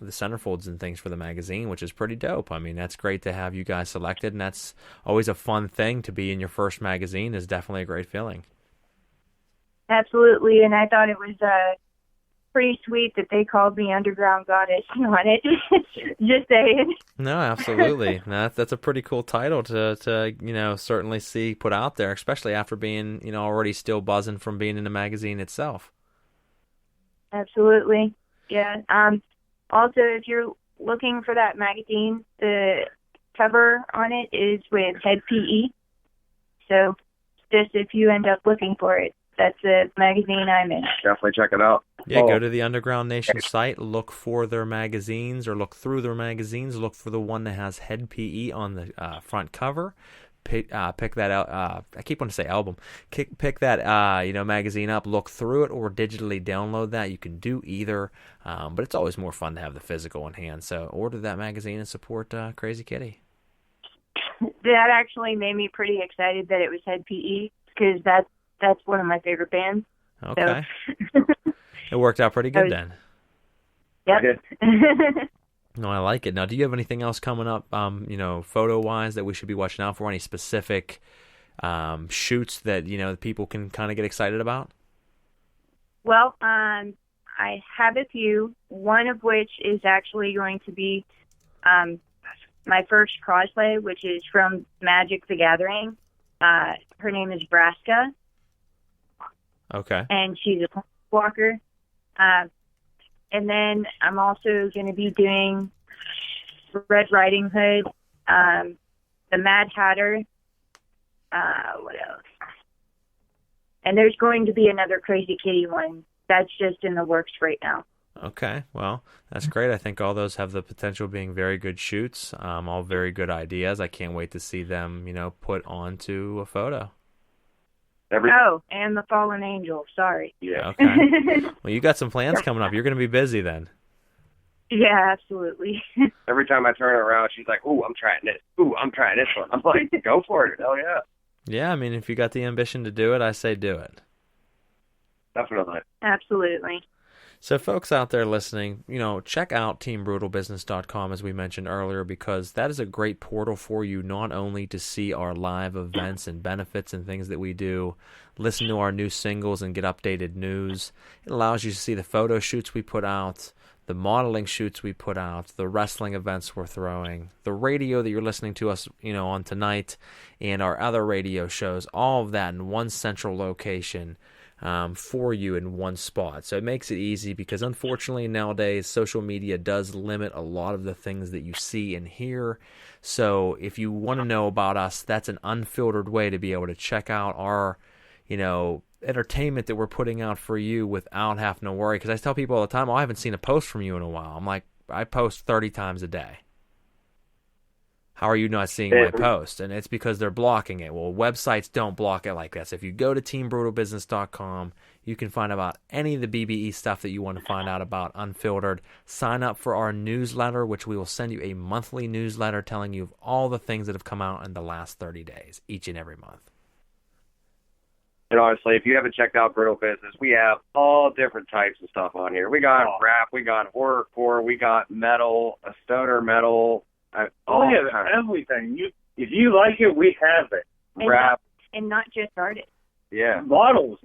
[SPEAKER 20] centerfolds and things for the magazine, which is pretty dope. I mean, that's great to have you guys selected, and that's always a fun thing to be in your first magazine. Is definitely a great feeling.
[SPEAKER 22] Absolutely, and I thought it was pretty sweet that they called me Underground Goddess on it. Just saying.
[SPEAKER 20] No, absolutely. That's a pretty cool title to certainly see put out there, especially after being already still buzzing from being in the magazine itself.
[SPEAKER 22] Absolutely. Yeah. Also, if you're looking for that magazine, the cover on it is with Head PE. So just if you end up looking for it, that's the magazine I'm in.
[SPEAKER 21] Definitely check it out.
[SPEAKER 20] Yeah, go to the Underground Nation site, look for their magazines, or look through their magazines, look for the one that has Head PE on the front cover. Pick that out. I keep wanting to say album. Pick that magazine up, look through it, or digitally download that. You can do either, but it's always more fun to have the physical in hand. So order that magazine and support Crazy Kitty.
[SPEAKER 22] That actually made me pretty excited that it was Head PE, because that's one of my favorite bands.
[SPEAKER 20] Okay. So. It worked out pretty good then.
[SPEAKER 22] Yep.
[SPEAKER 20] No, I like it. Now, do you have anything else coming up, photo-wise that we should be watching out for? Any specific shoots that, people can kind of get excited about?
[SPEAKER 22] Well, I have a few, one of which is actually going to be my first cosplay, which is from Magic the Gathering. Her name is Braska,
[SPEAKER 20] Okay.
[SPEAKER 22] and she's a walker. And then I'm also going to be doing Red Riding Hood, the Mad Hatter. What else? And there's going to be another Crazy Kitty one. That's just in the works right now.
[SPEAKER 20] Okay, well, that's great. I think all those have the potential of being very good shoots, all very good ideas. I can't wait to see them, put onto a photo.
[SPEAKER 22] And the Fallen Angel. Sorry.
[SPEAKER 20] Yeah. Okay. Well, you got some plans coming up. You're going to be busy then.
[SPEAKER 22] Yeah, absolutely.
[SPEAKER 21] Every time I turn around, she's like, "Ooh, I'm trying this. Ooh, I'm trying this one." I'm like, "Go for it. Hell yeah."
[SPEAKER 20] Yeah, I mean, if you got the ambition to do it, I say do it.
[SPEAKER 21] Definitely.
[SPEAKER 22] Absolutely.
[SPEAKER 20] So folks out there listening, check out teambrutalbusiness.com as we mentioned earlier, because that is a great portal for you, not only to see our live events and benefits and things that we do, listen to our new singles and get updated news. It allows you to see the photo shoots we put out, the modeling shoots we put out, the wrestling events we're throwing, the radio that you're listening to us, on tonight, and our other radio shows, all of that in one central location. For you in one spot. So it makes it easy, because unfortunately nowadays social media does limit a lot of the things that you see and hear. So if you want to know about us, that's an unfiltered way to be able to check out our, entertainment that we're putting out for you without having to worry. Because I tell people all the time, I haven't seen a post from you in a while. I'm like, I post 30 times a day. How are you not seeing my post? And it's because they're blocking it. Well, websites don't block it like that. So if you go to teambrutalbusiness.com, you can find about any of the BBE stuff that you want to find out about unfiltered. Sign up for our newsletter, which we will send you a monthly newsletter telling you of all the things that have come out in the last 30 days, each and every month.
[SPEAKER 21] And honestly, if you haven't checked out Brutal Business, we have all different types of stuff on here. We got rap, we got horrorcore, we got metal, a stoner metal.
[SPEAKER 3] Everything. If you like it, we have it.
[SPEAKER 21] Rap.
[SPEAKER 22] And not just artists.
[SPEAKER 21] Yeah.
[SPEAKER 3] Models.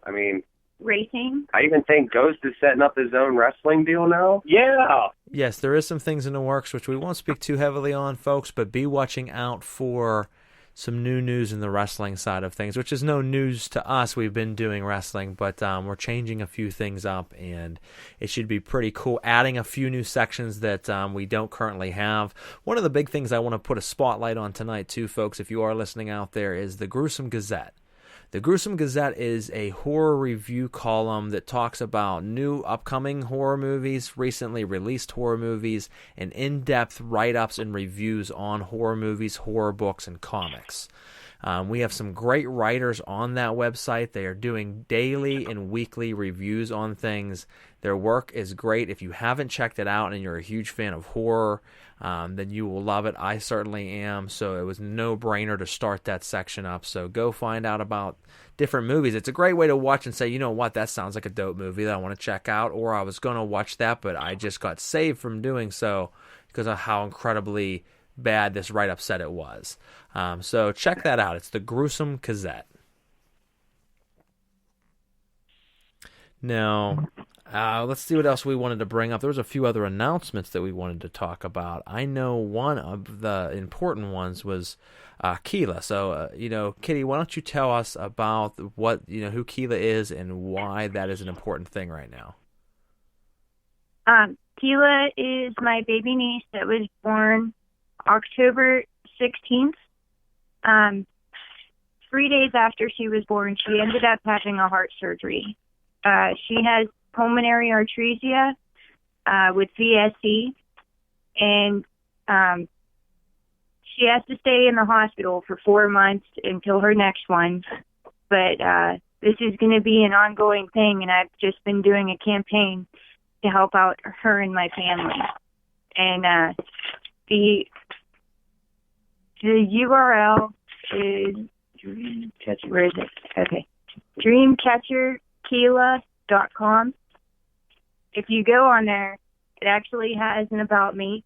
[SPEAKER 21] I mean,
[SPEAKER 22] racing.
[SPEAKER 21] I even think Koast is setting up his own wrestling deal now.
[SPEAKER 3] Yeah.
[SPEAKER 20] Yes, there is some things in the works, which we won't speak too heavily on, folks, but be watching out for some new news in the wrestling side of things, which is no news to us. We've been doing wrestling, but we're changing a few things up, and it should be pretty cool, adding a few new sections that we don't currently have. One of the big things I want to put a spotlight on tonight, too, folks, if you are listening out there, is the Gruesome Gazette. The Gruesome Gazette is a horror review column that talks about new upcoming horror movies, recently released horror movies, and in-depth write-ups and reviews on horror movies, horror books, and comics. We have some great writers on that website. They are doing daily and weekly reviews on things. Their work is great. If you haven't checked it out and you're a huge fan of horror, then you will love it. I certainly am. So it was a no-brainer to start that section up. So go find out about different movies. It's a great way to watch and say, you know what, that sounds like a dope movie that I want to check out, or I was going to watch that, but I just got saved from doing so because of how incredibly bad this write-up said it was. So check that out. It's the Gruesome Gazette. Now, let's see what else we wanted to bring up. There was a few other announcements that we wanted to talk about. I know one of the important ones was Keela. So, Kitty, why don't you tell us about who Keela is and why that is an important thing right now?
[SPEAKER 22] Keela is my baby niece that was born October 16th. 3 days after she was born, she ended up having a heart surgery. She has pulmonary arteria with VSC, and she has to stay in the hospital for 4 months until her next one. But this is going to be an ongoing thing, and I've just been doing a campaign to help out her and my family. And the URL is Dreamcatcher. Where is it? Okay, DreamCatcherKeela.com. If you go on there, it actually has an about me.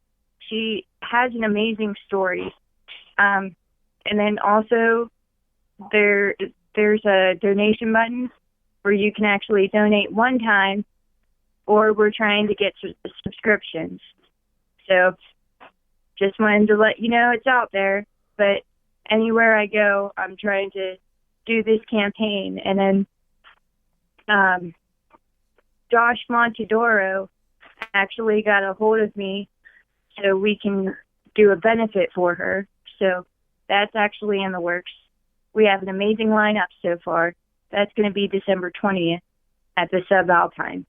[SPEAKER 22] She has an amazing story. And then also there's a donation button where you can actually donate one time, or we're trying to get subscriptions. So just wanted to let you know it's out there. But anywhere I go, I'm trying to do this campaign. And then Josh Montedoro actually got a hold of me so we can do a benefit for her. So that's actually in the works. We have an amazing lineup so far. That's going to be December 20th at the Subalpine.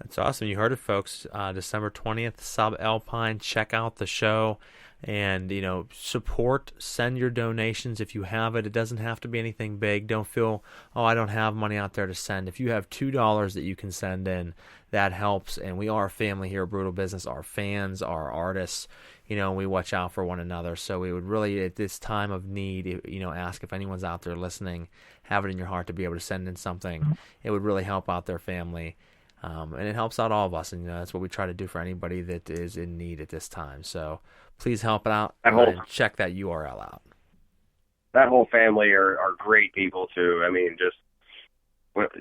[SPEAKER 20] That's awesome. You heard it, folks. December 20th, Subalpine. Check out the show and, support. Send your donations if you have it. It doesn't have to be anything big. Don't feel, I don't have money out there to send. If you have $2 that you can send in, that helps. And we are a family here at Brutal Business. Our fans, our artists, we watch out for one another. So we would really, at this time of need, ask if anyone's out there listening, have it in your heart to be able to send in something. It would really help out their family. And it helps out all of us, and that's what we try to do for anybody that is in need at this time. So please help out and check that URL out.
[SPEAKER 21] That whole family are great people, too. I mean, just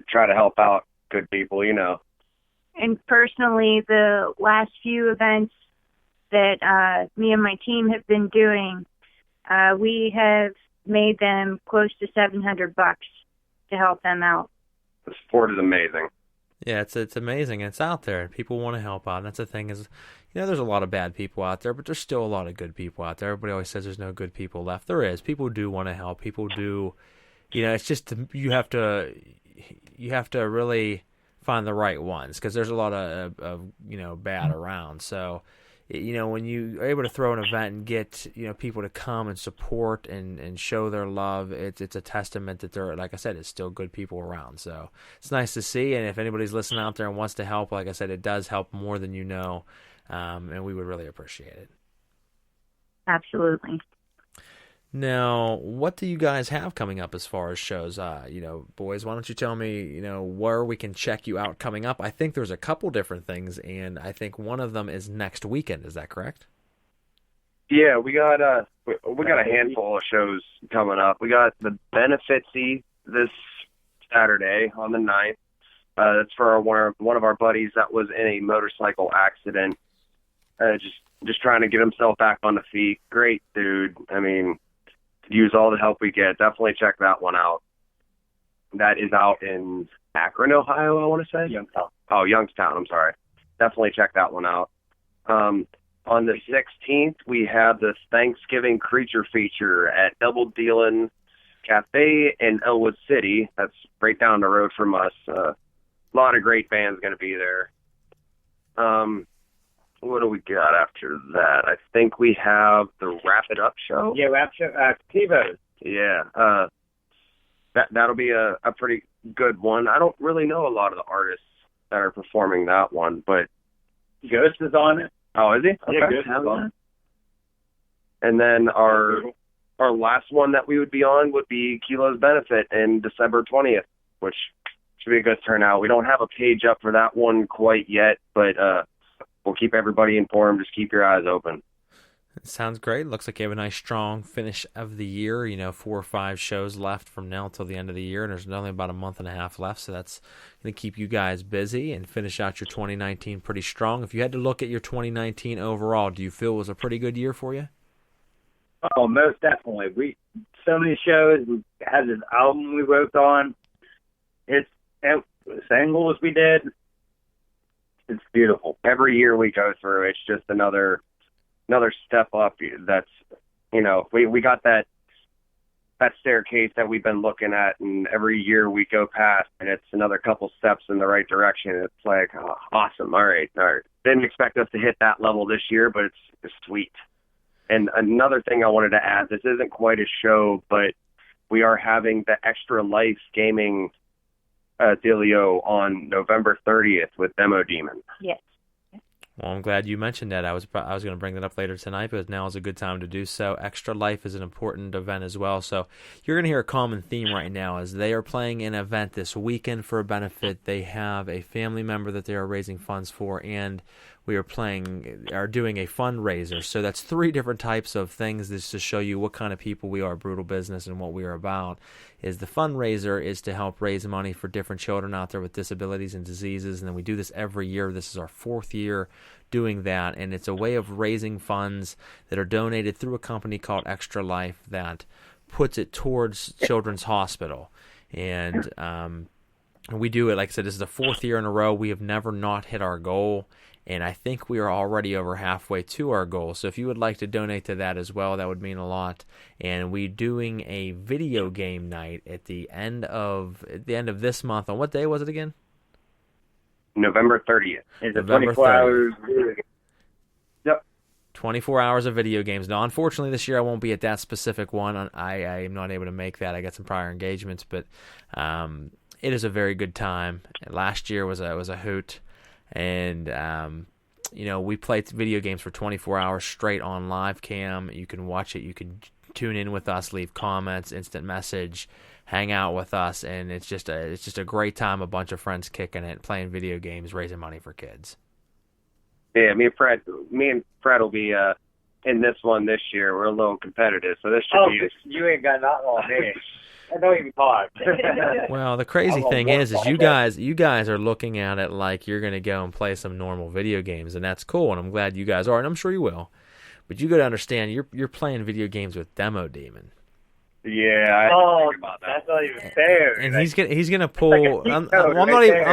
[SPEAKER 21] try to help out good people,
[SPEAKER 22] And personally, the last few events that me and my team have been doing, we have made them close to $700 to help them out.
[SPEAKER 21] The support is amazing.
[SPEAKER 20] Yeah, it's amazing. It's out there. People want to help out. And that's the thing is, there's a lot of bad people out there, but there's still a lot of good people out there. Everybody always says there's no good people left. There is. People do want to help. People do, it's just you have to really find the right ones because there's a lot of bad around. So, when you are able to throw an event and get, people to come and support and show their love, it's a testament that there, like I said, it's still good people around. So it's nice to see. And if anybody's listening out there and wants to help, like I said, it does help more than you know. And we would really appreciate it.
[SPEAKER 22] Absolutely.
[SPEAKER 20] Now, what do you guys have coming up as far as shows? Boys, why don't you tell me, where we can check you out coming up? I think there's a couple different things, and I think one of them is next weekend. Is that correct?
[SPEAKER 21] Yeah, we got a handful of shows coming up. We got the Benefitsy this Saturday on the 9th. That's for one of our buddies that was in a motorcycle accident. Just trying to get himself back on the feet. Great dude. I mean, could use all the help we get. Definitely check that one out. That is out in Akron, Ohio, I want to say.
[SPEAKER 3] Youngstown.
[SPEAKER 21] Oh, Youngstown. I'm sorry. Definitely check that one out. On the 16th, we have the Thanksgiving Creature Feature at Double Dealin' Cafe in Elwood City. That's right down the road from us. A lot of great bands going to be there. What do we got after that? I think we have the Wrap It Up show.
[SPEAKER 3] Yeah, Wrap Show. TiVo.
[SPEAKER 21] Yeah. That'll be a pretty good one. I don't really know a lot of the artists that are performing that one, but
[SPEAKER 3] Koast is on it.
[SPEAKER 21] Oh, is he?
[SPEAKER 3] Yeah,
[SPEAKER 21] Okay.
[SPEAKER 3] Koast is on it.
[SPEAKER 21] And then our last one that we would be on would be Kilo's Benefit in December 20th, which should be a good turnout. We don't have a page up for that one quite yet, but we'll keep everybody informed. Just keep your eyes open.
[SPEAKER 20] It sounds great. Looks like you have a nice, strong finish of the year. 4 or 5 shows left from now till the end of the year, and there's only about a month and a half left, so that's going to keep you guys busy and finish out your 2019 pretty strong. If you had to look at your 2019 overall, do you feel it was a pretty good year for you?
[SPEAKER 3] Oh, most definitely. So many shows. We had this album we worked on. It's singles we did. It's beautiful.
[SPEAKER 21] Every year we go through, it's just another step up. That's, we got that staircase that we've been looking at, and every year we go past, and it's another couple steps in the right direction. It's like, oh, awesome. All right. Didn't expect us to hit that level this year, but it's sweet. And another thing I wanted to add, this isn't quite a show, but we are having the Extra Life Gaming dealio on November 30th with Demo Demon.
[SPEAKER 22] Yes.
[SPEAKER 20] Well, I'm glad you mentioned that. I was going to bring that up later tonight, but now is a good time to do so. Extra Life is an important event as well. So you're going to hear a common theme right now as they are playing an event this weekend for a benefit. They have a family member that they are raising funds for, and we are doing a fundraiser. So that's 3 different types of things. This to show you what kind of people we are, Brutal Business, and what we are about. Is the fundraiser is to help raise money for different children out there with disabilities and diseases, and then we do this every year. This is our 4th year doing that, and it's a way of raising funds that are donated through a company called Extra Life that puts it towards Children's Hospital. And we do it, like I said, this is the 4th year in a row. We have never not hit our goal, and I think we are already over halfway to our goal. So if you would like to donate to that as well, that would mean a lot. And we're doing a video game night at the end of this month. On what day was it again?
[SPEAKER 21] November 30th.
[SPEAKER 3] It's
[SPEAKER 20] November
[SPEAKER 3] 24
[SPEAKER 20] 30th.
[SPEAKER 3] hours. Yep.
[SPEAKER 20] 24 hours of video games. Now, unfortunately, this year I won't be at that specific one. I am not able to make that. I got some prior engagements, but it is a very good time. Last year was a hoot, and we played video games for 24 hours straight on live cam. You can watch it. You can tune in with us, leave comments, instant message, hang out with us, and it's just a great time. A bunch of friends kicking it, playing video games, raising money for kids.
[SPEAKER 21] Yeah, me and Fred will be in this one this year. We're a little competitive, so this should be.
[SPEAKER 3] You ain't got nothing on me. I don't even talk.
[SPEAKER 20] Well, the crazy thing is you guys are looking at it like you're going to go and play some normal video games, and that's cool, and I'm glad you guys are, and I'm sure you will. But you got to understand, you're playing video games with Demo Demon.
[SPEAKER 21] Yeah, I think about that.
[SPEAKER 3] That's not even fair.
[SPEAKER 20] And he's gonna pull. I'm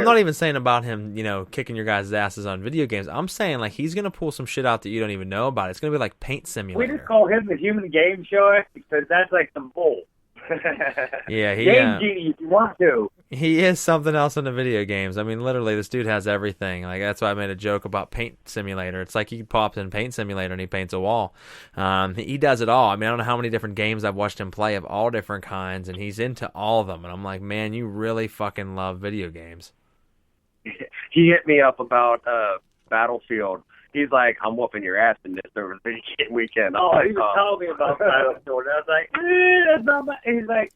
[SPEAKER 20] not even saying about him, kicking your guys' asses on video games. I'm saying like he's gonna pull some shit out that you don't even know about. It's gonna be like Paint Simulator.
[SPEAKER 3] We just call him the human game show because that's like some bull.
[SPEAKER 20] Yeah,
[SPEAKER 3] Game Genie if you want to.
[SPEAKER 20] He is something else in the video games. I mean, literally, this dude has everything. Like that's why I made a joke about Paint Simulator. It's like he pops in Paint Simulator and he paints a wall. He does it all. I mean, I don't know how many different games I've watched him play of all different kinds, and he's into all of them. And I'm like, man, you really fucking love video games.
[SPEAKER 21] He hit me up about Battlefield. He's like, I'm whooping your ass in this over the video game weekend.
[SPEAKER 3] Oh, he was telling me about Battlefield. I was like, that's not my. He's like,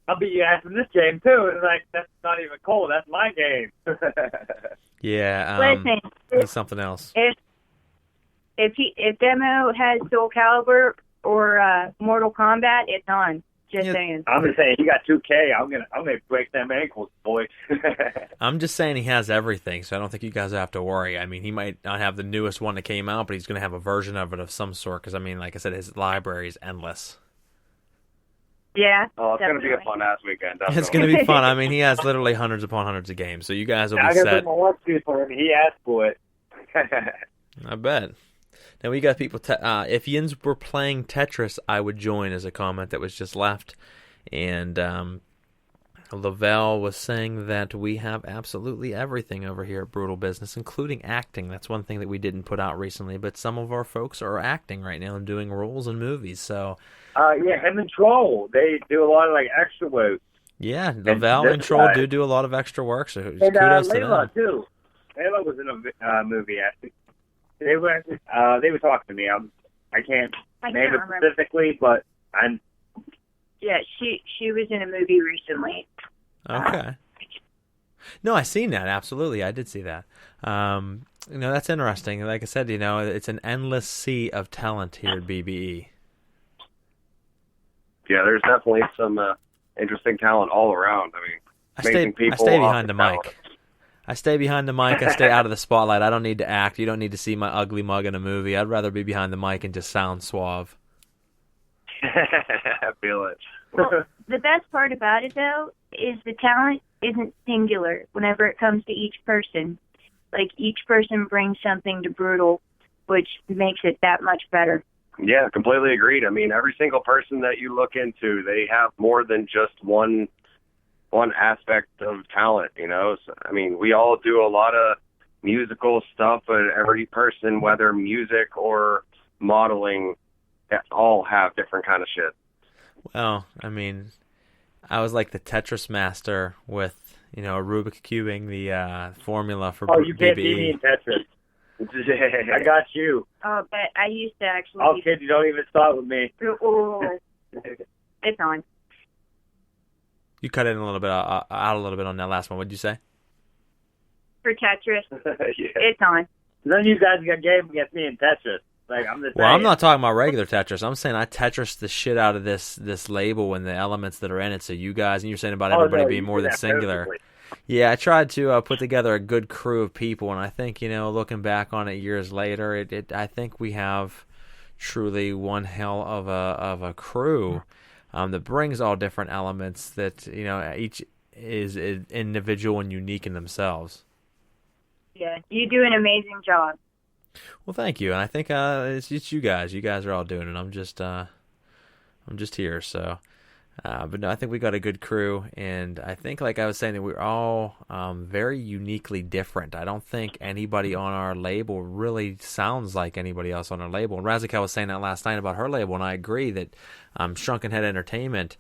[SPEAKER 3] I'll beat your ass in this game too. And like, that's not even cool. That's my game.
[SPEAKER 20] Yeah,
[SPEAKER 22] Listen,
[SPEAKER 20] he's something else.
[SPEAKER 22] If Demo has Soul Calibur or Mortal Kombat, it's on. Just saying.
[SPEAKER 3] I'm just saying, you got 2K. I'm gonna break them ankles, boy.
[SPEAKER 20] I'm just saying he has everything, so I don't think you guys have to worry. I mean, he might not have the newest one that came out, but he's going to have a version of it of some sort. Because I mean, like I said, his library is endless.
[SPEAKER 22] Yeah.
[SPEAKER 21] Oh, it's going to be a fun ass weekend. Definitely.
[SPEAKER 20] It's going to be fun. I mean, he has literally hundreds upon hundreds of games, so you guys will be
[SPEAKER 3] I
[SPEAKER 20] set.
[SPEAKER 3] got my work for him. He asked for it.
[SPEAKER 20] I bet. Now we got people. If Yins were playing Tetris, I would join, as a comment that was just left. And Lavelle was saying that we have absolutely everything over here at Brutal Business, including acting. That's one thing that we didn't put out recently, but some of our folks are acting right now and doing roles in movies. So,
[SPEAKER 3] yeah, him and Troll, they do a lot of like extra work.
[SPEAKER 20] Yeah, Lavelle and Troll do a lot of extra work. So kudos to them.
[SPEAKER 3] Layla too. Layla was in a movie actually. They were talking to me. I can't name it specifically, but I'm.
[SPEAKER 22] Yeah, she was in a movie recently.
[SPEAKER 20] Okay. No, I seen that. Absolutely, I did see that. That's interesting. Like I said, it's an endless sea of talent here at BBE.
[SPEAKER 21] Yeah, there's definitely some interesting talent all around. I mean,
[SPEAKER 20] I stay behind the mic. I stay behind the mic. I stay out of the spotlight. I don't need to act. You don't need to see my ugly mug in a movie. I'd rather be behind the mic and just sound suave.
[SPEAKER 21] I feel it.
[SPEAKER 22] Well, the best part about it, though, is the talent isn't singular whenever it comes to each person. Like, each person brings something to Brutal, which makes it that much better.
[SPEAKER 21] Yeah, completely agreed. I mean, every single person that you look into, they have more than just one aspect of talent, So, I mean, we all do a lot of musical stuff, but every person, whether music or modeling, all have different kind of shit.
[SPEAKER 20] Well, I mean, I was like the Tetris master with, Rubik cubing the formula for BBE.
[SPEAKER 3] Oh, you can't beat me in Tetris. I got you.
[SPEAKER 22] Oh, but I used to actually...
[SPEAKER 3] Oh, kids, you don't even start with me.
[SPEAKER 22] It's on.
[SPEAKER 20] You cut in a little bit out a little bit on that last one. What did you say?
[SPEAKER 22] For Tetris,
[SPEAKER 3] Yeah.
[SPEAKER 22] It's on.
[SPEAKER 3] Then you guys got game against me in Tetris. Like, I'm just saying.
[SPEAKER 20] I'm not talking about regular Tetris. I'm saying I Tetris the shit out of this label and the elements that are in it. So you guys, and you're saying about everybody being more than singular.
[SPEAKER 3] Perfectly.
[SPEAKER 20] Yeah, I tried to put together a good crew of people, and I think, looking back on it years later, I think we have truly one hell of a crew that brings all different elements that, each is individual and unique in themselves.
[SPEAKER 22] Yeah, you do an amazing job.
[SPEAKER 20] Well, thank you, and I think it's you guys. You guys are all doing it. I'm just here, so. But no, I think we got a good crew, and I think, like I was saying, that we're all very uniquely different. I don't think anybody on our label really sounds like anybody else on our label. And Razical was saying that last night about her label, and I agree that Shrunken Head Entertainment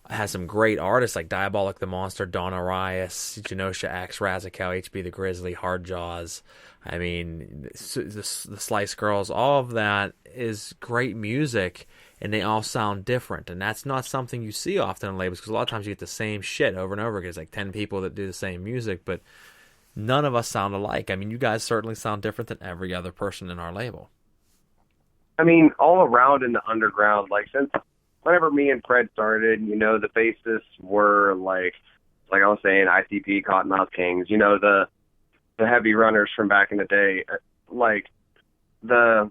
[SPEAKER 20] has some great artists like Diabolic the Monster, Don Arias, Genosha Axe, Razical, HB the Grizzly, Hard Jaws. I mean, the Slice Girls, all of that is great music, and they all sound different. And that's not something you see often on labels, because a lot of times you get the same shit over and over again. It's like 10 people that do the same music, but none of us sound alike. I mean, you guys certainly sound different than every other person in our label.
[SPEAKER 21] I mean, all around in the underground, like, since whenever me and Fred started, the bassists were like I was saying, ICP, Cottonmouth Kings, the heavy runners from back in the day. Like,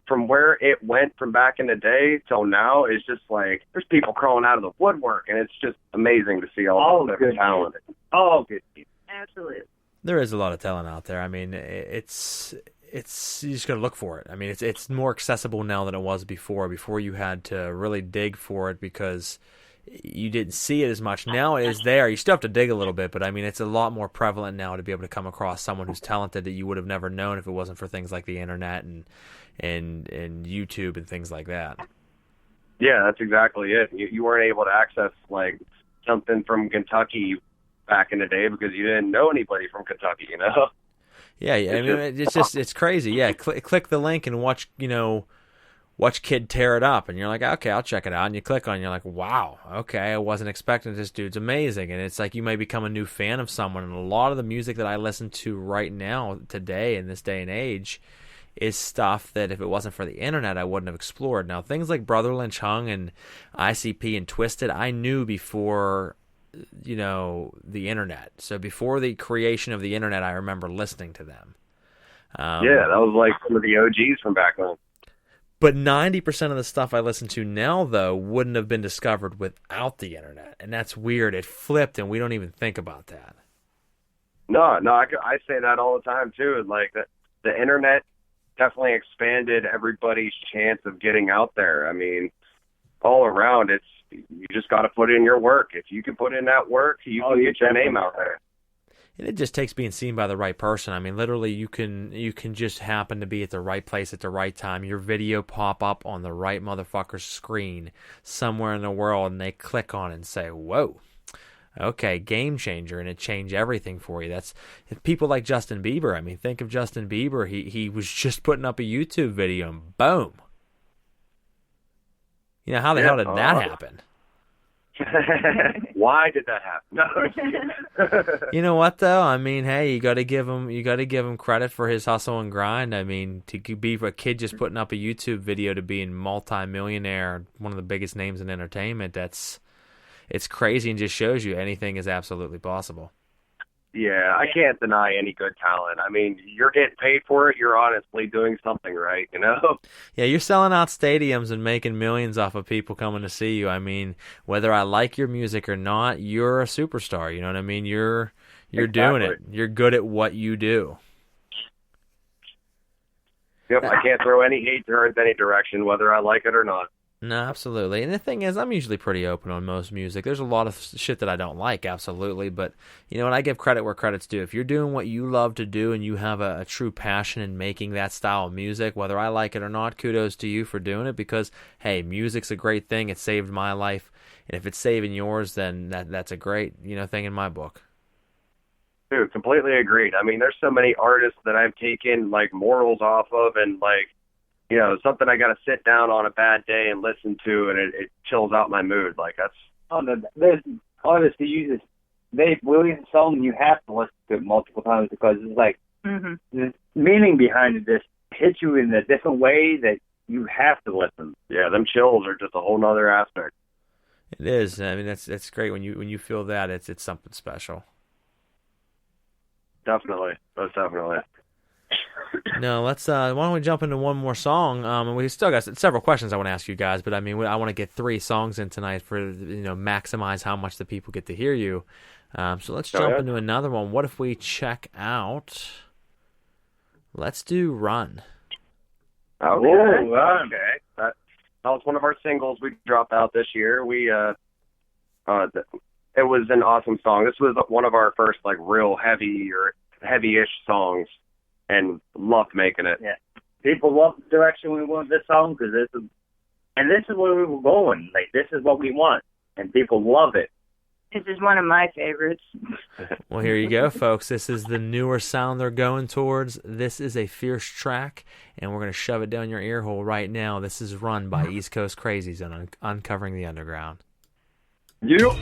[SPEAKER 21] from where it went from back in the day till now is just like, there's people crawling out of the woodwork, and it's just amazing to see all the different talent. All good people.
[SPEAKER 22] Absolutely.
[SPEAKER 20] There is a lot of talent out there. I mean, it's you just got to look for it. I mean, it's more accessible now than it was before. Before you had to really dig for it because you didn't see it as much. Now it is there. You still have to dig a little bit, but I mean, it's a lot more prevalent now to be able to come across someone who's talented that you would have never known if it wasn't for things like the internet and YouTube and things like that.
[SPEAKER 21] Yeah, that's exactly it. You weren't able to access like something from Kentucky back in the day because you didn't know anybody from Kentucky,
[SPEAKER 20] Yeah, I mean, it's crazy. Yeah, click the link and watch Kid tear it up, and you're like, okay, I'll check it out. And you click on it, and you're like, wow, okay, I wasn't expecting this dude's amazing. And it's like you may become a new fan of someone. And a lot of the music that I listen to right now, today, in this day and age, is stuff that if it wasn't for the internet, I wouldn't have explored. Now, things like Brother Lynch Hung and ICP and Twisted, I knew before, the internet. So before the creation of the internet, I remember listening to them.
[SPEAKER 21] Yeah, that was like some of the OGs from back then.
[SPEAKER 20] But 90% of the stuff I listen to now, though, wouldn't have been discovered without the internet. And that's weird. It flipped, and we don't even think about that.
[SPEAKER 21] No, I say that all the time, too. Like, the internet definitely expanded everybody's chance of getting out there. I mean, all around, you just got to put in your work. If you can put in that work, you can get your name out there.
[SPEAKER 20] And it just takes being seen by the right person. I mean, literally, you can just happen to be at the right place at the right time. Your video pop up on the right motherfucker's screen somewhere in the world, and they click on it and say, whoa, okay, game changer, and it changed everything for you. That's people like Justin Bieber. I mean, think of Justin Bieber. He was just putting up a YouTube video, and boom. How the hell did that happen?
[SPEAKER 21] Why did that happen? No.
[SPEAKER 20] You know what though? I mean, hey, you got to give him credit for his hustle and grind. I mean, to be a kid just putting up a YouTube video to being multi-millionaire, one of the biggest names in entertainment, it's crazy and just shows you anything is absolutely possible.
[SPEAKER 21] Yeah, I can't deny any good talent. I mean, you're getting paid for it. You're honestly doing something right,
[SPEAKER 20] Yeah, you're selling out stadiums and making millions off of people coming to see you. I mean, whether I like your music or not, you're a superstar. You know what I mean? You're doing it. You're good at what you do.
[SPEAKER 21] Yep, I can't throw any hate towards any direction, whether I like it or not.
[SPEAKER 20] No, absolutely. And the thing is, I'm usually pretty open on most music. There's a lot of shit that I don't like, absolutely. But, and I give credit where credit's due. If you're doing what you love to do and you have a true passion in making that style of music, whether I like it or not, kudos to you for doing it because, hey, music's a great thing. It saved my life. And if it's saving yours, then that's a great, thing in my book.
[SPEAKER 21] Dude, completely agreed. I mean, there's so many artists that I've taken, like, morals off of and, like, something I got to sit down on a bad day and listen to, and it chills out my mood. Like, that's...
[SPEAKER 1] There's artists who use this Dave Williams song, and you have to listen to it multiple times because it's like, the meaning behind it just hits you in a different way that you have to listen.
[SPEAKER 21] Yeah, them chills are just a whole nother aspect.
[SPEAKER 20] It is. I mean, that's great when you feel that. It's something special.
[SPEAKER 21] definitely. Most definitely.
[SPEAKER 20] No, let's. Why don't we jump into one more song? And we still got several questions I want to ask you guys, but I mean, I want to get 3 songs in tonight for maximize how much the people get to hear you. So let's jump into another one. What if we check out? Let's do "Run."
[SPEAKER 21] Okay.
[SPEAKER 1] Ooh, Run.
[SPEAKER 21] Okay. That was one of our singles we dropped out this year. It was an awesome song. This was one of our first like real heavy-ish songs, and loved making it.
[SPEAKER 1] Yeah, people love the direction we went with this song because this is where we were going. Like, this is what we want, and people love it.
[SPEAKER 22] This is one of my favorites.
[SPEAKER 20] Well, here you go, folks. This is the newer sound they're going towards. This is a fierce track, and we're going to shove it down your ear hole right now. This is "Run" by East Coast Craziez on Uncovering the Underground.
[SPEAKER 21] Yep.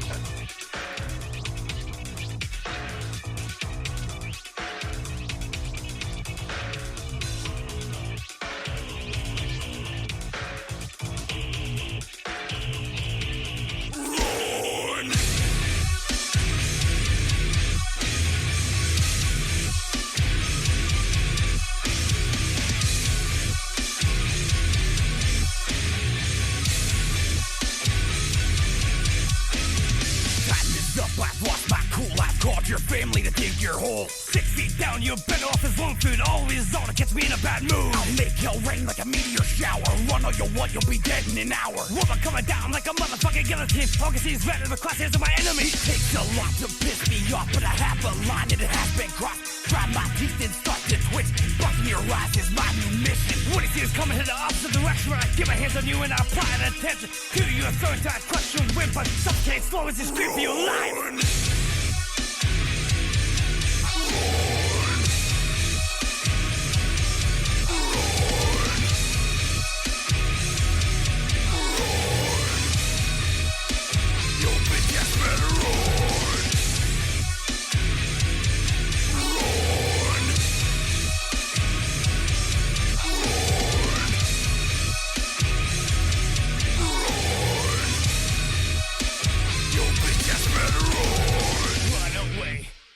[SPEAKER 6] Your family to dig your hole. 6 feet down, you've been off his lung food. Always on, it gets me in a bad mood. I'll make hell rain like a meteor shower. Run all you want, you'll be dead in an hour. Rubber coming down like a motherfucking guillotine. All can see is better, the Craziez are my enemy. It takes a lot to piss me off, but I have a line and it has been crossed. Grind my teeth and start to twitch. Busting your eyes is my new mission. When he sees coming in the opposite direction, I get my hands on you and I apply attention. To your third time, crush your wind, but suffocate slow as you scream for your life.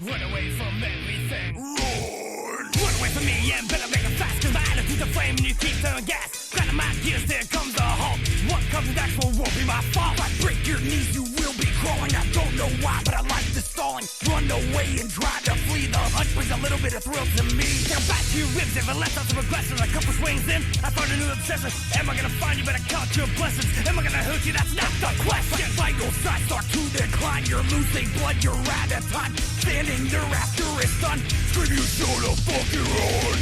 [SPEAKER 6] Run away from everything. Run away from me and better make it fast, cause my attitude's a flame and you keep throwing gas. Grinding my gears, there comes the halt. What comes next won't be my fault. If I break your knees, you will be crawling. I don't know why, but I like the stalling. Run away and try to flee. The hunt brings a little bit of thrill to me. Take a back to your ribs if I left out some aggression. A couple swings in, I found a new obsession. Am I gonna find you? Better count your blessings. Am I gonna hurt you? That's not the question. Vital signs start to decline. You're losing blood, you're out of time. Standing there after it's done. Scream, you show the fucking run.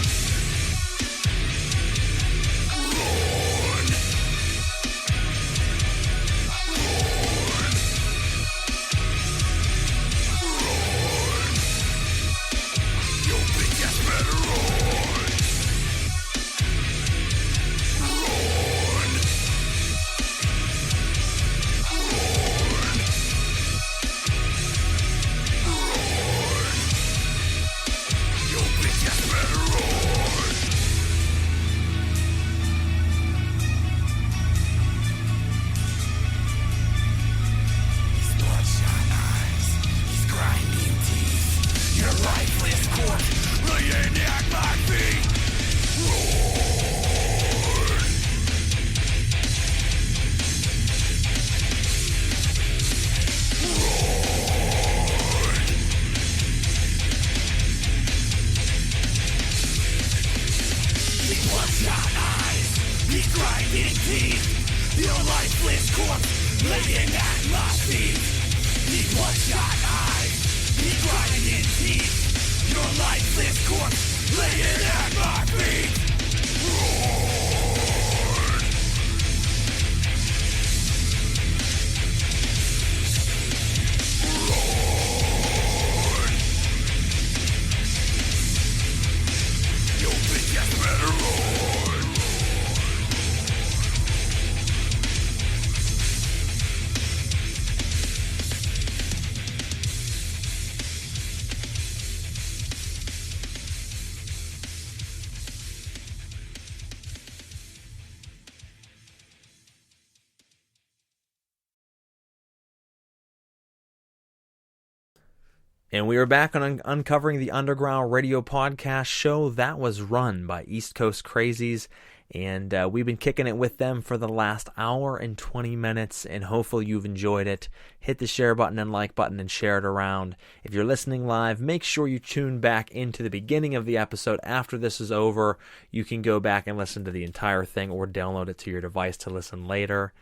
[SPEAKER 20] And we are back on Uncovering the Underground Radio podcast show. That was run by Koast Craziez, and we've been kicking it with them for the last hour and 20 minutes, and hopefully you've enjoyed it. Hit the share button and like button and share it around. If you're listening live, make sure you tune back into the beginning of the episode. After this is over, you can go back and listen to the entire thing or download it to your device to listen later.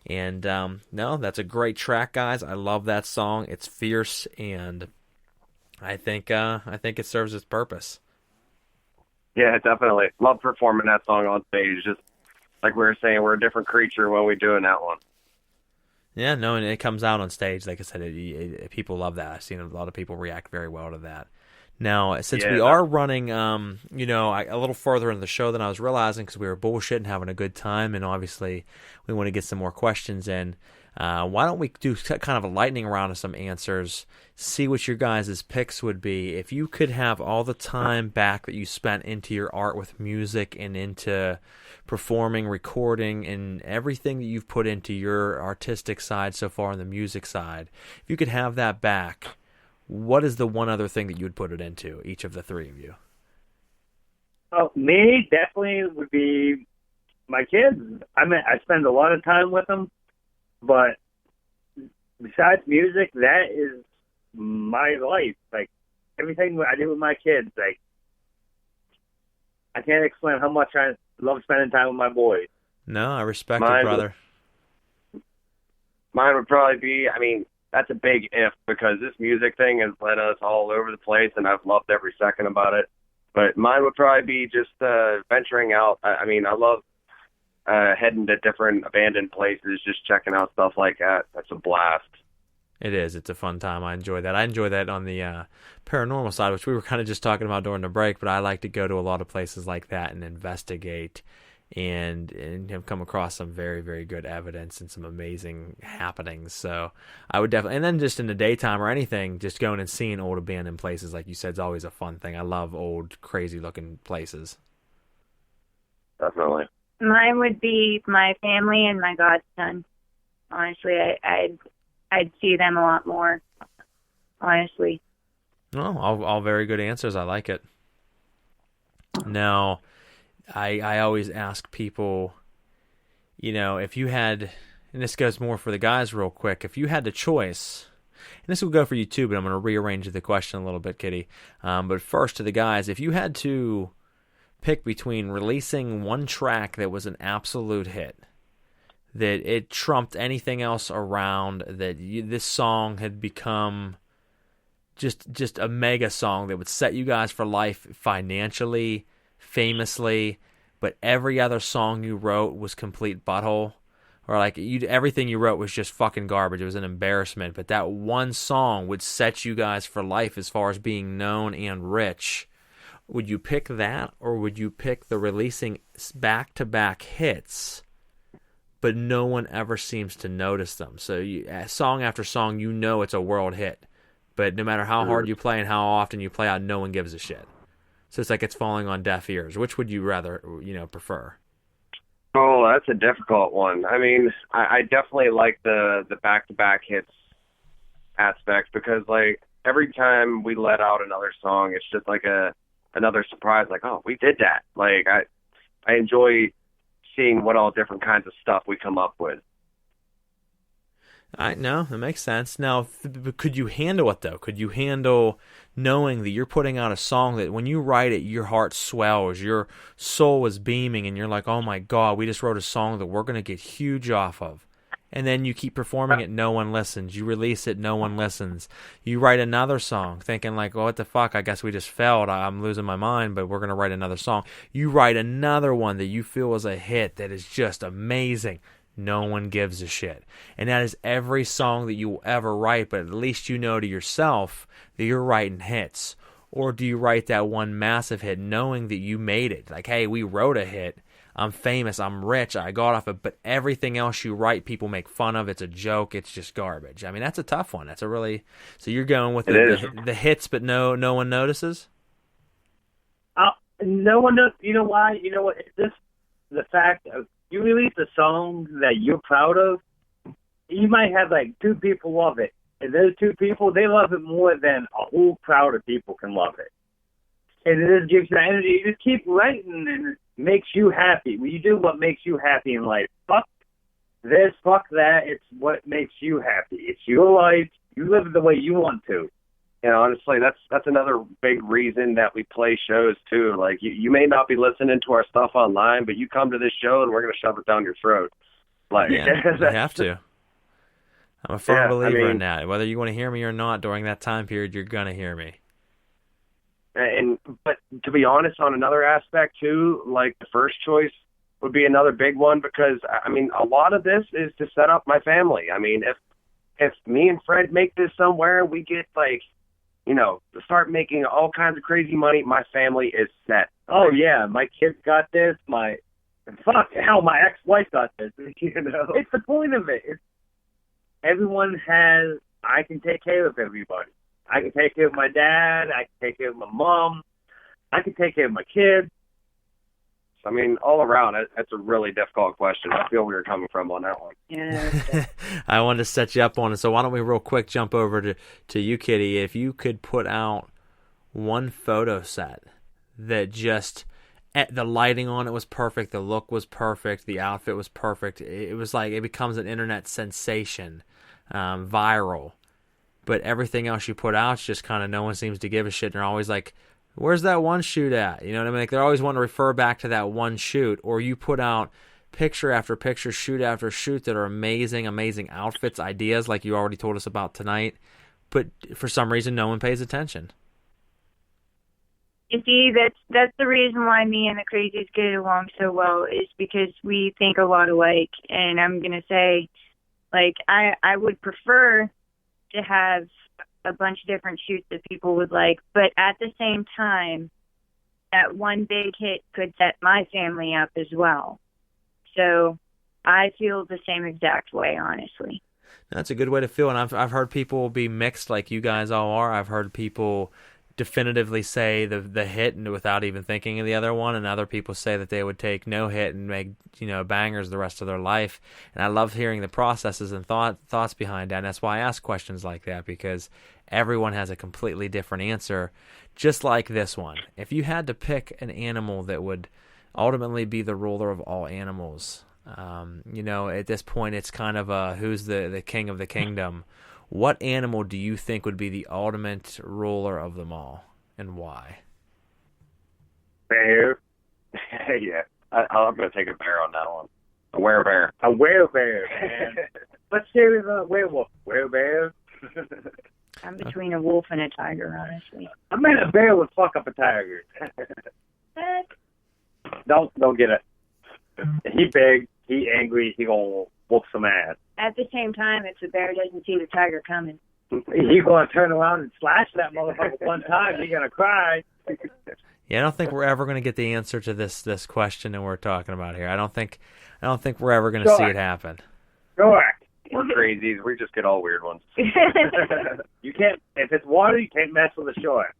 [SPEAKER 20] And no, that's a great track, guys. I love that song. It's fierce, and I think it serves its purpose.
[SPEAKER 21] Yeah, definitely. Love performing that song on stage. Just like we were saying, we're a different creature when we're doing that one.
[SPEAKER 20] Yeah, no, and it comes out on stage. Like I said, people love that. I've seen a lot of people react very well to that. Now, since we are running, a little further in the show than I was realizing because we were bullshitting, having a good time, and obviously we want to get some more questions in. Why don't we do kind of a lightning round of some answers, see what your guys' picks would be. If you could have all the time back that you spent into your art with music and into performing, recording, and everything that you've put into your artistic side so far on the music side, if you could have that back, what is the one other thing that you would put it into, each of the three of you?
[SPEAKER 3] Oh, me definitely would be my kids. I mean, I spend a lot of time with them, but besides music, that is my life. Like, everything I do with my kids, like, I can't explain how much I love spending time with my boys.
[SPEAKER 20] No, I respect it, brother.
[SPEAKER 21] Mine would probably be, I mean, that's a big if, because this music thing has led us all over the place, and I've loved every second about it. But mine would probably be just venturing out. I mean, I love heading to different abandoned places, just checking out stuff like that. That's a blast.
[SPEAKER 20] It is. It's a fun time. I enjoy that. I enjoy that on the paranormal side, which we were kind of just talking about during the break, but I like to go to a lot of places like that and investigate and have come across some very, very good evidence and some amazing happenings. So I would definitely, and then just in the daytime or anything, just going and seeing old abandoned places, like you said, is always a fun thing. I love old, crazy-looking places.
[SPEAKER 21] Definitely.
[SPEAKER 22] Mine would be my family and my godson. Honestly, I'd see them a lot more. Honestly.
[SPEAKER 20] Oh, all very good answers. I like it. Now, I always ask people, if you had, and this goes more for the guys real quick, if you had the choice, and this will go for you too, but I'm going to rearrange the question a little bit, Kitty. But first to the guys, if you had to pick between releasing one track that was an absolute hit, that it trumped anything else around, that this song had become just a mega song that would set you guys for life financially, famously, but every other song you wrote was complete butthole, or like everything you wrote was just fucking garbage. It was an embarrassment, but that one song would set you guys for life as far as being known and rich. Would you pick that, or would you pick the releasing back-to-back hits, but no one ever seems to notice them? So song after song, it's a world hit, but no matter how hard you play and how often you play out, no one gives a shit. So it's like it's falling on deaf ears. Which would you rather, prefer?
[SPEAKER 21] Oh, that's a difficult one. I mean, I definitely like the back-to-back hits aspect, because, like, every time we let out another song, it's just like another surprise, like, oh, we did that. Like, I enjoy seeing what all different kinds of stuff we come up with.
[SPEAKER 20] No, that makes sense. Now, could you handle it, though? Could you handle knowing that you're putting out a song that when you write it, your heart swells, your soul is beaming, and you're like, oh my God, we just wrote a song that we're going to get huge off of. And then you keep performing it, no one listens. You release it, no one listens. You write another song thinking like, well, what the fuck, I guess we just failed. I'm losing my mind, but we're going to write another song. You write another one that you feel is a hit that is just amazing. No one gives a shit. And that is every song that you will ever write, but at least to yourself that you're writing hits. Or do you write that one massive hit knowing that you made it? Like, hey, we wrote a hit. I'm famous. I'm rich. I got off it. But everything else you write, people make fun of. It's a joke. It's just garbage. I mean, that's a tough one. That's a really... So you're going with the hits, but no one notices?
[SPEAKER 3] No one knows. You know why? You know what? It's just the fact of you release a song that you're proud of, you might have like 2 people love it,
[SPEAKER 1] And those two people, they love it more than a whole crowd of people can love it. And it just gives you energy. You just keep writing, and it makes you happy. When you do what makes you happy in life, fuck this, fuck that. It's what makes you happy. It's your life. You live it the way you want to.
[SPEAKER 21] And honestly, that's another big reason that we play shows too. Like you may not be listening to our stuff online, but you come to this show and we're gonna shove it down your throat. Like
[SPEAKER 20] you have to. I'm a firm believer in that. Whether you want to hear me or not during that time period, you're gonna hear me.
[SPEAKER 21] But to be honest, on another aspect too, like the first choice would be another big one, because I mean, a lot of this is to set up my family. I mean, if me and Fred make this somewhere, we get like, you know, start making all kinds of crazy money, my family is set.
[SPEAKER 1] Oh yeah, my kids got this. My ex-wife got this. You know, it's the point of it. Everyone has. I can take care of everybody. I can take care of my dad. I can take care of my mom. I can take care of my kids.
[SPEAKER 21] I mean, all around, it's a really difficult question. I feel where you're coming from on that one.
[SPEAKER 1] Yeah.
[SPEAKER 20] I wanted to set you up on it, so why don't we real quick jump over to you, Kitty. If you could put out one photo set that just, the lighting on it was perfect, the look was perfect, the outfit was perfect. It was like it becomes an internet sensation, viral. But everything else you put out, it's just kind of no one seems to give a shit. And they're always like, where's that one shoot at? You know what I mean? Like they're always wanting to refer back to that one shoot. Or you put out picture after picture, shoot after shoot that are amazing, amazing outfits, ideas like you already told us about tonight. But for some reason, no one pays attention.
[SPEAKER 22] You see, that's the reason why me and the Crazies get along so well, is because we think a lot alike. And I'm going to say, like, I would prefer to have a bunch of different shoots that people would like, but at the same time, that one big hit could set my family up as well. So I feel the same exact way, honestly.
[SPEAKER 20] That's a good way to feel, and I've heard people be mixed like you guys all are. I've heard people definitively say the hit and without even thinking of the other one, and other people say that they would take no hit and make, you know, bangers the rest of their life. And I love hearing the processes and thoughts behind that, and that's why I ask questions like that, because everyone has a completely different answer. Just like this one, if you had to pick an animal that would ultimately be the ruler of all animals, you know, at this point it's kind of who's the king of the kingdom. What animal do you think would be the ultimate ruler of them all, and why?
[SPEAKER 21] Bear. Yeah, I'm going to take a bear on that one. A werebear.
[SPEAKER 1] A werebear, man. Let's say it's a werewolf. Werebear.
[SPEAKER 22] I'm between a wolf and a tiger, honestly.
[SPEAKER 1] I mean, a bear would fuck up a tiger. Don't get it. He big, he angry, he gonna whoop some ass.
[SPEAKER 22] At the same time, if the bear doesn't see the tiger coming,
[SPEAKER 1] He's gonna turn around and slash that motherfucker one time. He's gonna cry.
[SPEAKER 20] Yeah, I don't think we're ever going to get the answer to this question that we're talking about here. I don't think we're ever going to see it happen.
[SPEAKER 1] Correct.
[SPEAKER 21] We're crazies. We just get all weird ones.
[SPEAKER 1] You can't, if it's water, you can't mess with the shore.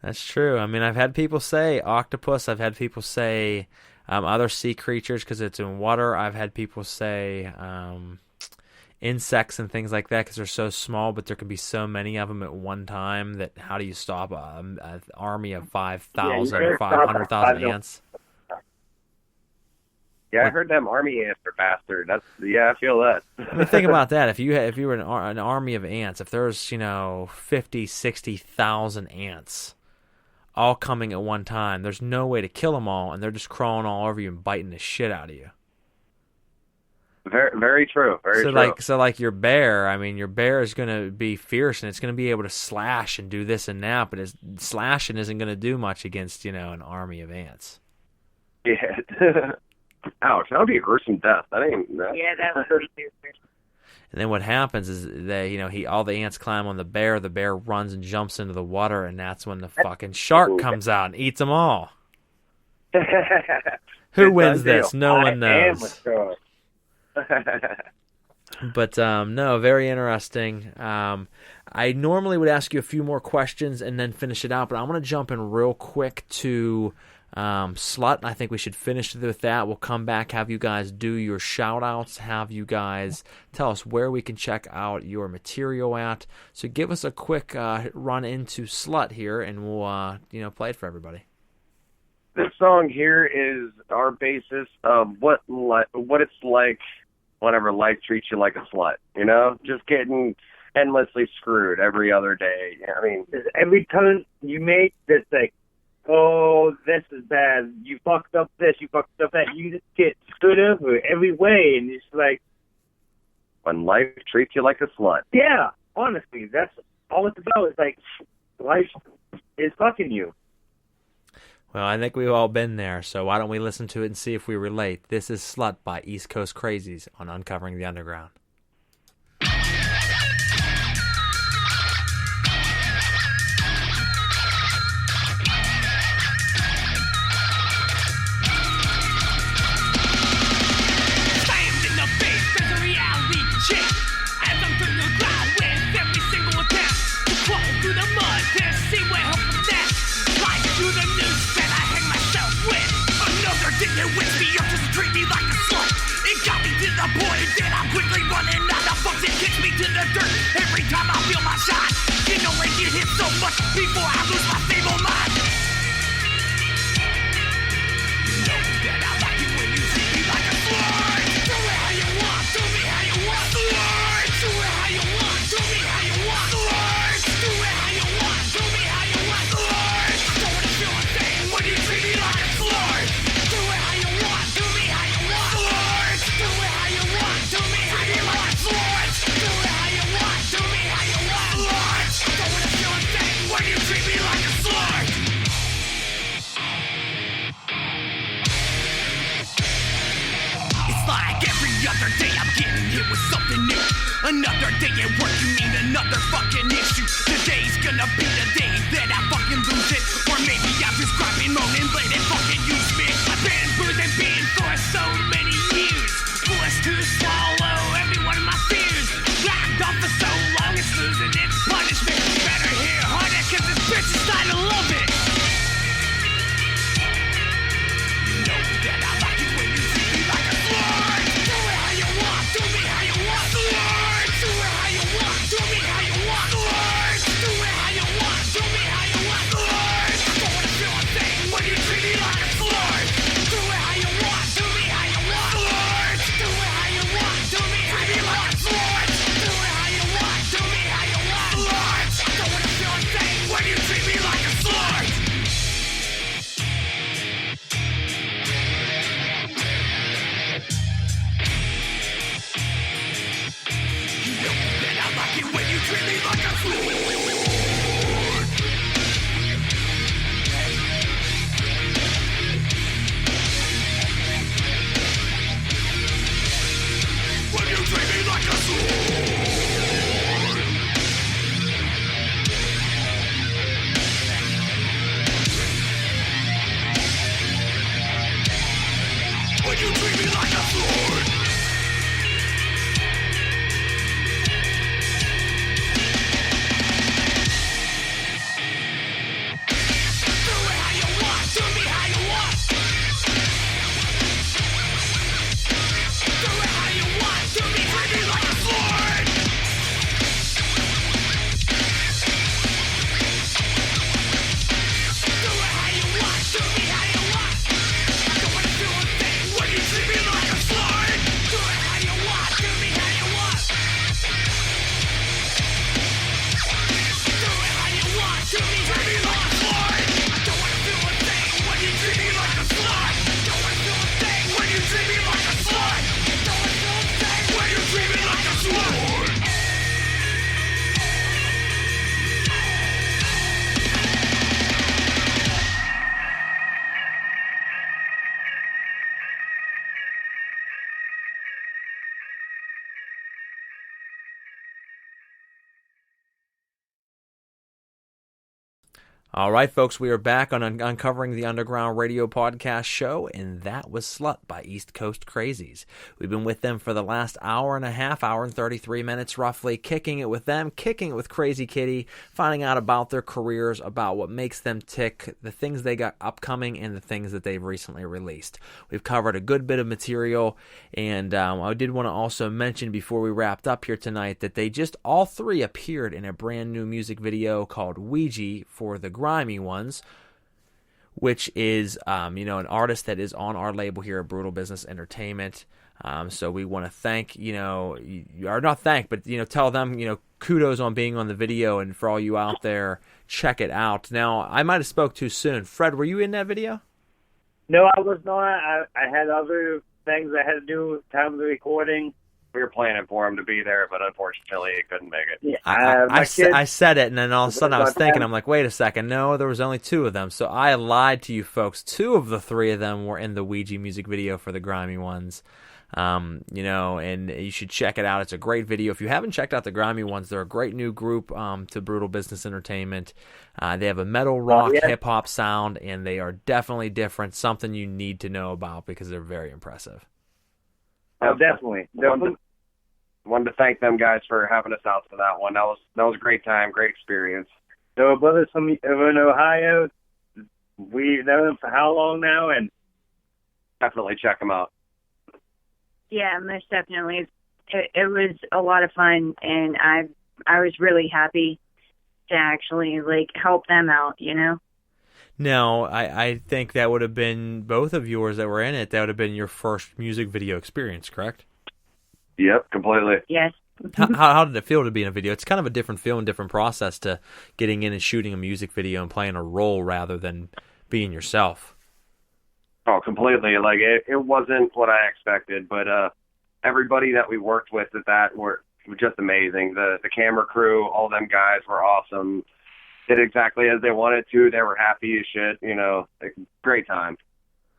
[SPEAKER 20] That's true. I mean, I've had people say octopus. I've had people say other sea creatures because it's in water. I've had people say insects and things like that because they're so small, but there can be so many of them at one time that how do you stop an army of 5,000 or 500,000 ants?
[SPEAKER 21] Yeah, I heard them army ants are bastard. I feel that.
[SPEAKER 20] I mean, think about that. If you were an army of ants, if there's 50, 60,000 ants all coming at one time, there's no way to kill them all, and they're just crawling all over you and biting the shit out of you.
[SPEAKER 21] Very, very true. Very true.
[SPEAKER 20] So like your bear, I mean, your bear is going to be fierce, and it's going to be able to slash and do this and that, but slashing isn't going to do much against, an army of ants.
[SPEAKER 21] Yeah. Ouch, that would be a gruesome death.
[SPEAKER 22] Yeah, that would be gruesome.
[SPEAKER 20] And then what happens is that, all the ants climb on the bear runs and jumps into the water, and that's when the fucking shark comes out and eats them all. Who wins this? No one knows. But no, very interesting. I normally would ask you a few more questions and then finish it out, but I want to jump in real quick to Slut, I think we should finish with that. We'll come back, have you guys do your shout-outs, have you guys tell us where we can check out your material at. So give us a quick run into Slut here, and we'll play it for everybody.
[SPEAKER 21] This song here is our basis of what it's like whenever life treats you like a slut, just getting endlessly screwed every other day. I mean,
[SPEAKER 3] every time you make this, like, oh, this is bad, you fucked up this, you fucked up that, you just get screwed over every way, and it's like,
[SPEAKER 21] when life treats you like a slut.
[SPEAKER 3] Yeah, honestly, that's all it's about. It's like, life is fucking you.
[SPEAKER 20] Well, I think we've all been there, so why don't we listen to it and see if we relate. This is Slut by East Coast Crazies on Uncovering the Underground.
[SPEAKER 6] It whips me up just to treat me like a slut. It got me to the point that I'm quickly running out of fucks. It kicks me to the dirt every time I feel my shot. Can only get hit so much before I lose my stable mind. You know that I like it when you treat me like a slut. Do it how you want, do me how you want, slut. Do it how you want, do me how you want, slut. Do it how you want, do me how you want, slut. Don't wanna feel a thing when you treat me like a slut. Do it how you want, do me how you want, slut. Do it how you want, do me how you want, slut. Do it how you want, do me how you want, slut. Don't wanna feel a thing when you treat me like a slut. It's like every other day I'm getting hit with something new. Another day at work, you mean another fucking issue. Today's gonna be the day that I fucking lose it. Or maybe I'm just grinding, moaning, let it fucking use me. I've been bruising, been for so many years. Forced to swallow every one of my fears. Locked off for so long, it's losing its punishment. Better hit harder, cause this bitch is starting to love it. You know that I like it when you treat me like a slut. Do it how you want, do me how you want, slut. Do it how you want, do me how you want, slut. Do it how you want, do me how you want, slut.
[SPEAKER 20] All right, folks, we are back on Uncovering the Underground Radio podcast show, and that was Slut by Koast Craziez. We've been with them for the last hour and a half, hour and 33 minutes roughly, kicking it with them, kicking it with Crazy Kitty, finding out about their careers, about what makes them tick, the things they got upcoming, and the things that they've recently released. We've covered a good bit of material, and I did want to also mention before we wrapped up here tonight that they just all three appeared in a brand new music video called Ouija for the Grimy Ones, which is an artist that is on our label here at Brutal Business Entertainment. So we want to thank, tell them, kudos on being on the video, and for all you out there, check it out. Now, I might have spoke too soon. Fred, were you in that video?
[SPEAKER 3] No, I was not. I had other things I had to do with time of the recording.
[SPEAKER 21] We were planning for him to be there, but unfortunately he couldn't make it.
[SPEAKER 20] Yeah, I said it, and then all of a sudden I was thinking, I'm like, wait a second, no, there was only two of them. So I lied to you folks. Two of the three of them were in the Ouija music video for the Grimy Ones. And you should check it out. It's a great video. If you haven't checked out the Grimy Ones, they're a great new group to Brutal Business Entertainment. They have a metal rock hip-hop sound, and they are definitely different, something you need to know about because they're very impressive.
[SPEAKER 3] Oh, definitely.
[SPEAKER 21] Wanted to thank them guys for having us out for that one. That was a great time, great experience.
[SPEAKER 3] So, brothers from in Ohio, we've known them for how long now? And
[SPEAKER 21] definitely check them out.
[SPEAKER 22] Yeah, most definitely. It was a lot of fun, and I was really happy to actually help them out.
[SPEAKER 20] Now, I think that would have been both of yours that were in it. That would have been your first music video experience, correct?
[SPEAKER 21] Yep, completely.
[SPEAKER 22] Yes.
[SPEAKER 20] How did it feel to be in a video? It's kind of a different feel and different process to getting in and shooting a music video and playing a role rather than being yourself.
[SPEAKER 21] Oh, completely. It wasn't what I expected, but everybody that we worked with at that were just amazing. The camera crew, all them guys were awesome. Did exactly as they wanted to. They were happy as shit, great time.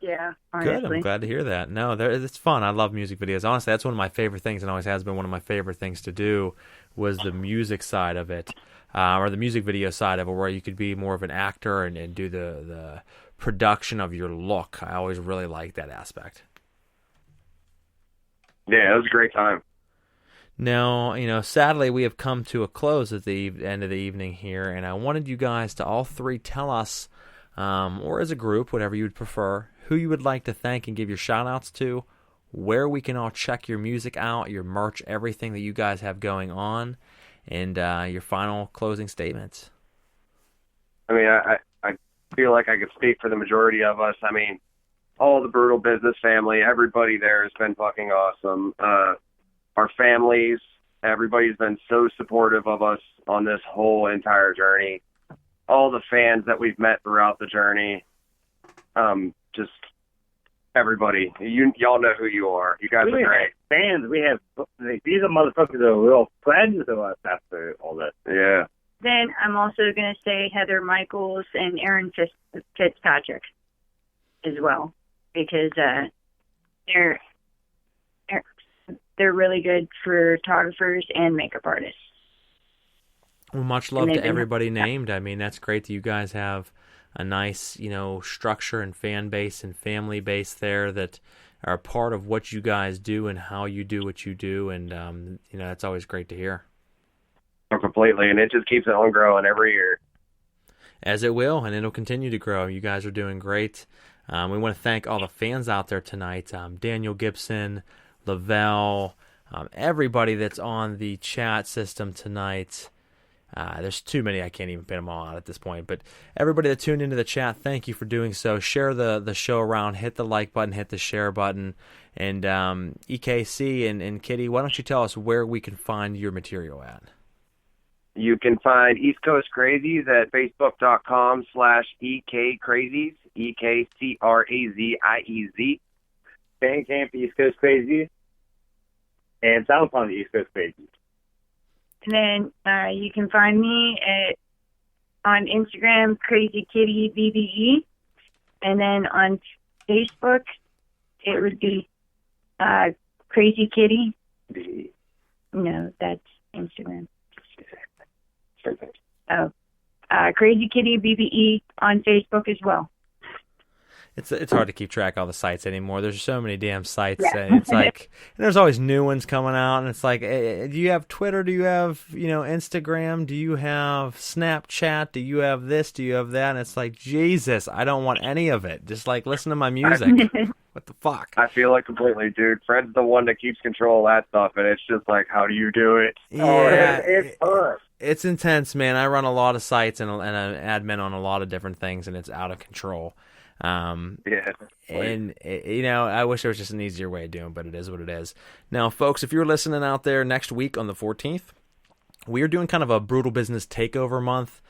[SPEAKER 22] Yeah, honestly.
[SPEAKER 20] Good. I'm glad to hear that. No, it's fun. I love music videos. Honestly, that's one of my favorite things, and always has been one of my favorite things to do, was the music side of it, or the music video side of it, where you could be more of an actor and do the production of your look. I always really like that aspect.
[SPEAKER 21] Yeah, it was a great time.
[SPEAKER 20] Now, sadly, we have come to a close at the end of the evening here, and I wanted you guys to all three tell us, or as a group, whatever you would prefer, who you would like to thank and give your shout-outs to, where we can all check your music out, your merch, everything that you guys have going on, and your final closing statements.
[SPEAKER 21] I mean, I feel like I could speak for the majority of us. I mean, all the Brutal Business family, everybody there has been fucking awesome. Our families, everybody's been so supportive of us on this whole entire journey. All the fans that we've met throughout the journey, just everybody. Y'all know who you are. You guys are great.
[SPEAKER 3] Fans, these are motherfuckers that are real friends of us after all that.
[SPEAKER 21] Yeah.
[SPEAKER 22] Then I'm also going to say Heather Michaels and Aaron Fitzpatrick as well, because they're really good photographers and makeup artists.
[SPEAKER 20] Well, much love to everybody named. I mean, that's great that you guys have a nice, structure and fan base and family base there that are a part of what you guys do and how you do what you do, and that's always great to hear.
[SPEAKER 21] Oh, completely, and it just keeps on growing every year.
[SPEAKER 20] As it will, and it'll continue to grow. You guys are doing great. We want to thank all the fans out there tonight. Daniel Gibson, Lavelle, everybody that's on the chat system tonight. There's too many, I can't even pin them all out at this point. But everybody that tuned into the chat, thank you for doing so. Share the show around, hit the like button, hit the share button. And EKC and Kitty, why don't you tell us where we can find your material at?
[SPEAKER 21] You can find Koast Craziez at facebook.com/EKCraziez, EKCraziez.
[SPEAKER 3] Bandcamp Koast Craziez, and SoundCloud Koast Craziez.
[SPEAKER 22] And then you can find me on Instagram, Crazy Kitty BBE, and then on Facebook, it would be Crazy Kitty. No, that's Instagram. Oh, Crazy Kitty BBE on Facebook as well.
[SPEAKER 20] It's hard to keep track of all the sites anymore. There's so many damn sites. And it's like, and there's always new ones coming out. And it's like, do you have Twitter? Do you have, Instagram? Do you have Snapchat? Do you have this? Do you have that? And it's like, Jesus, I don't want any of it. Just like, listen to my music. What the fuck?
[SPEAKER 21] I feel like completely, dude. Fred's the one that keeps control of that stuff, and it's just like, how do you do it?
[SPEAKER 20] Yeah,
[SPEAKER 21] it's fun.
[SPEAKER 20] It's intense, man. I run a lot of sites and I'm admin on a lot of different things, and it's out of control. And I wish there was just an easier way of doing it, but it is what it is. Now, folks, if you're listening out there, next week on the 14th, we are doing kind of a Brutal Business Takeover month.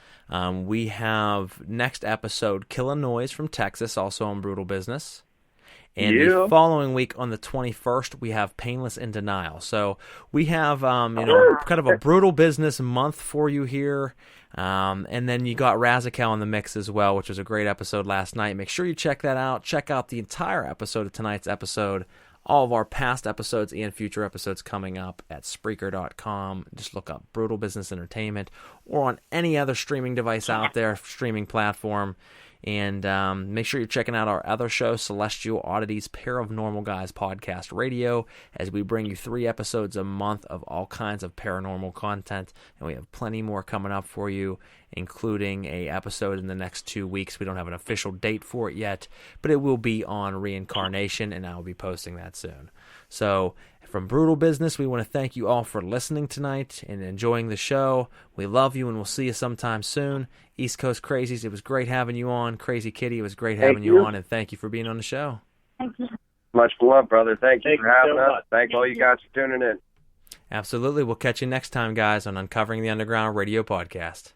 [SPEAKER 20] We have next episode, Kill a Noise from Texas, also on Brutal Business. And the following week on the 21st, we have Painless in Denial. So we have, kind of a Brutal Business month for you here. And then you got Razakow in the mix as well, which was a great episode last night. Make sure you check that out. Check out the entire episode of tonight's episode. All of our past episodes and future episodes coming up at Spreaker.com. Just look up Brutal Business Entertainment or on any other streaming device out there, streaming platform. And make sure you're checking out our other show, Celestial Oddities Paranormal Guys Podcast Radio, as we bring you 3 episodes a month of all kinds of paranormal content. And we have plenty more coming up for you, including a episode in the next 2 weeks. We don't have an official date for it yet, but it will be on reincarnation, and I will be posting that soon. So from Brutal Business, we want to thank you all for listening tonight and enjoying the show. We love you, and we'll see you sometime soon. East Coast Crazies, it was great having you on. Crazy Kitty, it was great having you on, and thank you for being on the show.
[SPEAKER 22] Thank you.
[SPEAKER 21] Much love, brother. Thank you for having us. Thank all you guys for tuning in.
[SPEAKER 20] Absolutely. We'll catch you next time, guys, on Uncovering the Underground Radio Podcast.